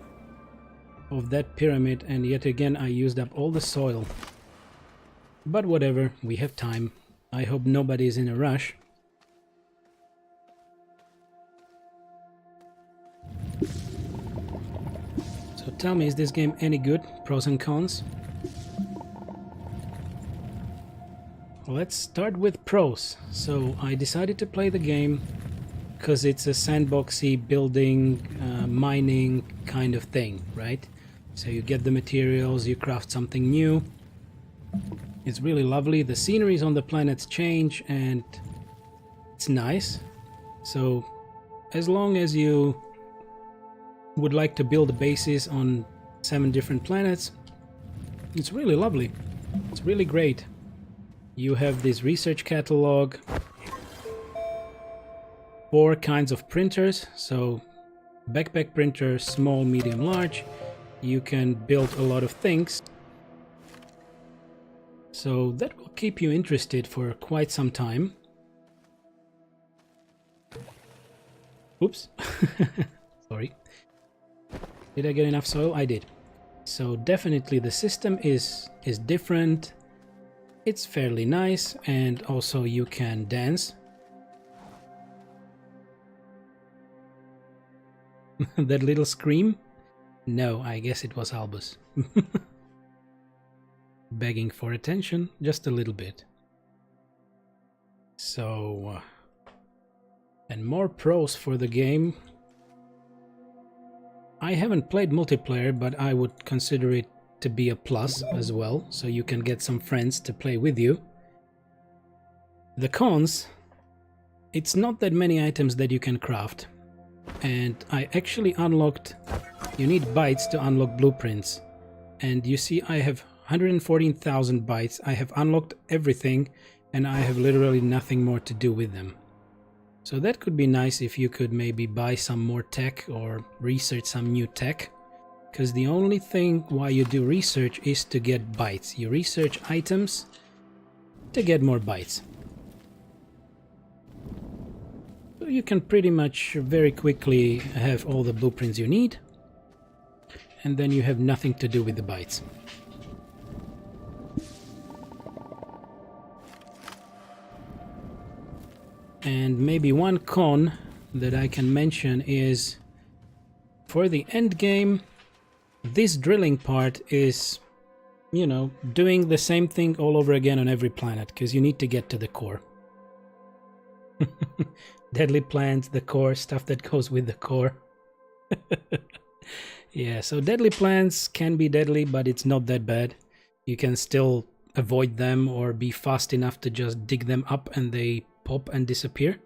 of that pyramid, and yet again I used up all the soil. But whatever, we have time. I hope nobody is in a rush. So tell me, is this game any good? Pros and cons? Let's start with pros. So I decided to play the game because it's a sandboxy building, mining kind of thing, right? So you get the materials, you craft something new. It's really lovely. The sceneries on the planets change and it's nice. So as long as you would like to build bases on 7 different planets, it's really lovely. It's really great. You have this research catalog, 4 kinds of printers, so backpack printer, small, medium, large. You can build a lot of things. So that will keep you interested for quite some time. Oops. Sorry. Did I get enough soil? I did. So definitely the system is different. It's fairly nice, and also you can dance. That little scream? No, I guess it was Albus. Begging for attention, just a little bit. So, and more pros for the game. I haven't played multiplayer, but I would consider it to be a plus as well, so you can get some friends to play with you. The cons, it's not that many items that you can craft, and I actually unlocked, you need bytes to unlock blueprints, and you see I have 114,000 bytes. I have unlocked everything and I have literally nothing more to do with them. So that could be nice if you could maybe buy some more tech or research some new tech, because the only thing why you do research is to get bytes. You research items to get more bytes. So you can pretty much very quickly have all the blueprints you need, and then you have nothing to do with the bytes. And maybe one con that I can mention is, for the end game, this drilling part is, you know, doing the same thing all over again on every planet, because you need to get to the core. Deadly plants, the core, stuff that goes with the core. Yeah, so deadly plants can be deadly, but it's not that bad. You can still avoid them or be fast enough to just dig them up and they pop and disappear.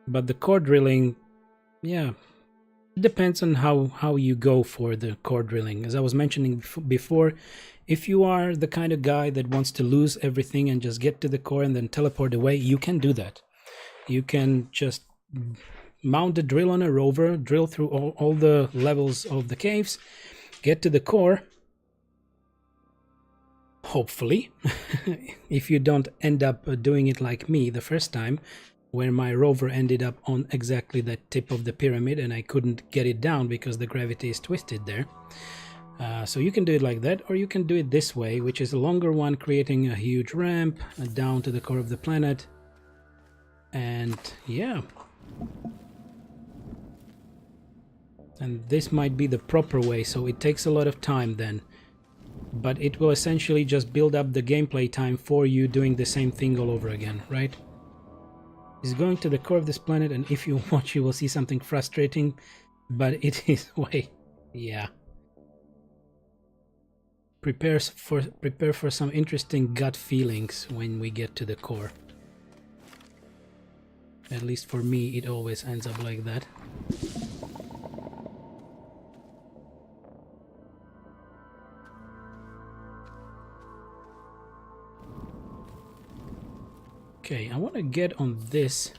But the core drilling, yeah, it depends on how you go for the core drilling. As I was mentioning before, if you are the kind of guy that wants to lose everything and just get to the core and then teleport away, you can do that. You can just mount a drill on a rover, drill through all the levels of the caves, get to the core, hopefully, if you don't end up doing it like me the first time, where my rover ended up on exactly the tip of the pyramid and I couldn't get it down because the gravity is twisted there. So you can do it like that, or you can do it this way, which is a longer one, creating a huge ramp down to the core of the planet. And yeah. And this might be the proper way, so it takes a lot of time then. But it will essentially just build up the gameplay time for you doing the same thing all over again, right? It's going to the core of this planet, and if you watch you will see something frustrating, but it is way, yeah. Prepare for some interesting gut feelings when we get to the core. At least for me, it always ends up like that. Okay, I want to get on this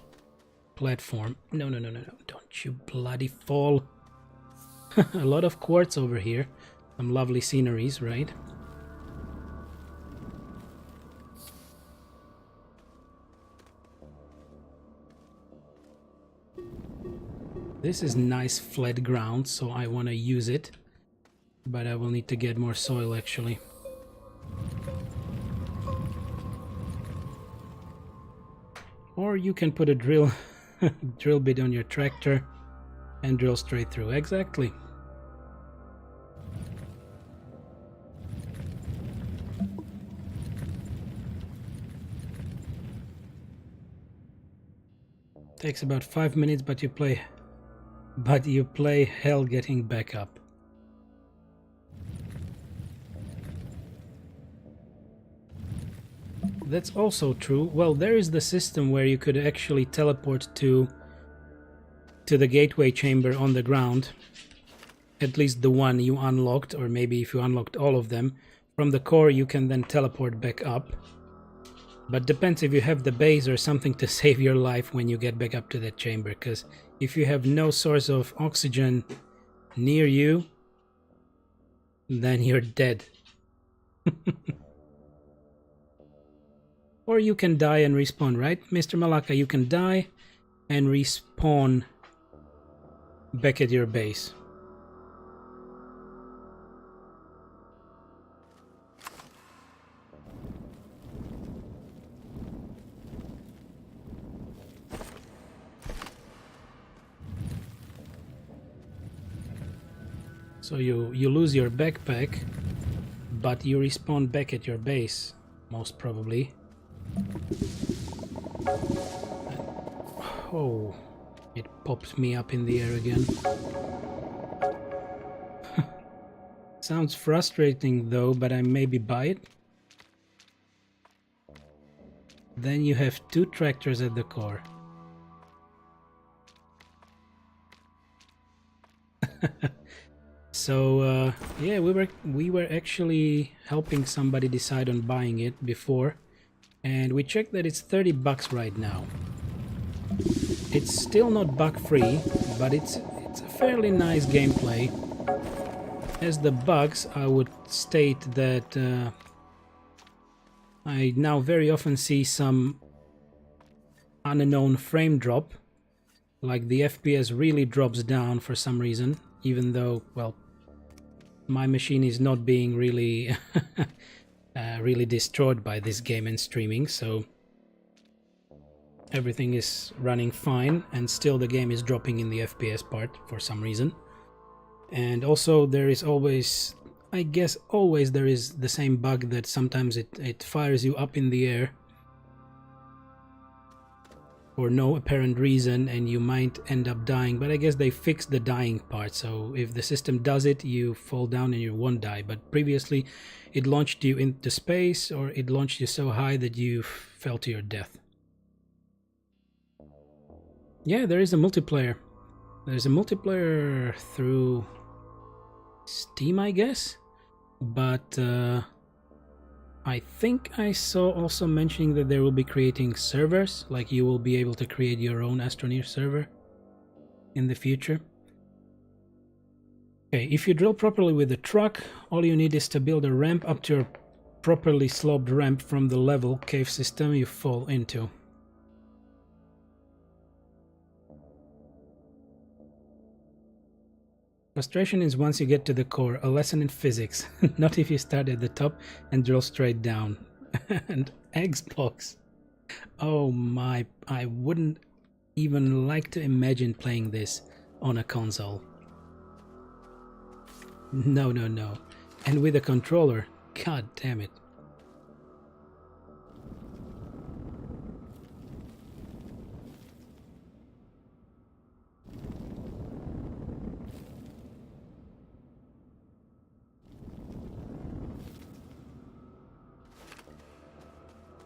platform. No, don't you bloody fall. A lot of quartz over here. Some lovely sceneries, right? This is nice flat ground, so I want to use it. But I will need to get more soil, actually. Or you can put a drill bit on your tractor and drill straight through. Exactly. Takes about 5 minutes, but you play hell getting back up. That's also true. Well, there is the system where you could actually teleport to the gateway chamber on the ground. At least the one you unlocked, or maybe if you unlocked all of them. From the core you can then teleport back up. But depends if you have the base or something to save your life when you get back up to that chamber, because if you have no source of oxygen near you, then you're dead. Or you can die and respawn, right, Mr. Malaka? You can die and respawn back at your base. So you lose your backpack, but you respawn back at your base, most probably. Oh, it popped me up in the air again. Sounds frustrating though, but I maybe buy it. Then you have 2 tractors at the core. So yeah, we were actually helping somebody decide on buying it before, and we checked that it's $30 right now. It's still not bug free, but it's a fairly nice gameplay. As the bugs, I would state that I now very often see some unknown frame drop, like the FPS really drops down for some reason, even though, well, my machine is not being really really destroyed by this game and streaming, so everything is running fine, and still the game is dropping in the FPS part for some reason. And also there is always, I guess always, there is the same bug that sometimes it fires you up in the air for no apparent reason and you might end up dying, but I guess they fixed the dying part, so if the system does it, you fall down and you won't die. But previously it launched you into space, or it launched you so high that you fell to your death. Yeah, there is a multiplayer. There's a multiplayer through Steam, I guess, but I think I saw also mentioning that they will be creating servers, like you will be able to create your own Astroneer server in the future. Okay, if you drill properly with the truck, all you need is to build a ramp up to a properly sloped ramp from the level cave system you fall into. Frustration is once you get to the core, a lesson in physics, not if you start at the top and drill straight down. And Xbox. Oh my, I wouldn't even like to imagine playing this on a console. No, no, no. And with a controller, god damn it.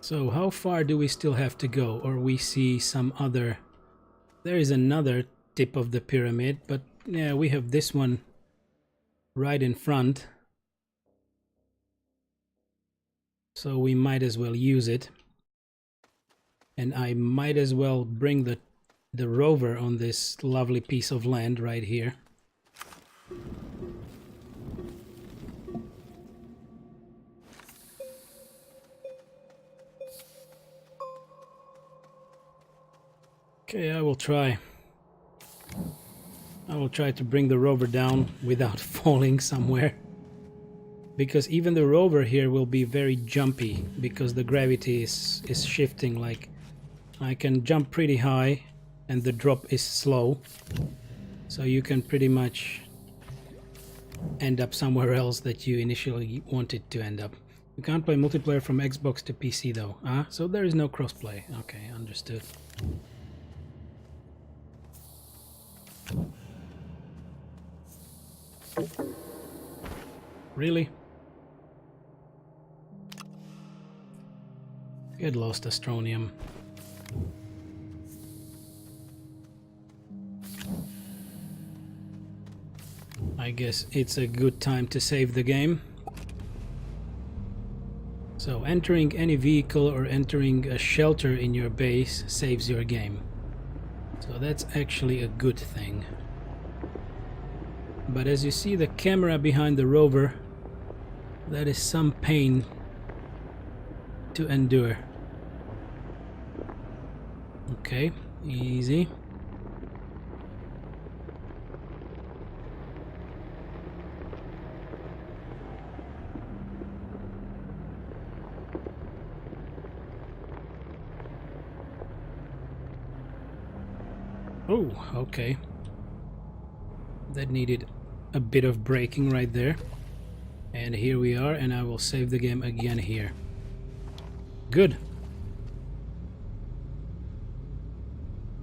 So how far do we still have to go, or we see some other... There is another tip of the pyramid, but yeah, we have this one right in front, so we might as well use it. And I might as well bring the rover on this lovely piece of land right here. Okay, I will try. I will try to bring the rover down without falling somewhere. Because even the rover here will be very jumpy, because the gravity is shifting. Like, I can jump pretty high and the drop is slow. So you can pretty much end up somewhere else that you initially wanted to end up. You can't play multiplayer from Xbox to PC though. Ah, so there is no crossplay. Okay, understood. Really? Get lost, Astronium. I guess it's a good time to save the game. So entering any vehicle or entering a shelter in your base saves your game. So that's actually a good thing. But as you see the camera behind the rover, that is some pain to endure. Okay, easy. Oh, okay. That needed a bit of braking right there. And here we are, and I will save the game again here. Good.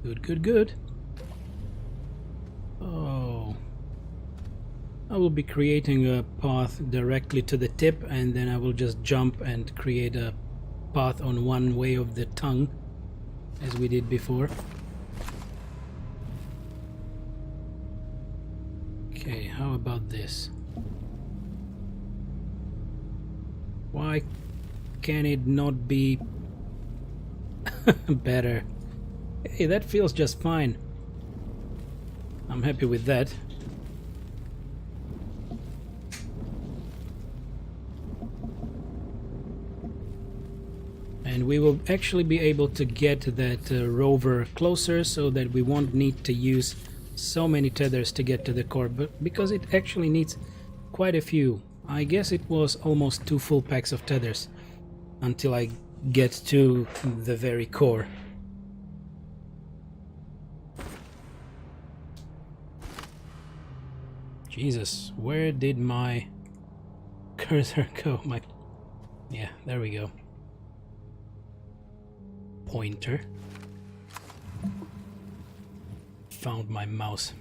Good, good, good. Oh. I will be creating a path directly to the tip, and then I will just jump and create a path on one way of the tongue, as we did before. Okay, how about this? Why can it not be better? Hey, that feels just fine. I'm happy with that. And we will actually be able to get that rover closer, so that we won't need to use so many tethers to get to the core, but because it actually needs quite a few. I guess it was almost 2 full packs of tethers until I get to the very core. Jesus, where did my cursor go? Yeah, there we go. Pointer. Found my mouse.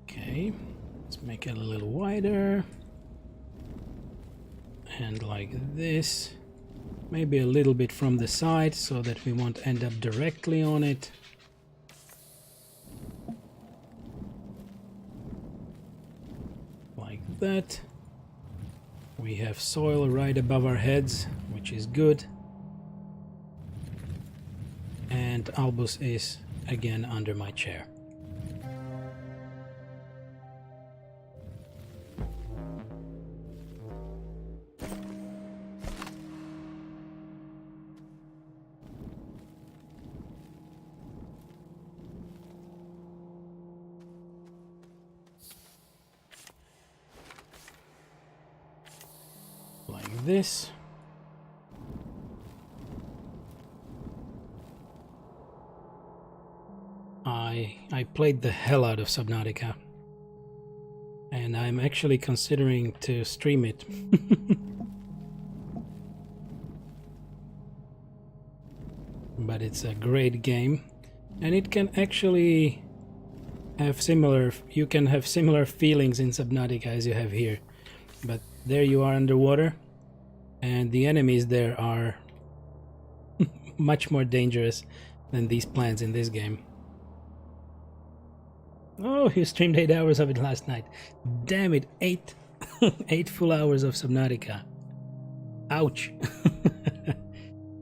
Okay, let's make it a little wider. And like this. Maybe a little bit from the side, so that we won't end up directly on it. Like that. We have soil right above our heads, which is good. And Albus is again under my chair. Like this. I played the hell out of Subnautica, and I'm actually considering to stream it. But it's a great game, and it can actually have you can have similar feelings in Subnautica as you have here. But there you are underwater, and the enemies there are much more dangerous than these plants in this game. Oh, you streamed 8 hours of it last night. Damn it, 8 full hours of Subnautica. Ouch.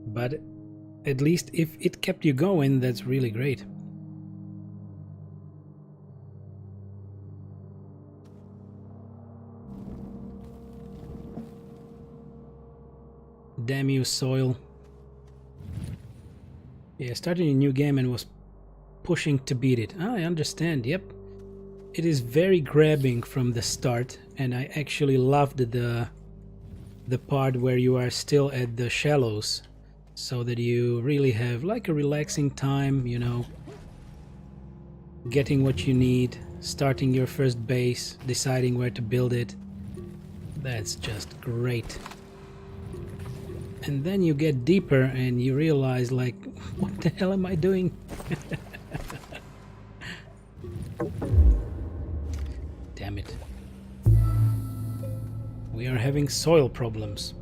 But at least if it kept you going, that's really great. Damn you, soil. Yeah, I started a new game and was pushing to beat it. I understand, yep. It is very grabbing from the start, and I actually loved the part where you are still at the shallows, so that you really have like a relaxing time, you know, getting what you need, starting your first base, deciding where to build it. That's just great. And then you get deeper and you realize, like, what the hell am I doing? Damn it. We are having soil problems.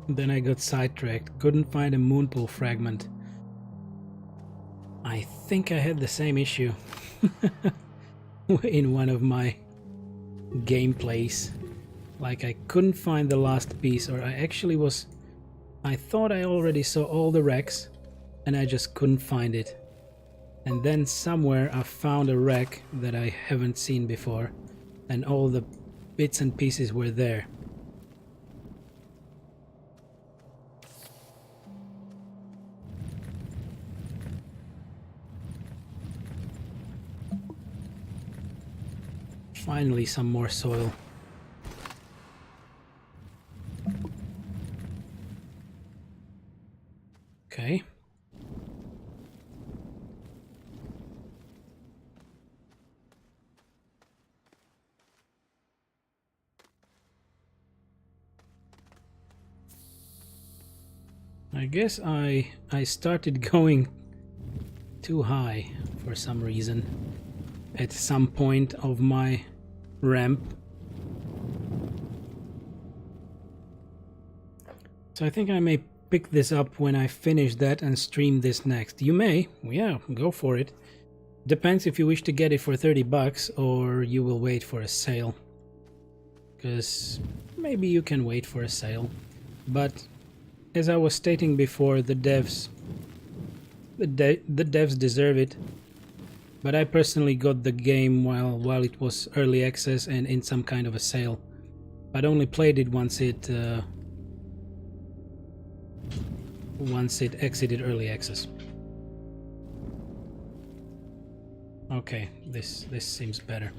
Then I got sidetracked, couldn't find a moonpool fragment. I think I had the same issue in one of my gameplays. Like, I couldn't find the last piece, or I thought I already saw all the wrecks and I just couldn't find it. And then somewhere I found a wreck that I haven't seen before, and all the bits and pieces were there. Finally, some more soil. I guess I started going too high for some reason at some point of my ramp. So I think I may pick this up when I finish that and stream this next. You may, yeah, go for it. Depends if you wish to get it for 30 bucks or you will wait for a sale. Because maybe you can wait for a sale. But as I was stating before, the devs deserve it. But I personally got the game while it was early access and in some kind of a sale. I'd only played it once it exited early access. Okay, this seems better.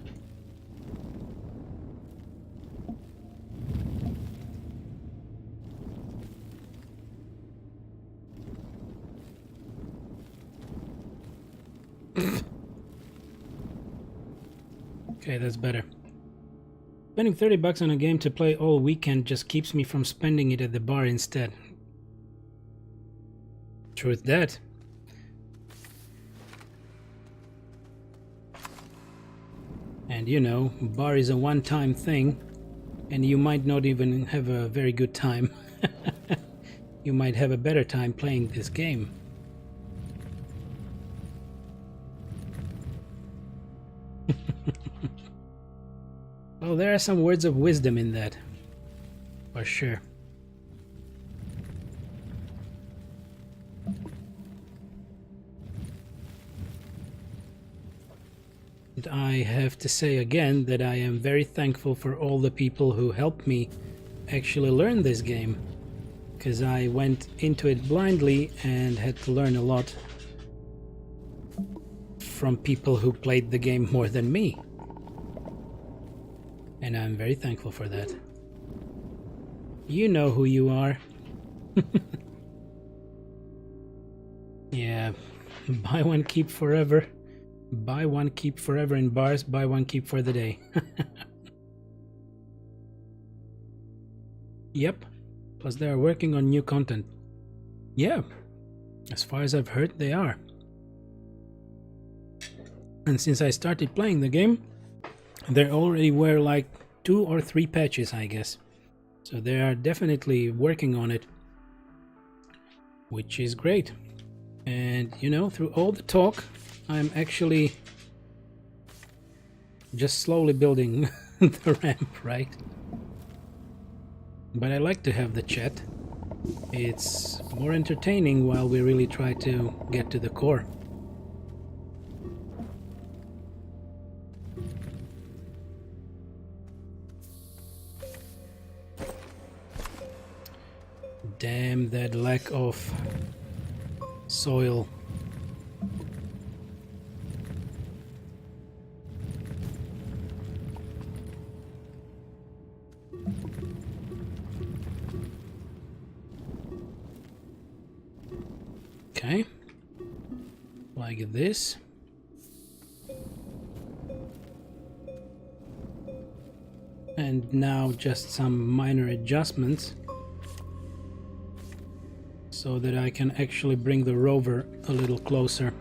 Okay, that's better. Spending 30 bucks on a game to play all weekend just keeps me from spending it at the bar instead. Truth that. And you know, bar is a one-time thing, and you might not even have a very good time. You might have a better time playing this game. Well, there are some words of wisdom in that, for sure. And I have to say again that I am very thankful for all the people who helped me actually learn this game, because I went into it blindly and had to learn a lot from people who played the game more than me. And I'm very thankful for that. You know who you are. Yeah, buy one, keep forever. Buy one, keep forever in bars, buy one, keep for the day. Yep, plus they are working on new content. Yeah, as far as I've heard, they are. And since I started playing the game, there already were like 2 or 3 patches, I guess. So they are definitely working on it, which is great. And you know, through all the talk, I'm actually just slowly building the ramp, right? But I like to have the chat. It's more entertaining while we really try to get to the core. Damn that lack of soil. Okay, like this. And now just some minor adjustments so that I can actually bring the rover a little closer.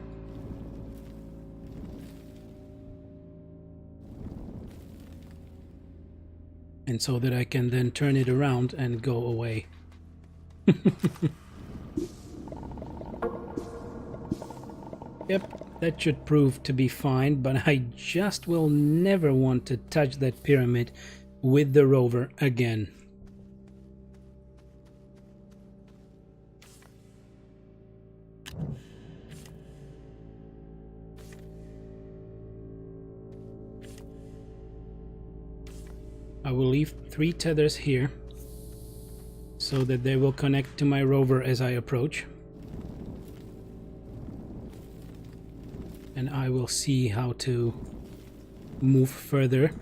And so that I can then turn it around and go away. Yep, that should prove to be fine, but I just will never want to touch that pyramid with the rover again. I will leave 3 tethers here so that they will connect to my rover as I approach. And I will see how to move further.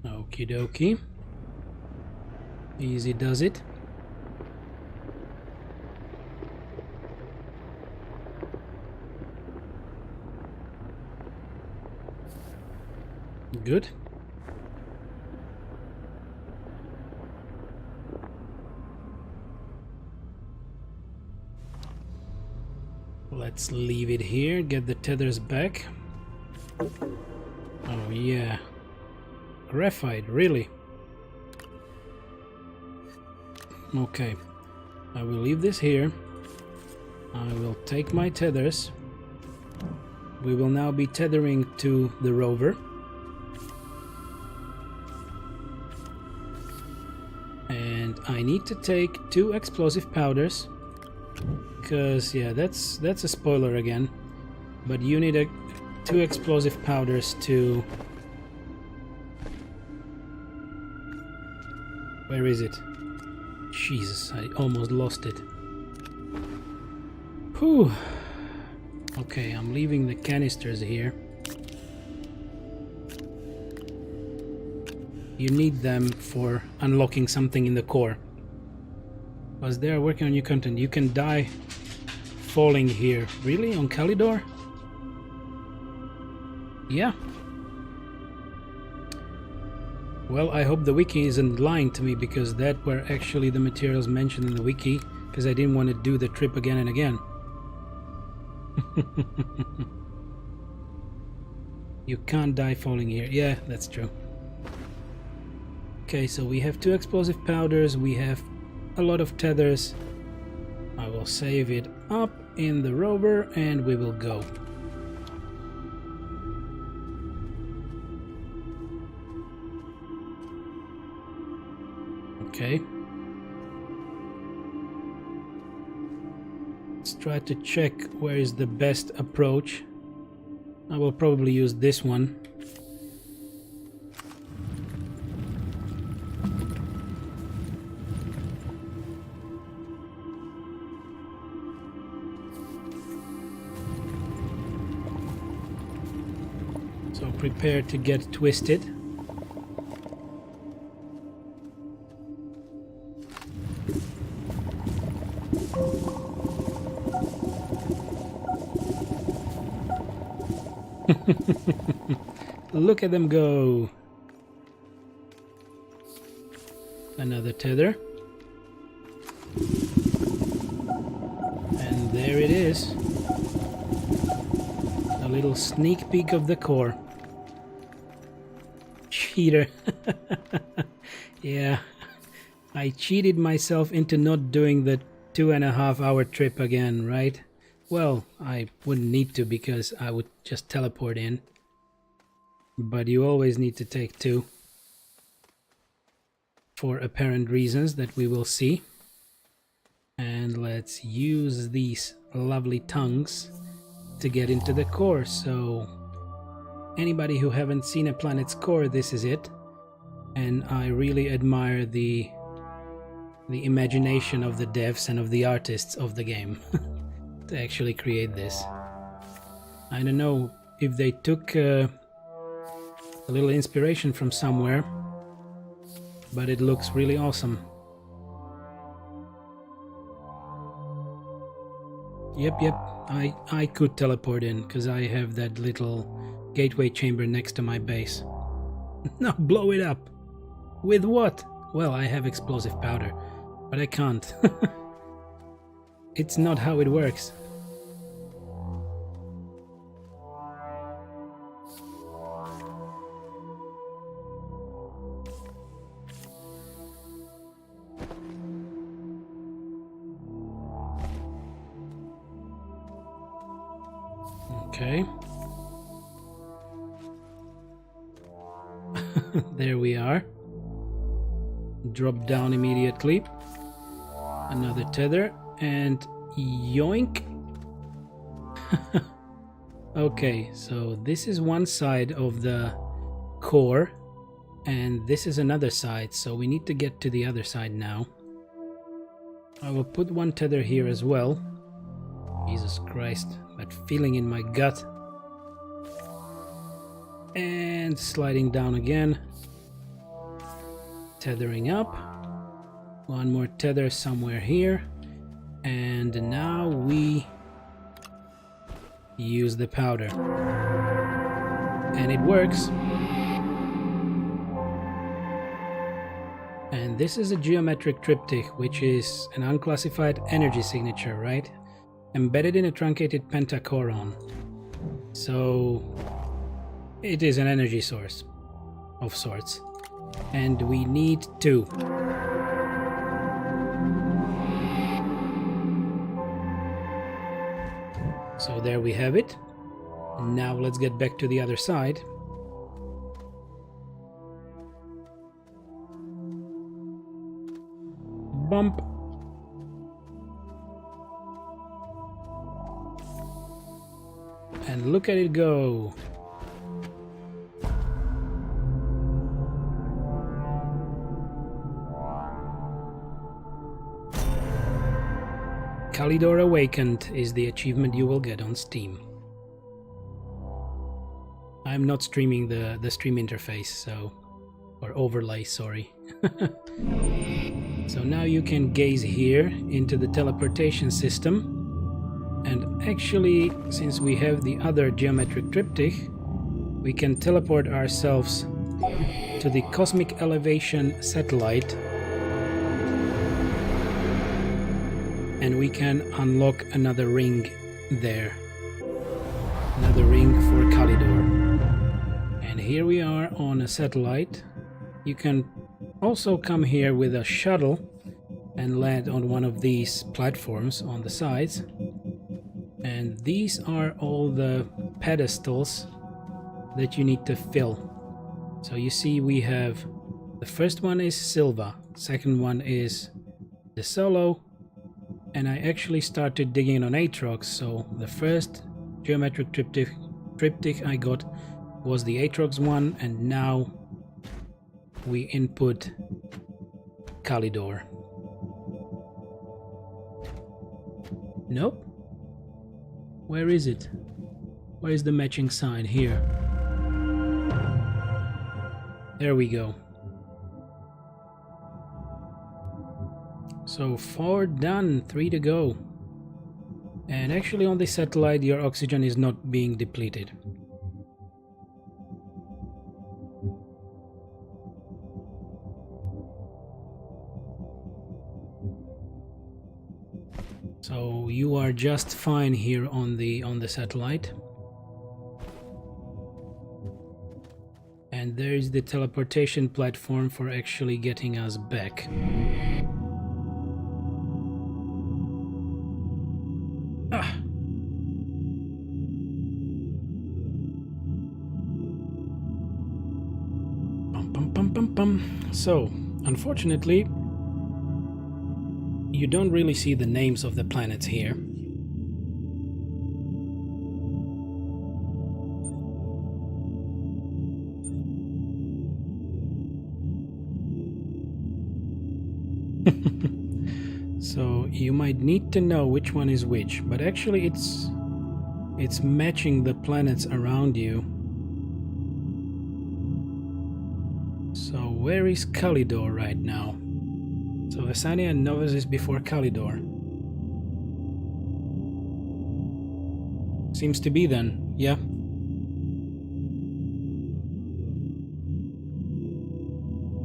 Okie dokie. Easy does it. Good. Let's leave it here, get the tethers back. Oh yeah. Graphite, really? Okay. I will leave this here. I will take my tethers. We will now be tethering to the rover. And I need to take 2 explosive powders. Because, yeah, that's a spoiler again. But you need 2 explosive powders to... Where is it? Jesus, I almost lost it. Whew. Okay, I'm leaving the canisters here. You need them for unlocking something in the core. Because they are working on new content. You can die falling here. Really? On Calidor? Yeah. Well, I hope the wiki isn't lying to me, because that were actually the materials mentioned in the wiki, because I didn't want to do the trip again and again. You can't die falling here. Yeah, that's true. Okay, so we have 2 explosive powders, we have a lot of tethers. I will save it up in the rover and we will go. Okay. Let's try to check where is the best approach. I will probably use this one. So prepare to get twisted. Look at them go. Another tether. And there it is. A little sneak peek of the core. Cheater. Yeah, I cheated myself into not doing the 2.5-hour trip again, right? Well, I wouldn't need to because I would just teleport in. But you always need to take 2. For apparent reasons that we will see. And let's use these lovely tongues to get into the core. So anybody who haven't seen a planet's core, this is it. And I really admire the imagination of the devs and of the artists of the game to actually create this. I don't know if they took a little inspiration from somewhere, but it looks really awesome. Yep, I could teleport in because I have that little gateway chamber next to my base. Now blow it up! With what? Well, I have explosive powder, but I can't. It's not how it works. Okay. There we are. Drop down immediately. Another tether and yoink. Okay, so this is one side of the core and this is another side, so we need to get to the other side now. I will put one tether here as well. Jesus Christ, that feeling in my gut. And sliding down again. Tethering up. One more tether somewhere here. And now we use the powder. And it works. And this is a geometric triptych, which is an unclassified energy signature, right? Embedded in a truncated pentachoron. So it is an energy source of sorts. And we need 2. So there we have it. Now let's get back to the other side. Bump. And look at it go. Kalidor Awakened is the achievement you will get on Steam. I'm not streaming the stream interface, so... or overlay, sorry. So now you can gaze here into the teleportation system. And actually, since we have the other geometric triptych, we can teleport ourselves to the Cosmic Elevation satellite. And we can unlock another ring there. Another ring for Kalidor. And here we are on a satellite. You can also come here with a shuttle and land on one of these platforms on the sides. And these are all the pedestals that you need to fill. So you see we have, the first one is Silva, second one is the Solo, and I actually started digging on Aatrox, so the first geometric triptych I got was the Aatrox one, and now we input Kalidor. Nope. Where is it? Where is the matching sign? Here. There we go. So 4 done, 3 to go. And actually on the satellite your oxygen is not being depleted. So you are just fine here on the satellite. And there is the teleportation platform for actually getting us back. Ah. Bum, bum, bum, bum, bum. So, unfortunately, you don't really see the names of the planets here. So you might need to know which one is which, but actually it's matching the planets around you. So where is Kalidor right now? So Vesania and Novus is before Kalidor. Seems to be then, yeah.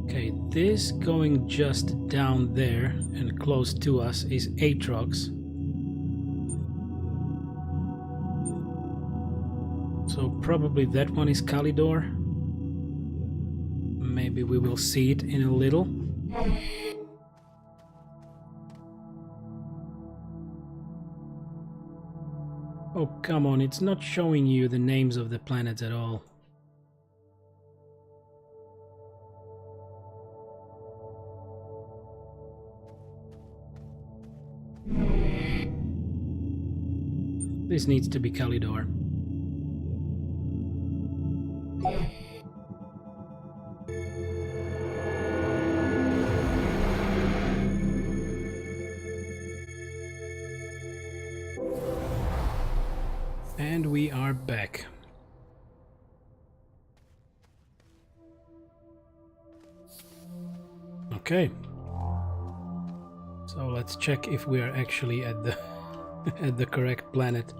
Okay, this going just down there and close to us is Aatrox. So probably that one is Kalidor. Maybe we will see it in a little. Oh, come on, it's not showing you the names of the planets at all. This needs to be Kalidor. And we are back. Okay. So let's check if we are actually at the at the correct planet.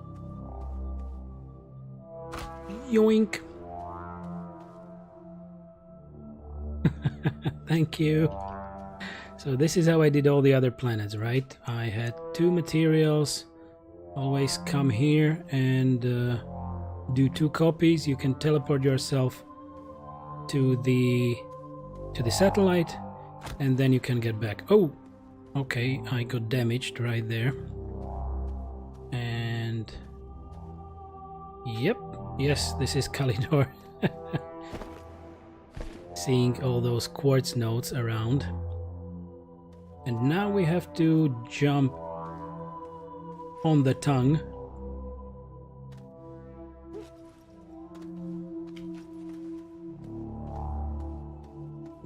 Yoink! Thank you. So this is how I did all the other planets, right? I had 2 materials. Always come here and do 2 copies. You can teleport yourself to the satellite, and then you can get back. Oh, okay, I got damaged right there. And yep, yes, this is Kalidor. Seeing all those quartz nodes around. And now we have to jump on the tongue.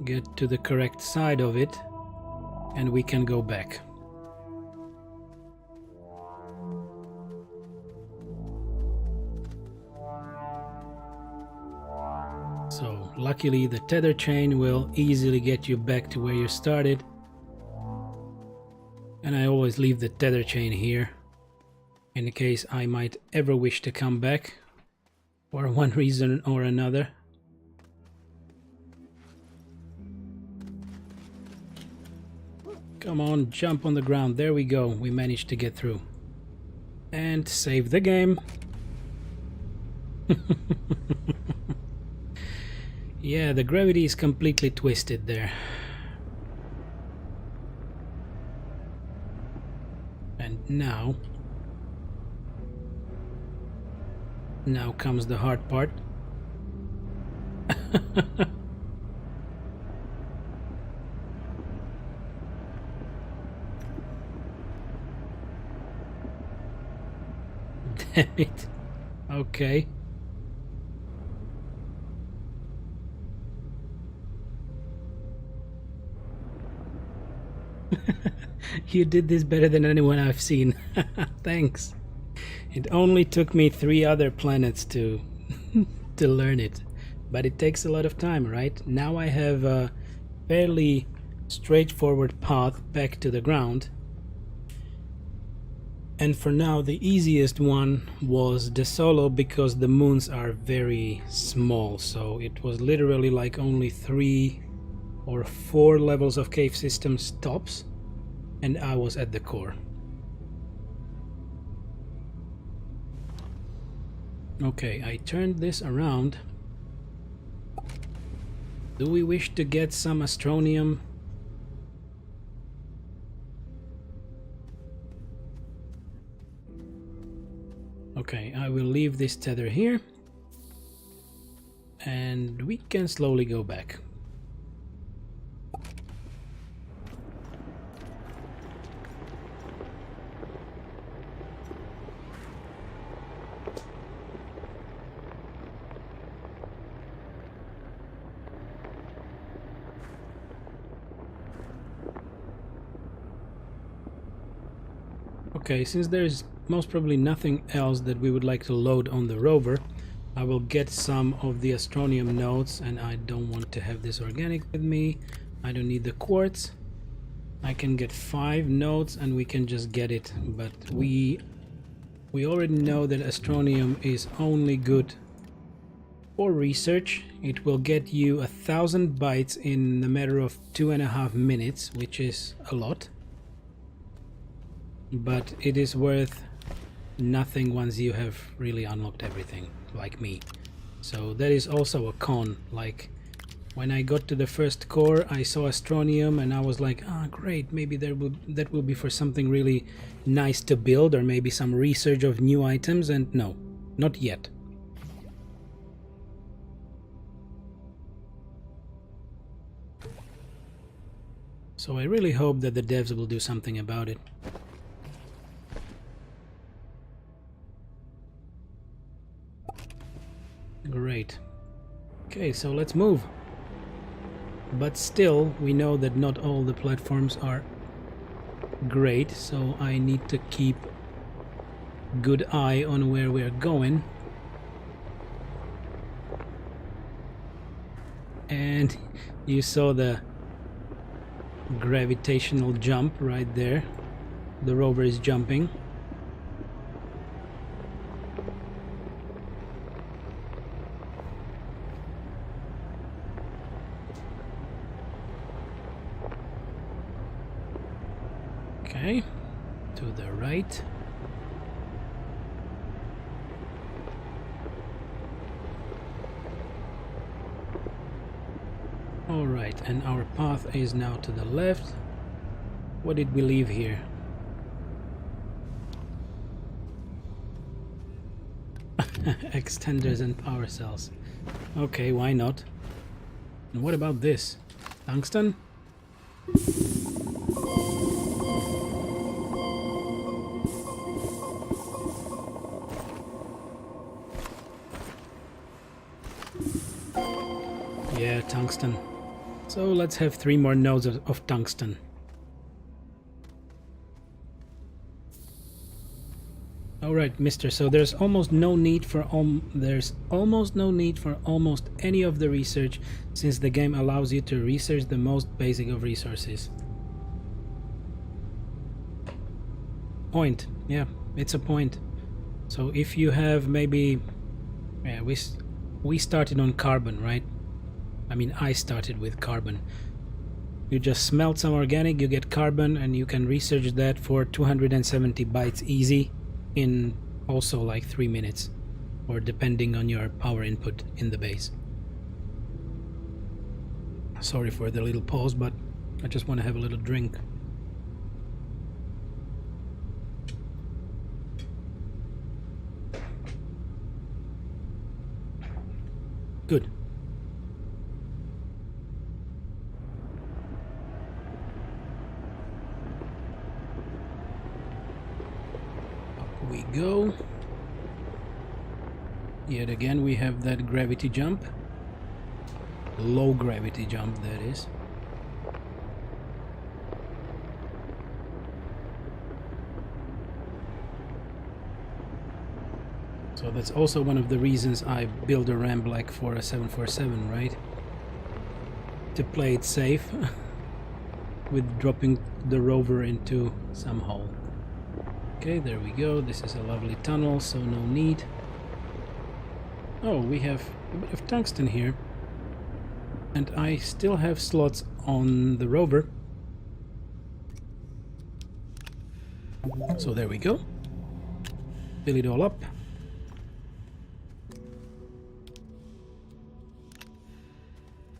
Get to the correct side of it, and we can go back. So luckily the tether chain will easily get you back to where you started. And I always leave the tether chain here in case I might ever wish to come back for one reason or another. Come on, jump on the ground. There we go. We managed to get through. And save the game. Yeah, the gravity is completely twisted there. And now comes the hard part. Damn it. Okay. You did this better than anyone I've seen. Thanks. It only took me 3 other planets to to learn it, but it takes a lot of time, right? Now I have a fairly straightforward path back to the ground. And for now the easiest one was the solo, because the moons are very small, so it was literally like only 3 or 4 levels of cave systems tops, and I was at the core. Okay, I turned this around. Do we wish to get some astronium? Okay, I will leave this tether here, and we can slowly go back. Okay, since there's most probably nothing else that we would like to load on the rover, I will get some of the astronium nodes, and I don't want to have this organic with me. I don't need the quartz. I can get 5 nodes and we can just get it, but we already know that astronium is only good for research. It will get you 1,000 bytes in a matter of 2.5 minutes, which is a lot. But it is worth nothing once you have really unlocked everything, like me. So that is also a con. Like, when I got to the first core, I saw astronium and I was like, ah, great, maybe that will be for something really nice to build, or maybe some research of new items, and no, not yet. So I really hope that the devs will do something about it. Great. Okay, so let's move. But still, we know that not all the platforms are great, so I need to keep good eye on where we're going. And you saw the gravitational jump right there. The rover is jumping. Okay, to the right. Alright, and our path is now to the left. What did we leave here? Extenders and power cells. Okay, why not? And what about this? Tungsten? Yeah, tungsten. So let's have 3 more nodes of tungsten. Alright, mister, so there's almost no need for almost any of the research, since the game allows you to research the most basic of resources. Point. Yeah, it's a point. So if you have maybe... Yeah, we started on carbon, right? I mean, I started with carbon. You just smelt some organic, you get carbon, and you can research that for 270 bytes easy in also like 3 minutes, or depending on your power input in the base. Sorry for the little pause, but I just want to have a little drink. Good. We go. Yet again we have that gravity jump. Low gravity jump, that is. So that's also one of the reasons I build a ramp like for a 747, right? To play it safe with dropping the rover into some hole. Okay, there we go. This is a lovely tunnel, so no need. Oh, we have a bit of tungsten here. And I still have slots on the rover. So there we go. Fill it all up.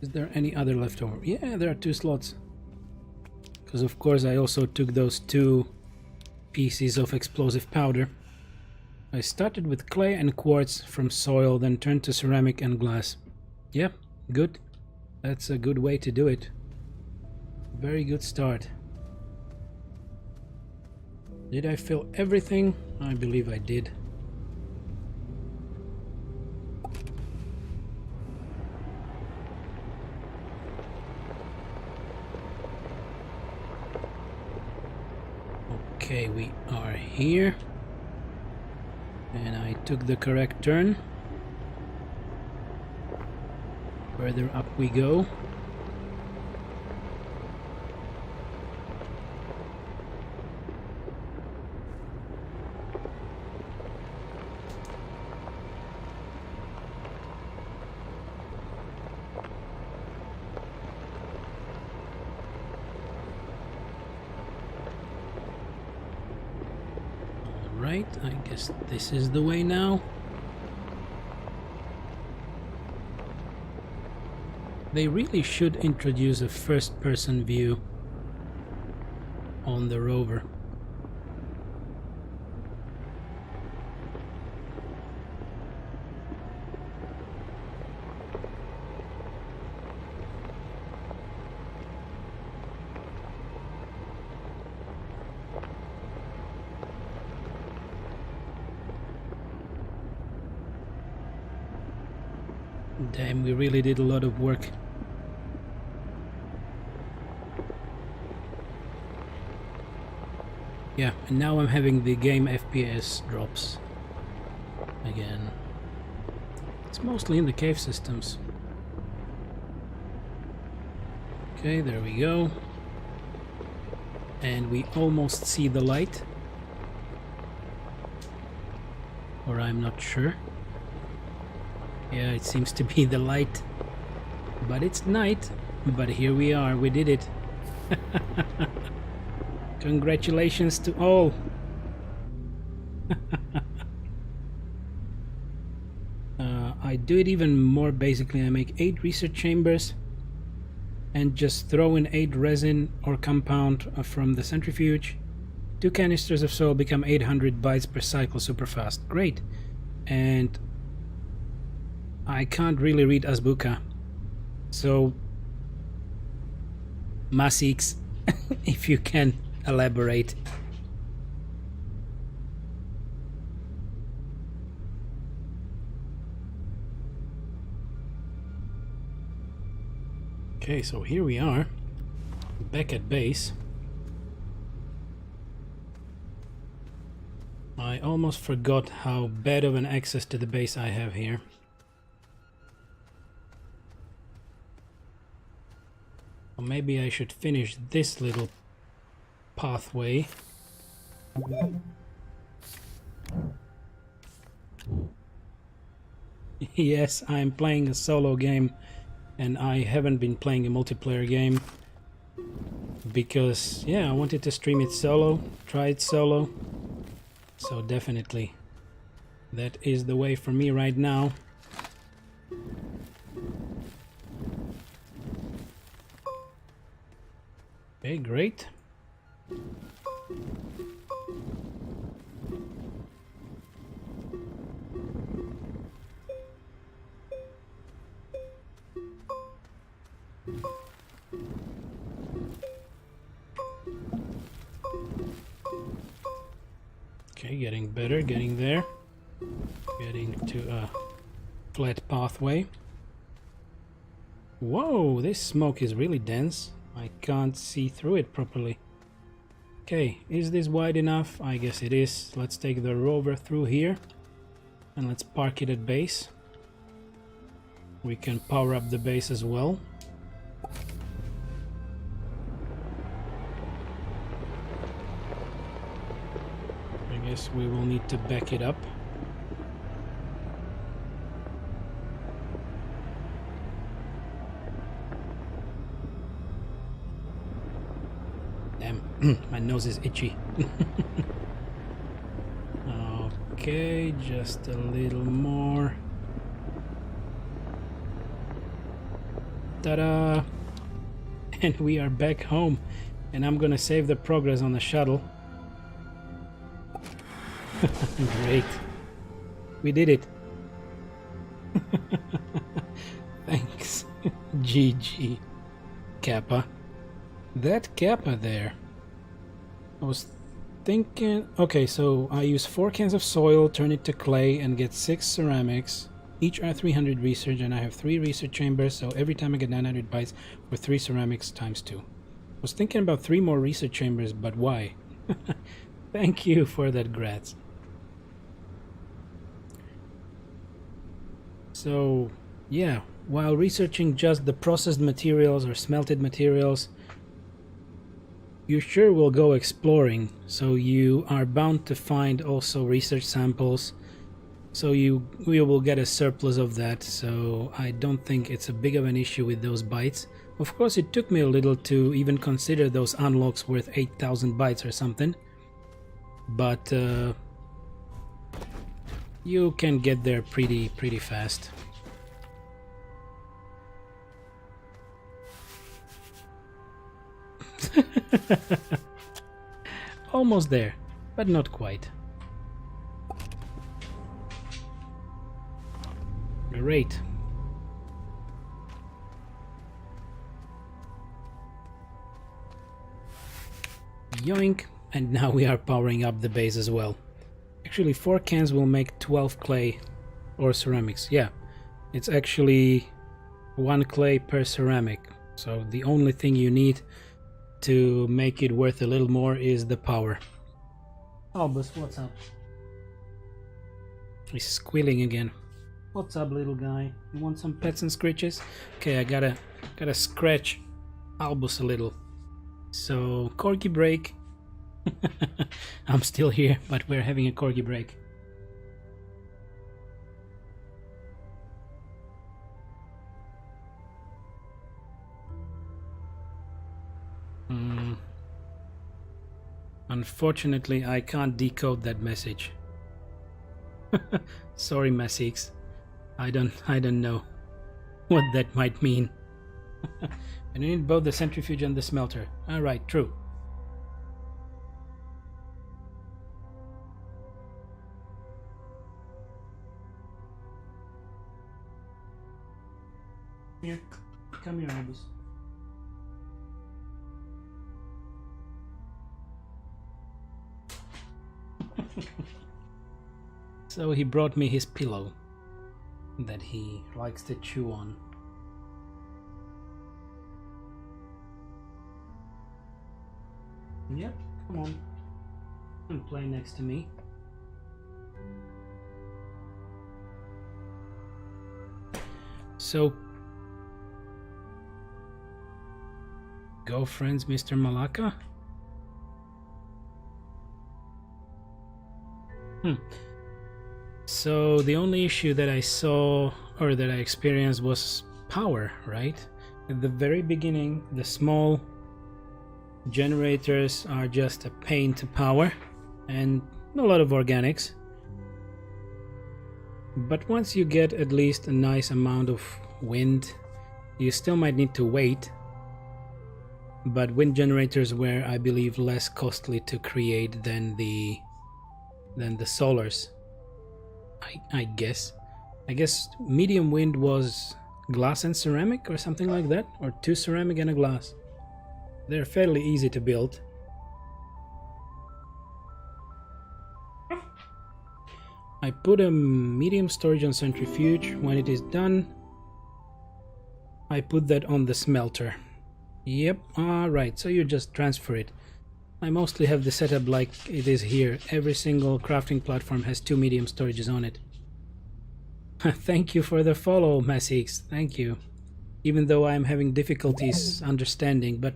Is there any other left over? Yeah, there are 2 slots. Because of course I also took those 2 pieces of explosive powder. I started with clay and quartz from soil, then turned to ceramic and glass. Yeah, good. That's a good way to do it. Very good start. Did I fill everything? I believe I did. Okay, we are here. And I took the correct turn. Further up we go. Right, I guess this is the way now. They really should introduce a first-person view on the rover. Damn, we really did a lot of work. Yeah, and now I'm having the game FPS drops again. It's mostly in the cave systems. Okay, there we go. And we almost see the light. Or I'm not sure. Yeah, it seems to be the light. But it's night. But here we are, we did it. Congratulations to all. I do it even more basically. I make 8 research chambers and just throw in 8 resin or compound from the centrifuge. 2 canisters of soil become 800 bytes per cycle, super fast. Great. And I can't really read Azbuka. So, Masix, if you can elaborate. Okay, so here we are, back at base. I almost forgot how bad of an access to the base I have here. Well, maybe I should finish this little pathway. Yes, I'm playing a solo game. And I haven't been playing a multiplayer game because, yeah, I wanted to stream it solo, try it solo. So definitely, that is the way for me right now. Okay, great. Okay, getting better, getting there. Getting to a flat pathway. Whoa, this smoke is really dense. I can't see through it properly. Okay, is this wide enough? I guess it is. Let's take the rover through here and let's park it at base. We can power up the base as well. I guess we will need to back it up. Damn, my nose is itchy. Okay, just a little more. Ta-da! And we are back home. And I'm gonna save the progress on the shuttle. Great. We did it. Thanks. GG. Kappa. That Kappa there. I was thinking... Okay, so I use 4 cans of soil, turn it to clay, and get 6 ceramics. Each are 300 research, and I have 3 research chambers, so every time I get 900 bytes for 3 ceramics times 2. I was thinking about 3 more research chambers, but why? Thank you for that, Grats. So, yeah, while researching just the processed materials or smelted materials, you sure will go exploring, so you are bound to find also research samples, so you will get a surplus of that, so I don't think it's a big of an issue with those bytes. Of course, it took me a little to even consider those unlocks worth 8,000 bytes or something, but you can get there pretty fast. Almost there, but not quite. Great. Yoink, and now we are powering up the base as well. Actually, 4 cans will make 12 clay or ceramics. Yeah, it's actually 1 clay per ceramic. So the only thing you need to make it worth a little more is the power. Albus, what's up? He's squealing again. What's up, little guy? You want some pets and scritches? Okay, I gotta scratch Albus a little. So, corgi break. I'm still here, but we're having a corgi break. Unfortunately, I can't decode that message. Sorry, Massix. I don't know what that might mean. And you need both the centrifuge and the smelter. Alright, true. Here, come here, Albus. So he brought me his pillow that he likes to chew on. Yep, come on. And play next to me. So, go friends, Mr. Malaka. So the only issue that I saw or that I experienced was power, right? At the very beginning, the small generators are just a pain to power and a lot of organics. But once you get at least a nice amount of wind, you still might need to wait. But wind generators were, I believe, less costly to create than the solars. I guess medium wind was glass and ceramic or something like that, or 2 ceramic and a glass. They're fairly easy to build. I put a medium storage on centrifuge. When it is done, I put that on the smelter. Yep, alright, so you just transfer it. I mostly have the setup like it is here. Every single crafting platform has 2 medium storages on it. Thank you for the follow, Massix. Thank you. Even though I'm having difficulties understanding, but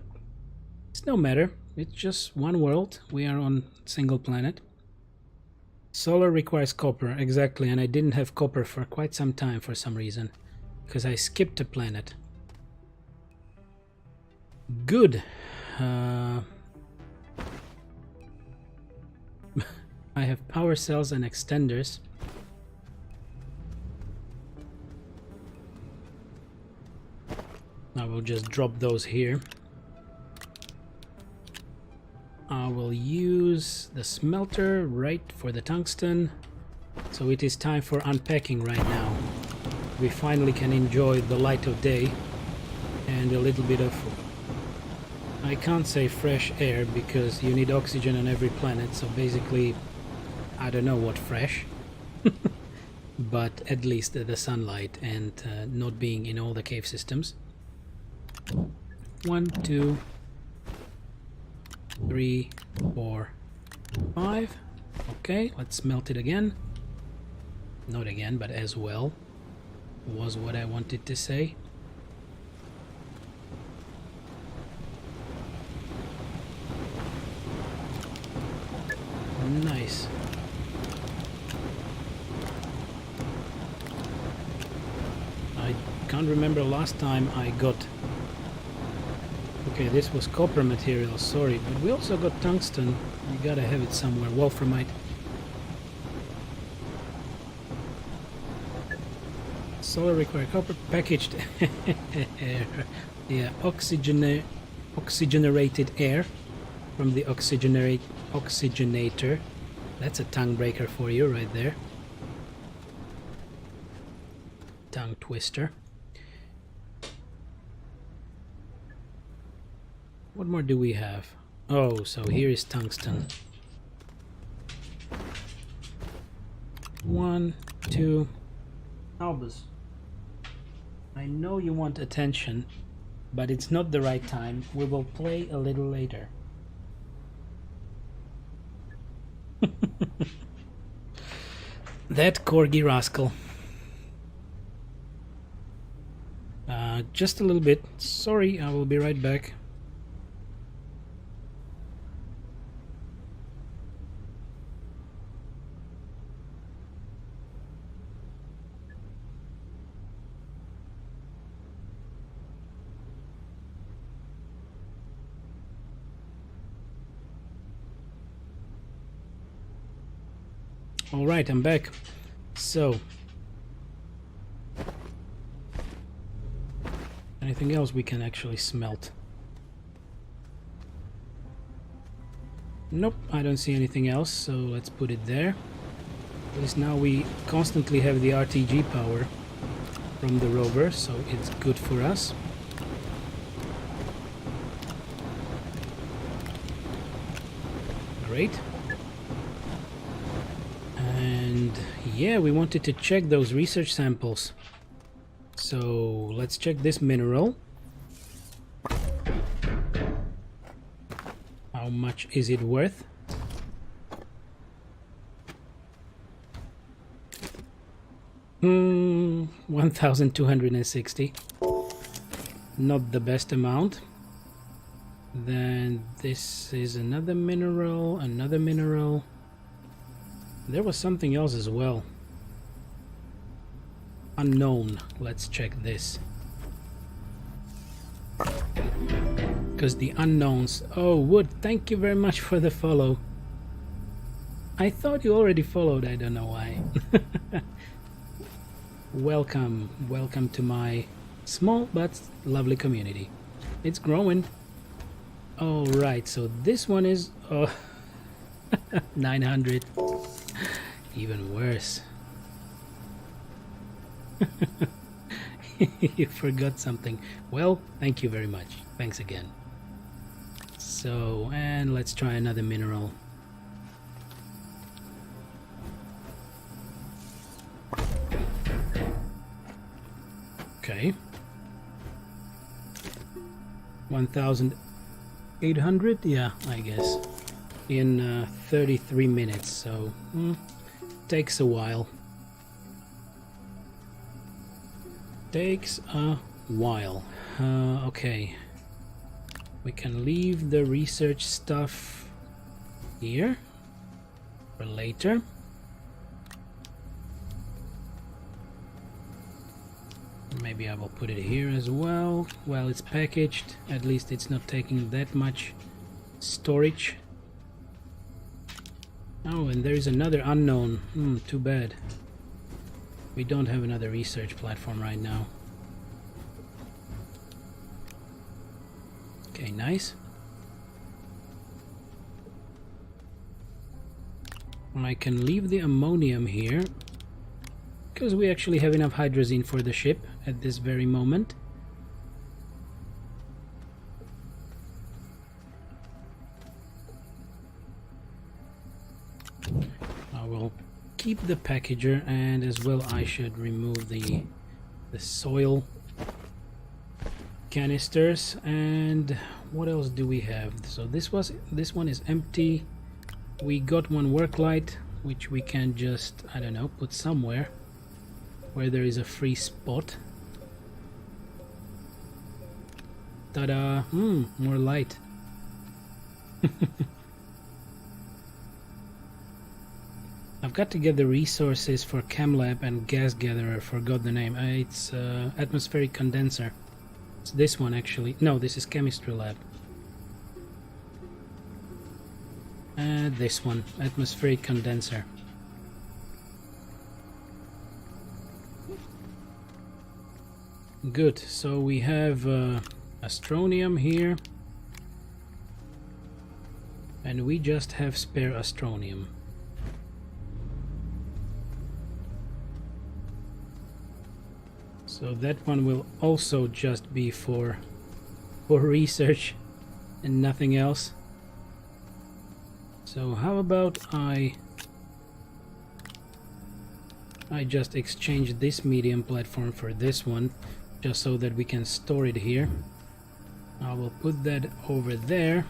it's no matter. It's just one world. We are on single planet. Solar requires copper, exactly, and I didn't have copper for quite some time for some reason, because I skipped a planet. Good. I have power cells and extenders. I will just drop those here. I will use the smelter right for the tungsten. So it is time for unpacking right now. We finally can enjoy the light of day and a little bit of, I can't say fresh air because you need oxygen on every planet, so basically I don't know what fresh, but at least the sunlight and not being in all the cave systems. 1, 2, 3, 4, 5. Okay, let's melt it again. Not again, but as well, was what I wanted to say. Nice. I can't remember last time I got... Okay, this was copper material, sorry, but we also got tungsten. You gotta have it somewhere. Wolframite. Solar require copper, packaged air. Yeah, oxygenated air from the oxygenator. That's a tongue breaker for you right there. Tongue twister. What more do we have? Oh, so here is tungsten. 1, 2. Albus, I know you want attention, but it's not the right time. We will play a little later. That corgi rascal. Just a little bit. Sorry, I will be right back. All right, I'm back. So, anything else we can actually smelt? Nope, I don't see anything else, so let's put it there. At least now we constantly have the RTG power from the rover, so it's good for us. Great. And yeah, we wanted to check those research samples. So let's check this mineral. How much is it worth? Hmm, 1,260. Not the best amount. Then this is another mineral, another mineral. There was something else as well. Unknown. Let's check this. Because the unknowns... Oh, Wood, thank you very much for the follow. I thought you already followed, I don't know why. Welcome, welcome to my small but lovely community. It's growing. All right, so this one is 900. Even worse. You forgot something. Well, thank you very much. Thanks again. So, and let's try another mineral. Okay. 1,800? Yeah, I guess. In 33 minutes, so takes a while. Takes a while. Okay. We can leave the research stuff here for later. Maybe I will put it here as well. Well, it's packaged. At least it's not taking that much storage. Oh, and there is another unknown. Too bad. We don't have another research platform right now. Okay, nice. I can leave the ammonium here because we actually have enough hydrazine for the ship at this very moment. I will keep the packager, and as well I should remove the soil canisters. And what else do we have? So this one is empty. We got one work light which we can just, I don't know, put somewhere where there is a free spot. Ta-da! More light. I've got to get the resources for ChemLab and Gas Gatherer. Forgot the name. It's Atmospheric Condenser. It's this one actually. No, this is Chemistry Lab. This one, Atmospheric Condenser. Good. So we have Astronium here, and we just have spare Astronium. So that one will also just be for research and nothing else. So how about I just exchange this medium platform for this one, just so that we can store it here. I will put that over there.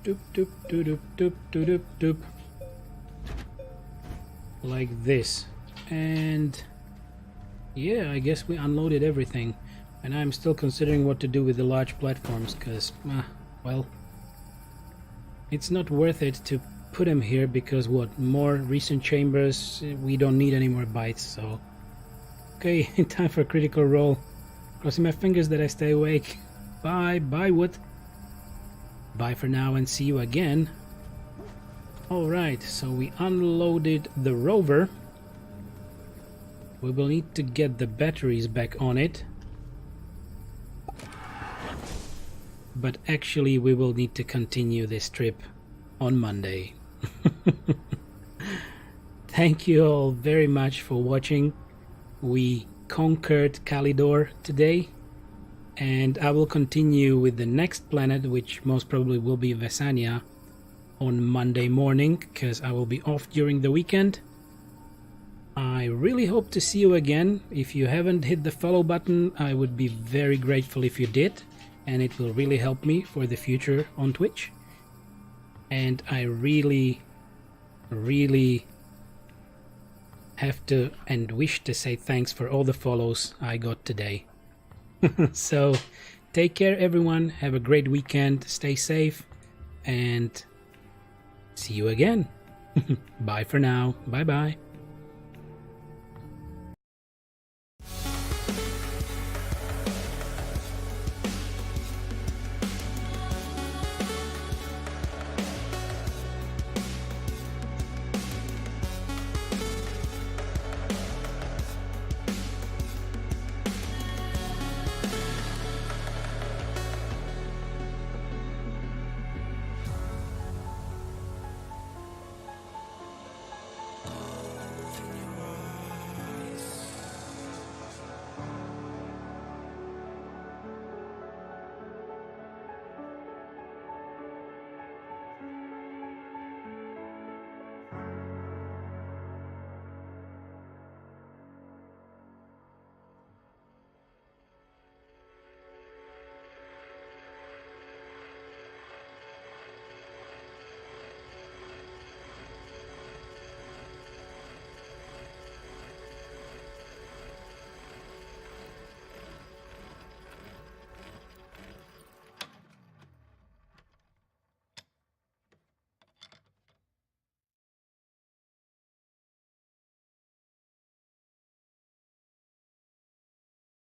Doop doop doop doop doop doop doop. Like this. And yeah, I guess we unloaded everything. And I'm still considering what to do with the large platforms, because, well, it's not worth it to put them here, because what, more recent chambers, we don't need any more bytes, so... Okay, time for critical roll. Crossing my fingers that I stay awake. Bye, Wood. Bye for now and see you again. Alright, so we unloaded the rover. We will need to get the batteries back on it. But actually we will need to continue this trip on Monday. Thank you all very much for watching. We conquered Calidor today, and I will continue with the next planet, which most probably will be Vesania, on Monday morning, because I will be off during the weekend. I really hope to see you again. If you haven't hit the follow button, I would be very grateful if you did, and it will really help me for the future on Twitch. And I really have to and wish to say thanks for all the follows I got today. So take care everyone, have a great weekend, stay safe, and see you again. Bye for now, bye bye.